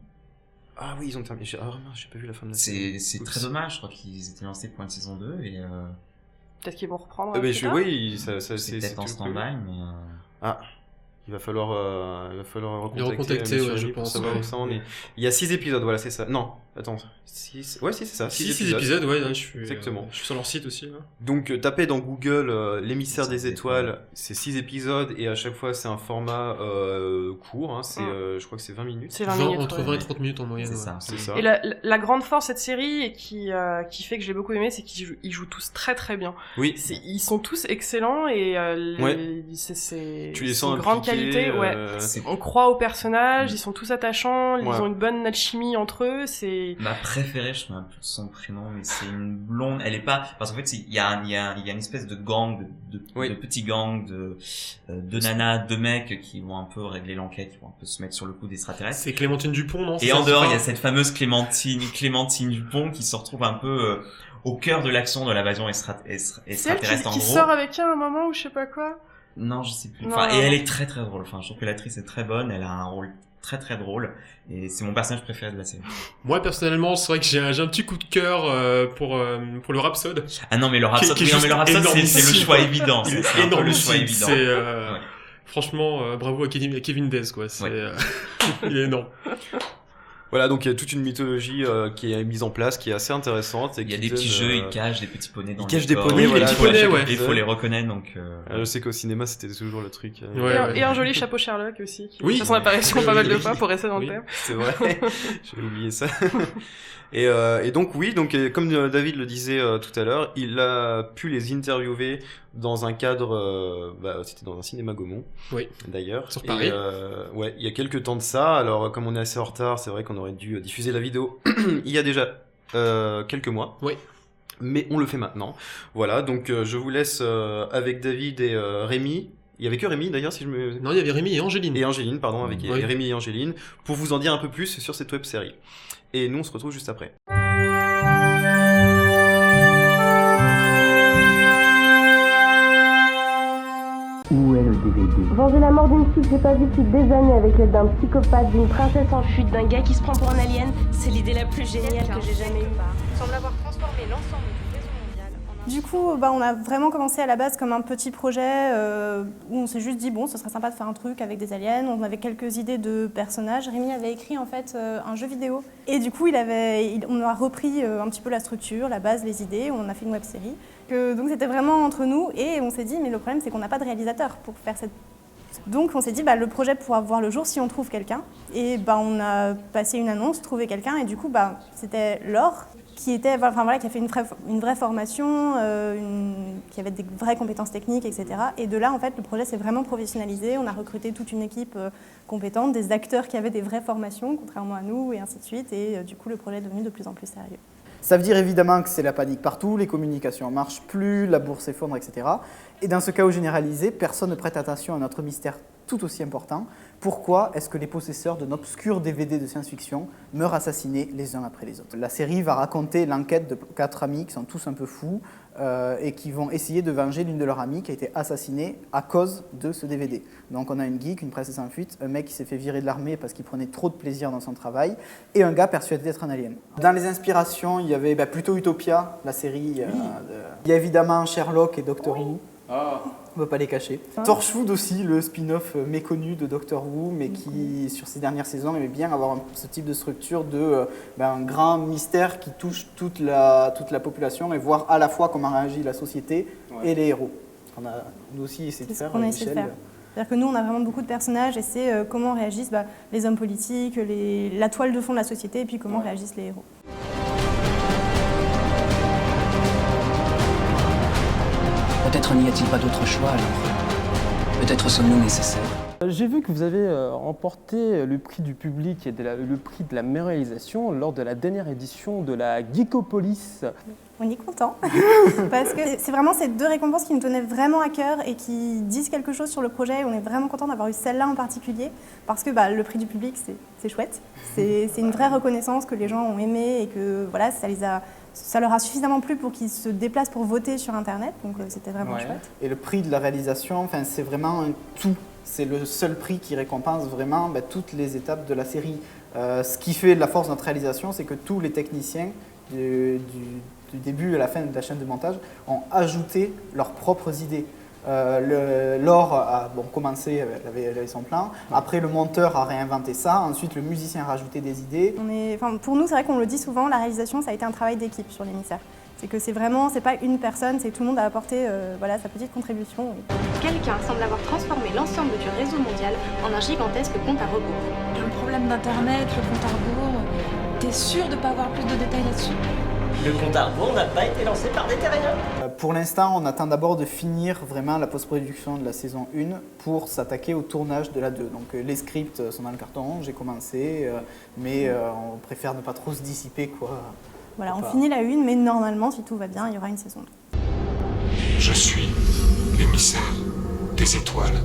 Ah oui, ils ont terminé. J'ai pas vu la fin de la série. C'est très dommage, je crois qu'ils étaient lancés pour une saison 2 et peut-être qu'ils vont reprendre. Oui, ça c'est peut-être en stand-by, mais il va falloir recontacter je pense. Pour savoir où ça en est. Il y a 6 épisodes, voilà, c'est ça. Non, attends, 6. Ouais, si, c'est ça. 6 épisodes, ouais, exactement. Je suis sur leur site aussi. Là. Donc, tapez dans Google l'émissaire des étoiles, c'est 6 épisodes et à chaque fois c'est un format court. Hein, je crois que c'est 20 minutes. C'est 20 minutes. Entre 20 et 30 minutes en moyenne. C'est ça. Et la grande force de cette série et qui fait que je l'ai beaucoup aimé, c'est qu'ils jouent tous très très bien. Oui. Ils sont tous excellents et tu les sens une grande qualité. On croit aux personnages, ils sont tous attachants, ils ont une bonne alchimie entre eux. C'est ma préférée, je me souviens plus de son prénom, mais c'est une blonde. Elle est pas parce qu'en fait il y a une espèce de gang de petits gangs de nanas, de mecs qui vont un peu régler l'enquête, qui vont un peu se mettre sur le coup d'extraterrestres. C'est Clémentine Dupont, non? Et en dehors, il y a cette fameuse Clémentine Dupont qui se retrouve un peu au cœur de l'action de l'invasion extraterrestre. C'est elle qui sort avec elle à un moment ou je sais pas quoi. Non, je sais plus. Enfin, et elle est très très drôle. Enfin, je trouve que l'actrice est très bonne. Elle a un rôle très très drôle. Et c'est mon personnage préféré de la série. Moi, personnellement, c'est vrai que j'ai un petit coup de cœur pour le Rhapsode. Ah non, mais le Rhapsode, c'est le choix évident. C'est un peu le choix évident. Franchement, bravo à Kevin Dez, quoi. Il est énorme. Voilà, donc il y a toute une mythologie qui est mise en place, qui est assez intéressante. Il y a des petits jeux, ils cachent des petits poneys dans les cachent des poneys, voilà. Il faut les reconnaître, donc... Je sais qu'au cinéma, c'était toujours le truc. Et un joli chapeau Sherlock aussi, qui fait son apparition pas mal de fois pour rester dans le thème. C'est vrai, j'ai oublié ça. Et donc comme David le disait tout à l'heure, il a pu les interviewer dans un cadre, c'était dans un cinéma Gaumont, d'ailleurs. Sur Paris. Il y a quelques temps de ça. Alors comme on est assez en retard, c'est vrai qu'on aurait dû diffuser la vidéo il y a déjà quelques mois. Oui. Mais on le fait maintenant. Voilà, donc je vous laisse avec David et Rémi. Il y avait que Rémi d'ailleurs, si je me... Non, il y avait Rémi et Angéline. Et Angéline, pardon, avec Rémi et Angéline, pour vous en dire un peu plus sur cette web-série. Et nous, on se retrouve juste après. Où est le DVD? Venger la mort d'une fille que j'ai pas vue depuis des années avec l'aide d'un psychopathe, d'une princesse en fuite, d'un gars qui se prend pour un alien. C'est l'idée la plus géniale que j'ai jamais eue. Semble avoir transformé l'ensemble du réseau mondial en un... Du coup, on a vraiment commencé à la base comme un petit projet où on s'est juste dit, bon, ce serait sympa de faire un truc avec des aliens. On avait quelques idées de personnages. Rémi avait écrit en fait un jeu vidéo. Et du coup, on a repris un petit peu la structure, la base, les idées. On a fait une web-série. Donc c'était vraiment entre nous et on s'est dit, mais le problème c'est qu'on n'a pas de réalisateur pour faire cette... Donc on s'est dit, le projet pourra voir le jour si on trouve quelqu'un. Et on a passé une annonce, trouvé quelqu'un et du coup, c'était Laure qui a fait une vraie formation, qui avait des vraies compétences techniques, etc. Et de là, en fait, le projet s'est vraiment professionnalisé. On a recruté toute une équipe compétente, des acteurs qui avaient des vraies formations, contrairement à nous, et ainsi de suite. Et du coup, le projet est devenu de plus en plus sérieux. Ça veut dire évidemment que c'est la panique partout, les communications ne marchent plus, la bourse s'effondre, etc. Et dans ce chaos généralisé, personne ne prête attention à notre mystère tout aussi important. Pourquoi est-ce que les possesseurs de n'obscurs DVD de science-fiction meurent assassinés les uns après les autres? La série va raconter l'enquête de 4 amis qui sont tous un peu fous et qui vont essayer de venger l'une de leurs amies qui a été assassinée à cause de ce DVD. Donc on a une geek, une princesse en fuite, un mec qui s'est fait virer de l'armée parce qu'il prenait trop de plaisir dans son travail et un gars persuadé d'être un alien. Dans les inspirations, il y avait plutôt Utopia, la série. Il y a évidemment Sherlock et Doctor Who. On ne peut pas les cacher. Torchwood aussi, le spin-off méconnu de Doctor Who, mais qui, sur ces dernières saisons, aimait bien avoir ce type de structure de un grand mystère qui touche toute la population et voir à la fois comment réagit la société et les héros. Nous aussi essayé de faire, Michel. C'est-à-dire que nous, on a vraiment beaucoup de personnages et c'est comment réagissent les hommes politiques, la toile de fond de la société et puis comment réagissent les héros. Peut-être n'y a-t-il pas d'autre choix alors. Peut-être sommes-nous nécessaires. J'ai vu que vous avez remporté le prix du public et le prix de la meilleure réalisation lors de la dernière édition de la Geekopolis. On est content parce que c'est vraiment ces 2 récompenses qui nous tenaient vraiment à cœur et qui disent quelque chose sur le projet. On est vraiment content d'avoir eu celle-là en particulier parce que le prix du public, c'est chouette. C'est une vraie reconnaissance que les gens ont aimé et que voilà, ça leur a suffisamment plu pour qu'ils se déplacent pour voter sur Internet. Donc c'était vraiment chouette. Et le prix de la réalisation, c'est vraiment un tout. C'est le seul prix qui récompense vraiment toutes les étapes de la série. Ce qui fait la force de notre réalisation, c'est que tous les techniciens du début à la fin de la chaîne de montage ont ajouté leurs propres idées. Laure a commencé, elle avait son plan. Après, le monteur a réinventé ça. Ensuite, le musicien a rajouté des idées. Pour nous, c'est vrai qu'on le dit souvent, la réalisation, ça a été un travail d'équipe sur l'émissaire. C'est que c'est pas une personne, c'est tout le monde a apporté sa petite contribution. Quelqu'un semble avoir transformé l'ensemble du réseau mondial en un gigantesque compte à rebours. Le problème d'Internet, le compte à rebours, t'es sûr de pas avoir plus de détails là-dessus ? Le compte à rebours n'a pas été lancé par des terriens. Pour l'instant, on attend d'abord de finir vraiment la post-production de la saison 1 pour s'attaquer au tournage de la 2. Donc les scripts sont dans le carton, j'ai commencé, mais on préfère ne pas trop se dissiper, quoi. Voilà, on finit la 1, mais normalement, si tout va bien, il y aura une saison 2. Je suis l'émissaire des étoiles.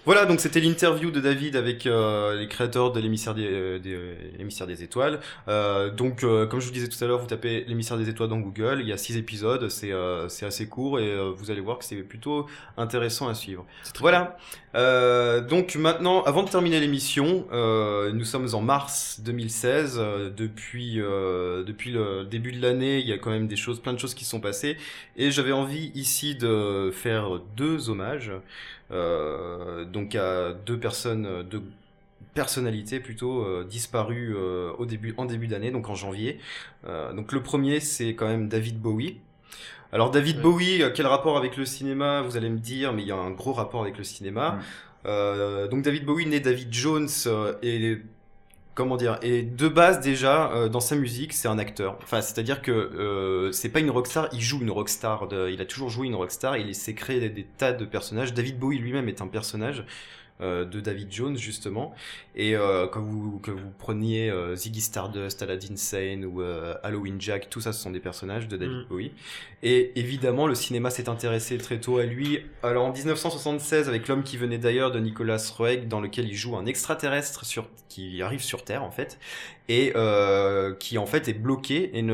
Voilà, donc c'était l'interview de David avec les créateurs de l'émissaire des étoiles. Comme je vous disais tout à l'heure, vous tapez l'émissaire des étoiles dans Google, il y a 6 épisodes, c'est assez court et vous allez voir que c'est plutôt intéressant à suivre. Voilà. Donc maintenant, avant de terminer l'émission, nous sommes en mars 2016. Depuis le début de l'année, il y a quand même plein de choses qui sont passées et j'avais envie ici de faire 2 hommages. Donc à 2 personnalités plutôt disparues en début d'année, donc en janvier. Donc le premier, c'est quand même David Bowie. Alors David Bowie, quel rapport avec le cinéma, vous allez me dire, mais il y a un gros rapport avec le cinéma. Donc David Bowie, né David Jones, et de base déjà dans sa musique, c'est un acteur. Enfin, c'est-à-dire que c'est pas une rockstar, il joue une rockstar. Il a toujours joué une rockstar. Il s'est créé des tas de personnages. David Bowie lui-même est un personnage de David Jones justement. Et que vous preniez Ziggy Stardust, Aladdin Sane ou Halloween Jack, tout ça, ce sont des personnages de David Bowie. Et évidemment, le cinéma s'est intéressé très tôt à lui. Alors en 1976, avec L'homme qui venait d'ailleurs de Nicolas Roeg, dans lequel il joue un extraterrestre qui arrive sur Terre en fait, et qui en fait est bloqué et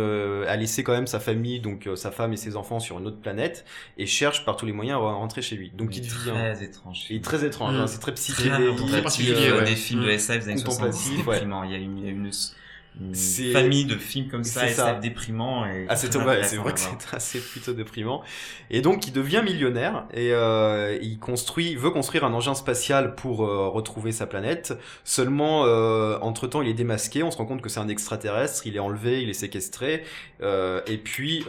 a laissé quand même sa famille, donc sa femme et ses enfants sur une autre planète, et cherche par tous les moyens à rentrer chez lui. Donc il devient très étrange. Il est très étrange, hein, c'est très psychédélique, très particulier. Des films de SF des années 70, déprimant. Il y a une famille de films comme ça, SF déprimant. Et c'est vrai que c'est assez plutôt déprimant. Et donc il devient millionnaire et il veut construire un engin spatial pour retrouver sa planète. Seulement, entre-temps, il est démasqué. On se rend compte que c'est un extraterrestre. Il est enlevé, il est séquestré. Et puis,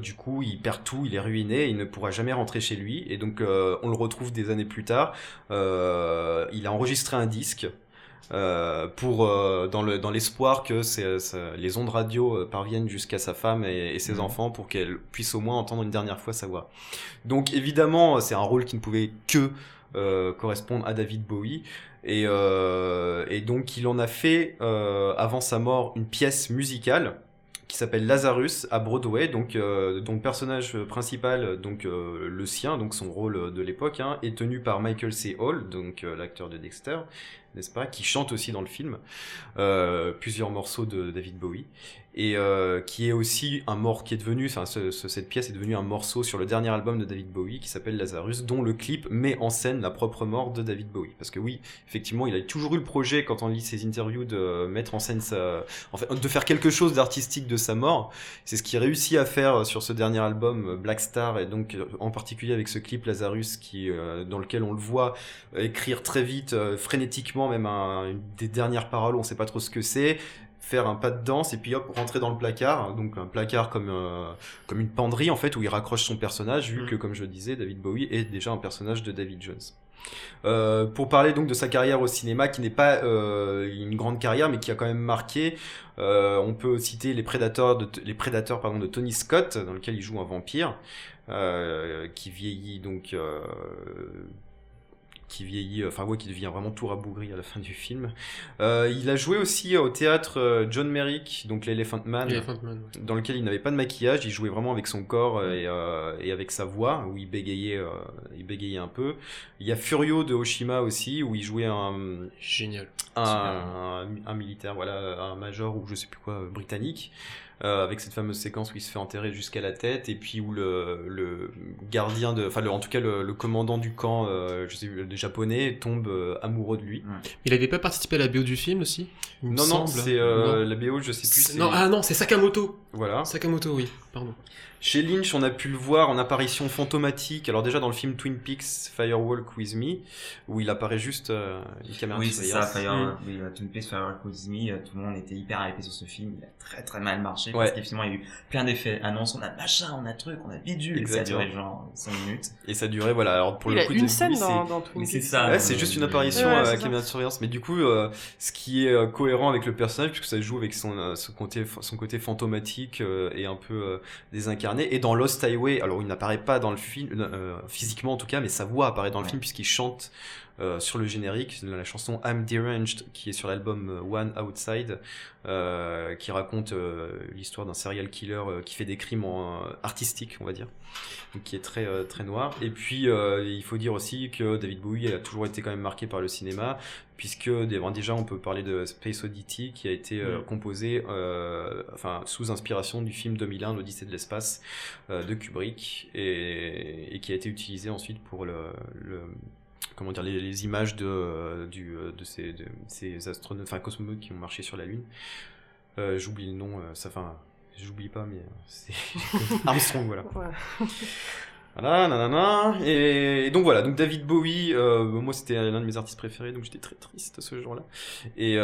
du coup, il perd tout. Il est ruiné. Il ne pourra jamais rentrer chez lui. Et donc, on le retrouve des années plus tard. Il a enregistré un disque. Dans l'espoir que les ondes radio parviennent jusqu'à sa femme et ses enfants pour qu'elle puisse au moins entendre une dernière fois sa voix. Donc évidemment, c'est un rôle qui ne pouvait que correspondre à David Bowie. Et donc il en a fait avant sa mort une pièce musicale qui s'appelle Lazarus à Broadway, donc dont le personnage principal, donc le sien, donc son rôle de l'époque, est tenu par Michael C. Hall, donc l'acteur de Dexter, n'est-ce pas, qui chante aussi dans le film plusieurs morceaux de David Bowie, et qui est aussi cette pièce est devenue un morceau sur le dernier album de David Bowie qui s'appelle Lazarus, dont le clip met en scène la propre mort de David Bowie. Parce que oui, effectivement, il a toujours eu le projet, quand on lit ses interviews, de mettre en scène de faire quelque chose d'artistique de sa mort. C'est ce qu'il réussit à faire sur ce dernier album Black Star, et donc en particulier avec ce clip Lazarus dans lequel on le voit écrire très vite, frénétiquement, typiquement même une des dernières paroles, on sait pas trop ce que c'est, faire un pas de danse et puis hop, rentrer dans le placard, donc un placard comme une penderie en fait, où il raccroche son personnage, vu que, comme je le disais, David Bowie est déjà un personnage de David Jones. Pour parler donc de sa carrière au cinéma, qui n'est pas une grande carrière, mais qui a quand même marqué, on peut citer les Prédateurs de Tony Scott, dans lequel il joue un vampire, qui vieillit donc... qui devient vraiment tout rabougri à la fin du film. Il a joué aussi au théâtre John Merrick, donc l'Elephant Man, dans lequel il n'avait pas de maquillage, il jouait vraiment avec son corps et avec sa voix, où il bégayait un peu. Il y a Furio de Oshima aussi, où il jouait un militaire, voilà, un major ou je sais plus quoi, britannique. Avec cette fameuse séquence où il se fait enterrer jusqu'à la tête, et puis où le gardien en tout cas le commandant du camp, des japonais, tombe amoureux de lui. Il avait pas participé à la BO du film aussi? Non, c'est la BO, je sais plus. Non, c'est Sakamoto. Voilà. Sakamoto, oui, pardon. Chez Lynch, on a pu le voir en apparition fantomatique. Alors déjà dans le film Twin Peaks, Firewalk With Me, où il apparaît juste une caméra. Oui, c'est ça. Twin Peaks, Firewalk With Me, tout le monde était hyper hypé sur ce film. Il a très très mal marché parce qu'effectivement il y a eu plein d'effets annonces. On a machin, on a truc, on a bidule. Exactement. Ça a duré genre 5 minutes. Et ça durait, voilà. Alors pour il le a coup, une scène dans Twin Peaks. C'est ça. Ouais, c'est juste une apparition à caméra de surveillance. Mais du coup, ce qui est cohérent avec le personnage, puisque ça joue avec son côté fantomatique et un peu désincarné. Et dans Lost Highway, alors il n'apparaît pas dans le film physiquement en tout cas, mais sa voix apparaît dans le film puisqu'il chante sur le générique la chanson I'm Deranged, qui est sur l'album One Outside, qui raconte l'histoire d'un serial killer qui fait des crimes artistiques, on va dire, donc qui est très très noir. Et puis il faut dire aussi que David Bowie a toujours été quand même marqué par le cinéma, puisque déjà on peut parler de Space Oddity, qui a été composé sous inspiration du film 2001 l'Odyssée de l'espace de Kubrick, et qui a été utilisé ensuite pour les images de ces astronautes, cosmonautes qui ont marché sur la Lune. J'oublie le nom, j'oublie pas, mais c'est Armstrong, voilà. Ouais. Voilà, nanana. Et donc voilà, donc David Bowie, moi c'était l'un de mes artistes préférés, donc j'étais très triste ce jour-là. Et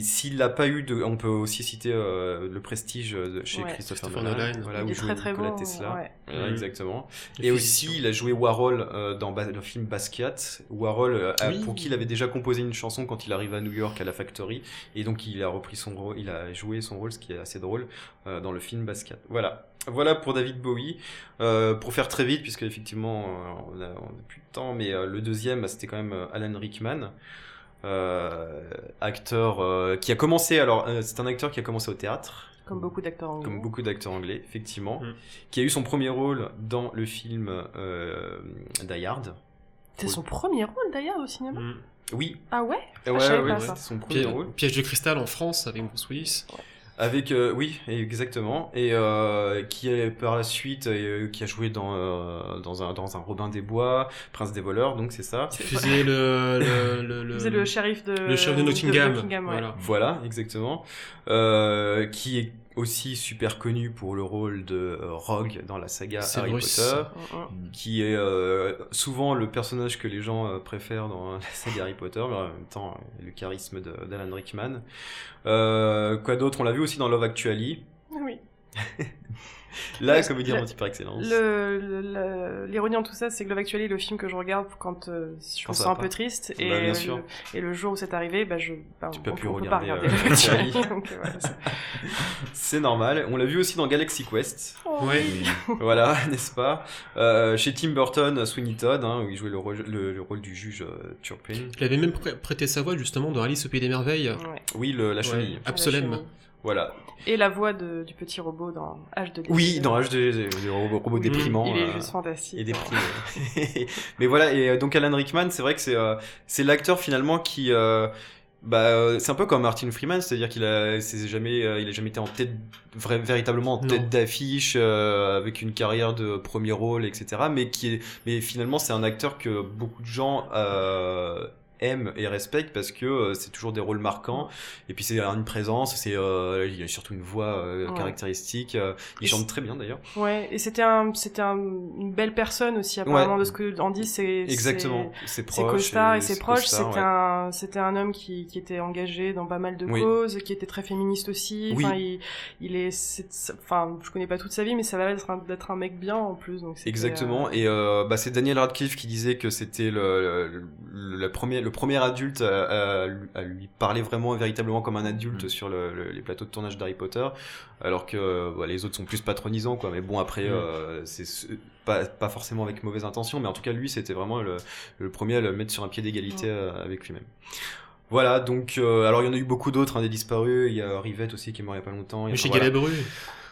s'il n'a pas eu on peut aussi citer Le Prestige chez Christopher Nolan, voilà, où il joue Nikola Tesla. Ouais. Voilà, exactement. Et aussi, il a joué Warhol dans le film Basquiat. Warhol, pour qui il avait déjà composé une chanson quand il arrive à New York à la Factory, et donc il a repris son rôle, il a joué son rôle, ce qui est assez drôle, dans le film Basquiat. Voilà pour David Bowie. Pour faire très vite, puisque effectivement on a plus de temps, mais le deuxième c'était quand même Alan Rickman, acteur qui a commencé, c'est un acteur qui a commencé au théâtre. Comme beaucoup d'acteurs anglais. Comme beaucoup d'acteurs anglais, effectivement. Qui a eu son premier rôle dans le film Die Hard. C'est son premier rôle Die Hard au cinéma ? Oui. Ah ouais ? Ouais, c'était son premier rôle. Piège de cristal en France avec Bruce Willis. Avec oui, exactement, et qui est par la suite qui a joué dans un Robin des Bois, Prince des voleurs, donc c'est ça. Il faisait le shérif de Nottingham, voilà, exactement. Qui est aussi super connu pour le rôle de Rogue dans la saga Harry Potter, qui est souvent le personnage que les gens préfèrent dans la saga Harry Potter, mais en même temps le charisme d'Alan Rickman. Quoi d'autre? On l'a vu aussi dans Love Actually. Oui. Là, comédie romantique par excellence. L'ironie en tout ça, c'est que Love Actually est le film que je regarde quand je me sens un peu triste, et le jour où c'est arrivé, tu peux plus regarder Love Actually. Donc, c'est normal. On l'a vu aussi dans Galaxy Quest. Oui. Voilà, n'est-ce pas? Chez Tim Burton, Sweeney Todd, où il jouait le rôle du juge Turpin. Il avait même prêté sa voix justement dans Alice au Pays des Merveilles. Oui, la chenille. Absolument. Voilà. Et la voix du petit robot dans H2D. Oui, dans H2D, le robot déprimant. Il est juste fantastique. Et déprimé. Mais voilà, et donc Alan Rickman, c'est vrai que c'est l'acteur finalement qui... c'est un peu comme Martin Freeman, c'est-à-dire qu'il a jamais été en tête, véritablement en tête d'affiche, avec une carrière de premier rôle, etc. Mais finalement, c'est un acteur que beaucoup de gens aiment et respectent parce que c'est toujours des rôles marquants et puis c'est une présence, il y a surtout une voix caractéristique, il chante très bien d'ailleurs. Ouais, et c'était une belle personne aussi apparemment de ce que Andy c'est exactement, ses proches, costard et ses proches, costard, c'était un homme qui était engagé dans pas mal de causes, qui était très féministe aussi, enfin je connais pas toute sa vie mais ça va d'être un mec bien en plus donc exactement et c'est Daniel Radcliffe qui disait que c'était le premier adulte à lui parler vraiment véritablement comme un adulte sur les plateaux de tournage d'Harry Potter, alors que les autres sont plus patronisants quoi, mais bon après c'est pas forcément avec mauvaise intention, mais en tout cas lui c'était vraiment le premier à le mettre sur un pied d'égalité avec lui-même. Voilà, donc alors il y en a eu beaucoup d'autres, des disparus, il y a Rivette aussi qui est mort il y a pas longtemps, Michel Galabru.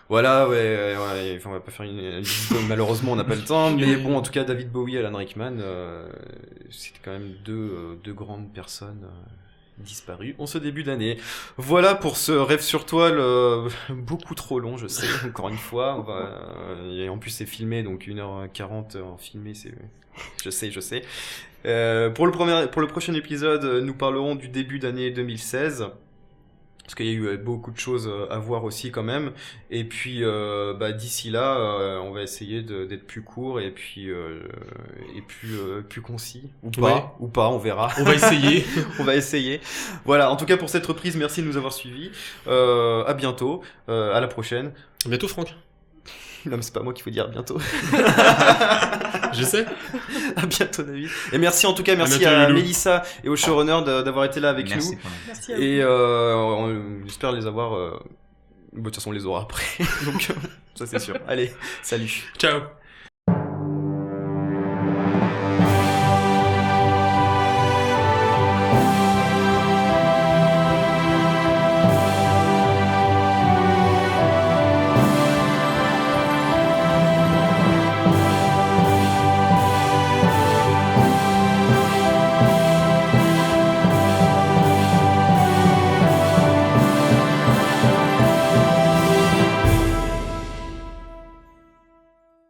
Voilà, on va pas faire une liste, malheureusement on n'a pas le temps, mais bon, en tout cas David Bowie et Alan Rickman, c'était quand même deux grandes personnes disparues en ce début d'année. Voilà pour ce rêve sur toile, beaucoup trop long, je sais, encore une fois, et en plus c'est filmé, donc 1h40 en filmé, je sais. Pour le prochain épisode, nous parlerons du début d'année 2016. Parce qu'il y a eu beaucoup de choses à voir aussi quand même, et puis d'ici là on va essayer d'être plus court et puis plus concis ou pas on verra. On va essayer. On va essayer. Voilà, en tout cas pour cette reprise, merci de nous avoir suivis. À bientôt, à la prochaine. À bientôt Franck. Non mais c'est pas moi qu'il faut dire à bientôt. Je sais. À bientôt David. Et merci en tout cas, merci à Mélissa et au showrunner d'avoir été là avec nous. Merci à et on espère les avoir. De toute façon on les aura après. Donc ça c'est sûr. Allez, salut. Ciao.